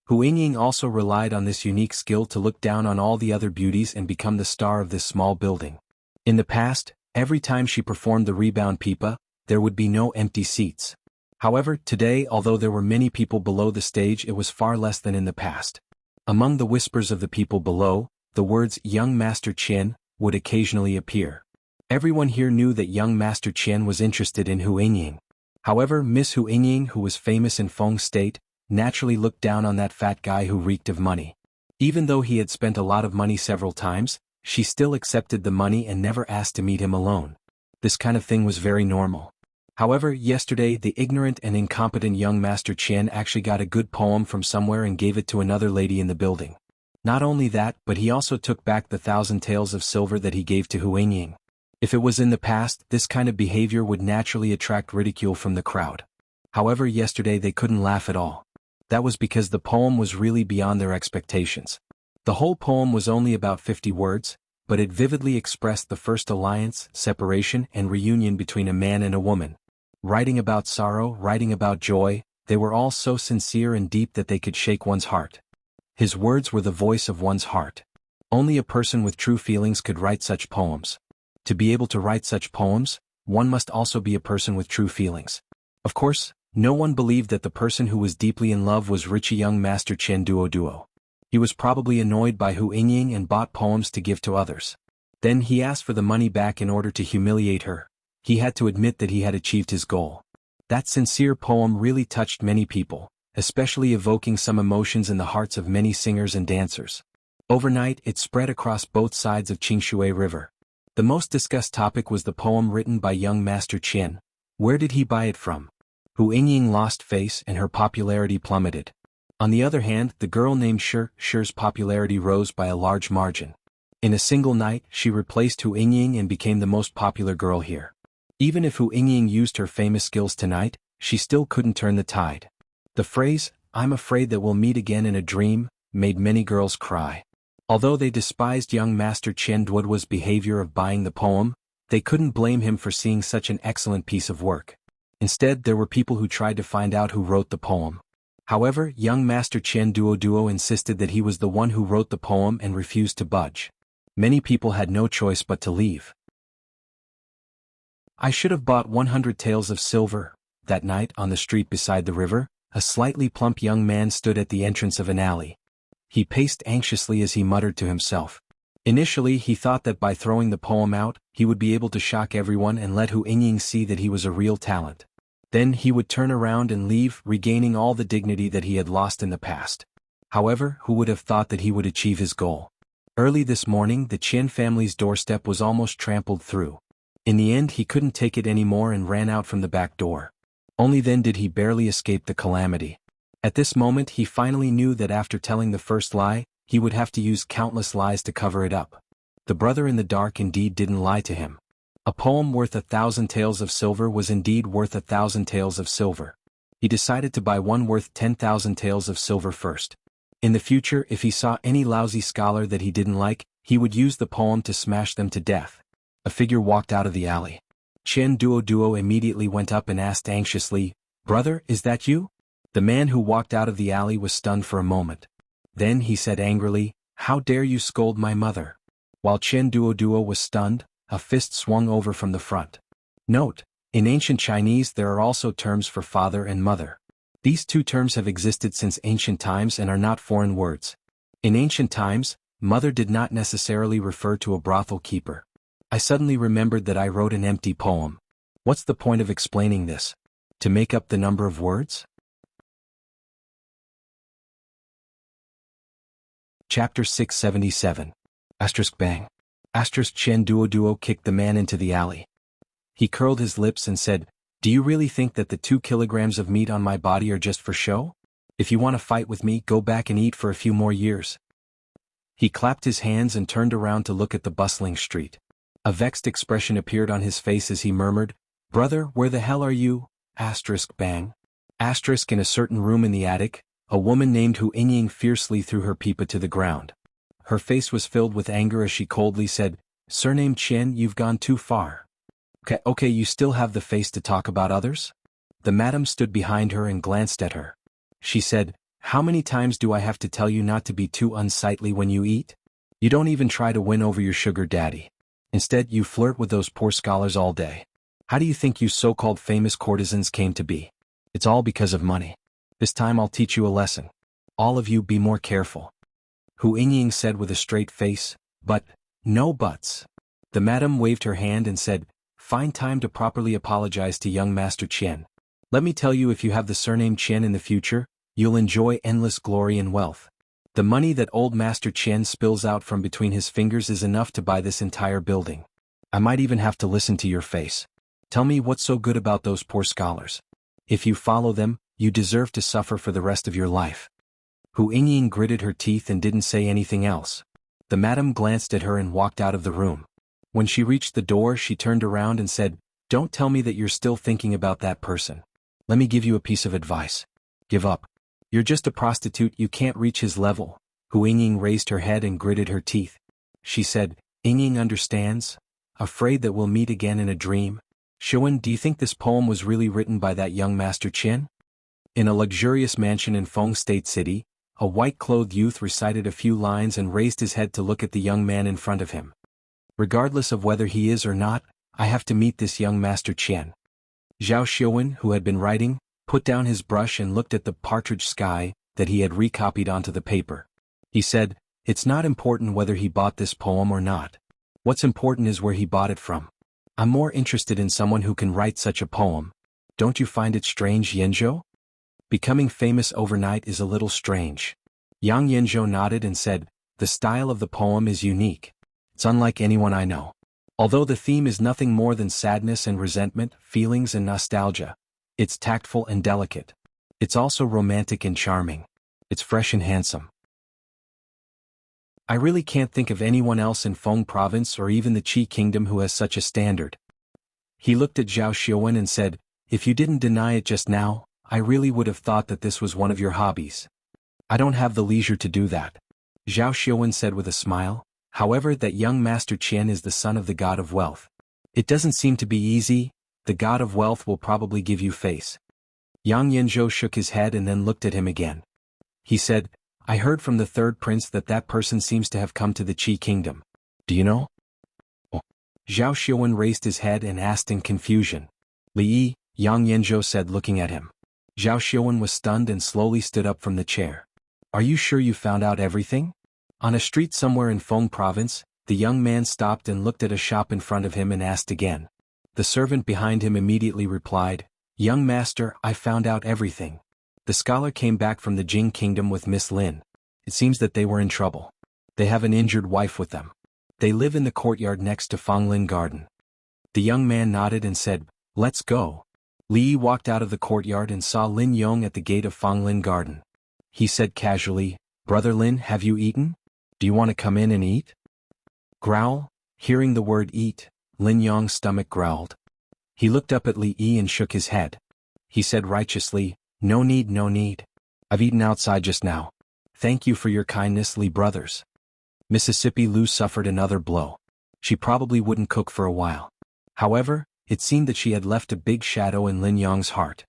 Hu Yingying also relied on this unique skill to look down on all the other beauties and become the star of this small building. In the past, every time she performed the rebound pipa, there would be no empty seats. However, today, although there were many people below the stage, it was far less than in the past. Among the whispers of the people below, the words "Young Master Qian" would occasionally appear. Everyone here knew that young Master Qian was interested in Hu Yingying. However, Miss Hu Yingying, who was famous in Feng State, naturally looked down on that fat guy who reeked of money. Even though he had spent a lot of money several times, she still accepted the money and never asked to meet him alone. This kind of thing was very normal. However, yesterday the ignorant and incompetent young Master Qian actually got a good poem from somewhere and gave it to another lady in the building. Not only that, but he also took back the 1,000 taels of silver that he gave to Huangying. If it was in the past, this kind of behavior would naturally attract ridicule from the crowd. However, yesterday they couldn't laugh at all. That was because the poem was really beyond their expectations. The whole poem was only about 50 words, but it vividly expressed the first alliance, separation, and reunion between a man and a woman. Writing about sorrow, writing about joy, they were all so sincere and deep that they could shake one's heart. His words were the voice of one's heart. Only a person with true feelings could write such poems. To be able to write such poems, one must also be a person with true feelings. Of course, no one believed that the person who was deeply in love was rich young master Chen Duo. He was probably annoyed by Huangying and bought poems to give to others. Then he asked for the money back in order to humiliate her. He had to admit that he had achieved his goal. That sincere poem really touched many people, especially evoking some emotions in the hearts of many singers and dancers. Overnight, it spread across both sides of Qingshui River. The most discussed topic was the poem written by young Master Qian. Where did he buy it from? Huangying lost face and her popularity plummeted. On the other hand, the girl named Shi's popularity rose by a large margin. In a single night, she replaced Huangying and became the most popular girl here. Even if Huangying used her famous skills tonight, she still couldn't turn the tide. The phrase, "I'm afraid that we'll meet again in a dream," made many girls cry. Although they despised young Master Chen Duoduo's behavior of buying the poem, they couldn't blame him for seeing such an excellent piece of work. Instead, there were people who tried to find out who wrote the poem. However, young Master Chen Duo insisted that he was the one who wrote the poem and refused to budge. Many people had no choice but to leave. I should have bought 100 taels of silver. That night, on the street beside the river, a slightly plump young man stood at the entrance of an alley. He paced anxiously as he muttered to himself. Initially, he thought that by throwing the poem out, he would be able to shock everyone and let Huangying see that he was a real talent. Then he would turn around and leave, regaining all the dignity that he had lost in the past. However, who would have thought that he would achieve his goal? Early this morning, the Qian family's doorstep was almost trampled through. In the end, he couldn't take it anymore and ran out from the back door. Only then did he barely escape the calamity. At this moment, he finally knew that after telling the first lie, he would have to use countless lies to cover it up. The brother in the dark indeed didn't lie to him. A poem worth 1,000 taels of silver was indeed worth 1,000 taels of silver. He decided to buy one worth 10,000 taels of silver first. In the future, if he saw any lousy scholar that he didn't like, he would use the poem to smash them to death. A figure walked out of the alley. Chen Duo immediately went up and asked anxiously, "Brother, is that you?" The man who walked out of the alley was stunned for a moment. Then he said angrily, "How dare you scold my mother?" While Chen Duo was stunned, a fist swung over from the front. Note: in ancient Chinese there are also terms for father and mother. These two terms have existed since ancient times and are not foreign words. In ancient times, mother did not necessarily refer to a brothel keeper. I suddenly remembered that I wrote an empty poem. What's the point of explaining this? To make up the number of words? Chapter 677. Bang. Chen Duo kicked the man into the alley. He curled his lips and said, "Do you really think that the 2 kilograms of meat on my body are just for show? If you want to fight with me, go back and eat for a few more years." He clapped his hands and turned around to look at the bustling street. A vexed expression appeared on his face as he murmured, "Brother, where the hell are you?" Bang. In a certain room in the attic, a woman named Huangying fiercely threw her pipa to the ground. Her face was filled with anger as she coldly said, "Surname Chen, you've gone too far. Okay, you still have the face to talk about others?" The madam stood behind her and glanced at her. She said, "How many times do I have to tell you not to be too unsightly when you eat? You don't even try to win over your sugar daddy. Instead, you flirt with those poor scholars all day. How do you think you so-called famous courtesans came to be? It's all because of money. This time I'll teach you a lesson. All of you be more careful." Huangying said with a straight face, "But, no buts." The madam waved her hand and said, "Find time to properly apologize to young Master Qian. Let me tell you, if you have the surname Qian in the future, you'll enjoy endless glory and wealth. The money that old Master Qian spills out from between his fingers is enough to buy this entire building. I might even have to listen to your face. Tell me what's so good about those poor scholars. If you follow them, you deserve to suffer for the rest of your life." Hu Yingying gritted her teeth and didn't say anything else. The madam glanced at her and walked out of the room. When she reached the door, she turned around and said, "Don't tell me that you're still thinking about that person. Let me give you a piece of advice. Give up. You're just a prostitute, you can't reach his level." Hu Yingying raised her head and gritted her teeth. She said, "Yingying understands? Afraid that we'll meet again in a dream? Xuan, do you think this poem was really written by that young Master Qian?" In a luxurious mansion in Feng State City, a white-clothed youth recited a few lines and raised his head to look at the young man in front of him. "Regardless of whether he is or not, I have to meet this young Master Qian." Zhao Xuan, who had been writing, put down his brush and looked at the partridge sky that he had recopied onto the paper. He said, "It's not important whether he bought this poem or not. What's important is where he bought it from. I'm more interested in someone who can write such a poem. Don't you find it strange, Yanzhou? Becoming famous overnight is a little strange." Yang Yanzhou nodded and said, "The style of the poem is unique. It's unlike anyone I know. Although the theme is nothing more than sadness and resentment, feelings and nostalgia, it's tactful and delicate. It's also romantic and charming. It's fresh and handsome. I really can't think of anyone else in Feng Province or even the Qi Kingdom who has such a standard." He looked at Zhao Xuan and said, "If you didn't deny it just now, I really would have thought that this was one of your hobbies." "I don't have the leisure to do that," Zhao Xuan said with a smile. "However, that young Master Qian is the son of the god of wealth. It doesn't seem to be easy. The god of wealth will probably give you face." Yang Yanzhou shook his head and then looked at him again. He said, "I heard from the third prince that that person seems to have come to the Qi Kingdom. Do you know?" Oh. Zhao Xuan raised his head and asked in confusion. "Li Yi," Yang Yanzhou said looking at him. Zhao Xuan was stunned and slowly stood up from the chair. "Are you sure you found out everything?" On a street somewhere in Feng Province, the young man stopped and looked at a shop in front of him and asked again. The servant behind him immediately replied, "Young master, I found out everything. The scholar came back from the Jing Kingdom with Miss Lin. It seems that they were in trouble. They have an injured wife with them. They live in the courtyard next to Fanglin Garden." The young man nodded and said, "Let's go." Li Yi walked out of the courtyard and saw Lin Yong at the gate of Fanglin Garden. He said casually, "Brother Lin, have you eaten? Do you want to come in and eat?" Growl? Hearing the word eat, Lin Yong's stomach growled. He looked up at Li Yi and shook his head. He said righteously, "No need, no need. I've eaten outside just now. Thank you for your kindness, Li brothers." Mississippi Lu suffered another blow. She probably wouldn't cook for a while. However, it seemed that she had left a big shadow in Lin Yong's heart.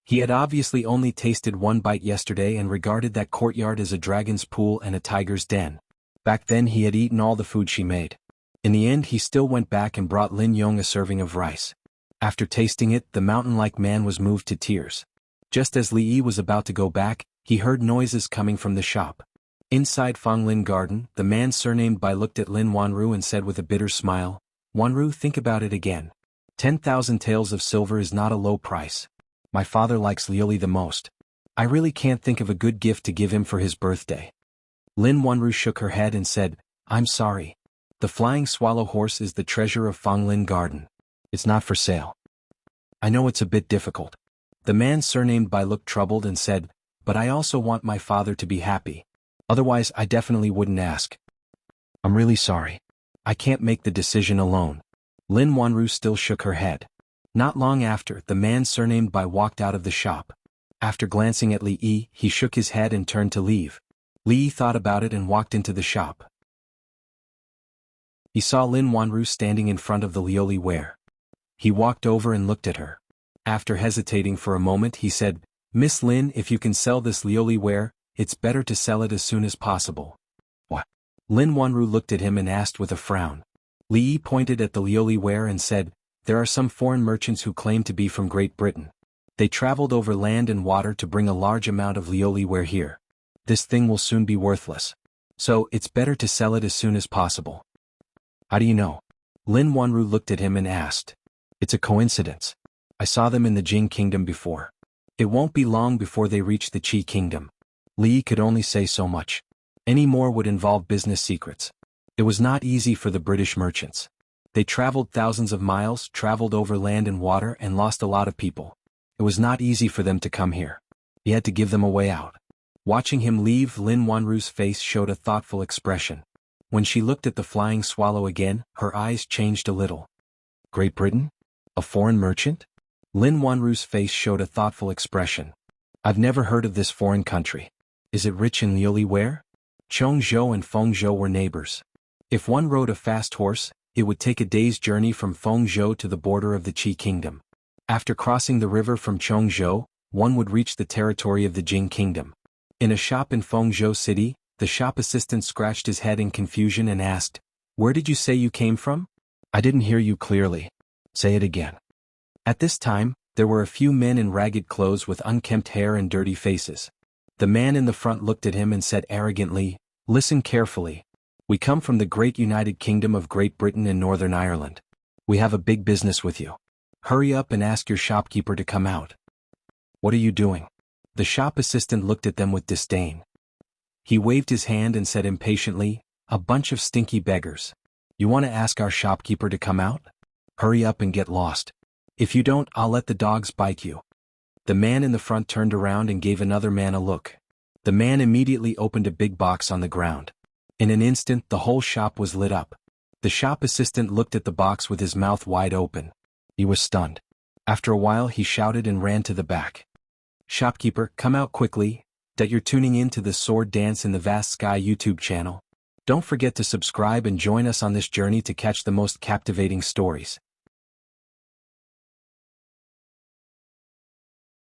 He had obviously only tasted one bite yesterday and regarded that courtyard as a dragon's pool and a tiger's den. Back then he had eaten all the food she made. In the end he still went back and brought Lin Yong a serving of rice. After tasting it, the mountain-like man was moved to tears. Just as Li Yi was about to go back, he heard noises coming from the shop. Inside Fanglin Garden, the man surnamed Bai looked at Lin Wanru and said with a bitter smile, "Wanru, think about it again. 10,000 taels of silver is not a low price. My father likes Liuli the most. I really can't think of a good gift to give him for his birthday." Lin Wanru shook her head and said, "I'm sorry. The flying swallow horse is the treasure of Fanglin Garden. It's not for sale. I know it's a bit difficult." The man surnamed Bai looked troubled and said, "But I also want my father to be happy. Otherwise I definitely wouldn't ask. I'm really sorry. I can't make the decision alone." Lin Wanru still shook her head. Not long after, the man surnamed Bai walked out of the shop. After glancing at Li Yi, he shook his head and turned to leave. Li Yi thought about it and walked into the shop. He saw Lin Wanru standing in front of the Liuli ware. He walked over and looked at her. After hesitating for a moment he said, "Miss Lin, if you can sell this Liuli ware, it's better to sell it as soon as possible." "What?" Lin Wanru looked at him and asked with a frown. Li Yi pointed at the Liuli ware and said, "There are some foreign merchants who claim to be from Great Britain. They traveled over land and water to bring a large amount of Liuli ware here. This thing will soon be worthless. So, it's better to sell it as soon as possible." "How do you know?" Lin Wanru looked at him and asked. "It's a coincidence. I saw them in the Jing Kingdom before. It won't be long before they reach the Qi Kingdom." Li Yi could only say so much. Any more would involve business secrets. It was not easy for the British merchants. They traveled thousands of miles, traveled over land and water, and lost a lot of people. It was not easy for them to come here. He had to give them a way out. Watching him leave, Lin Wanru's face showed a thoughtful expression. When she looked at the flying swallow again, her eyes changed a little. Great Britain? A foreign merchant? Lin Wanru's face showed a thoughtful expression. I've never heard of this foreign country. Is it rich in lily ware? Chongzhou and Fengzhou were neighbors. If one rode a fast horse, it would take a day's journey from Fengzhou to the border of the Qi kingdom. After crossing the river from Chongzhou, one would reach the territory of the Jing kingdom. In a shop in Fengzhou city, the shop assistant scratched his head in confusion and asked, "Where did you say you came from? I didn't hear you clearly. Say it again." At this time, there were a few men in ragged clothes with unkempt hair and dirty faces. The man in the front looked at him and said arrogantly, "Listen carefully. We come from the great United Kingdom of Great Britain and Northern Ireland. We have a big business with you. Hurry up and ask your shopkeeper to come out." "What are you doing?" The shop assistant looked at them with disdain. He waved his hand and said impatiently, "A bunch of stinky beggars. You want to ask our shopkeeper to come out? Hurry up and get lost. If you don't, I'll let the dogs bite you." The man in the front turned around and gave another man a look. The man immediately opened a big box on the ground. In an instant, the whole shop was lit up. The shop assistant looked at the box with his mouth wide open. He was stunned. After a while, he shouted and ran to the back. "Shopkeeper, come out quickly. That you're tuning in to the Sword Dance in the Vast Sky YouTube channel. Don't forget to subscribe and join us on this journey to catch the most captivating stories.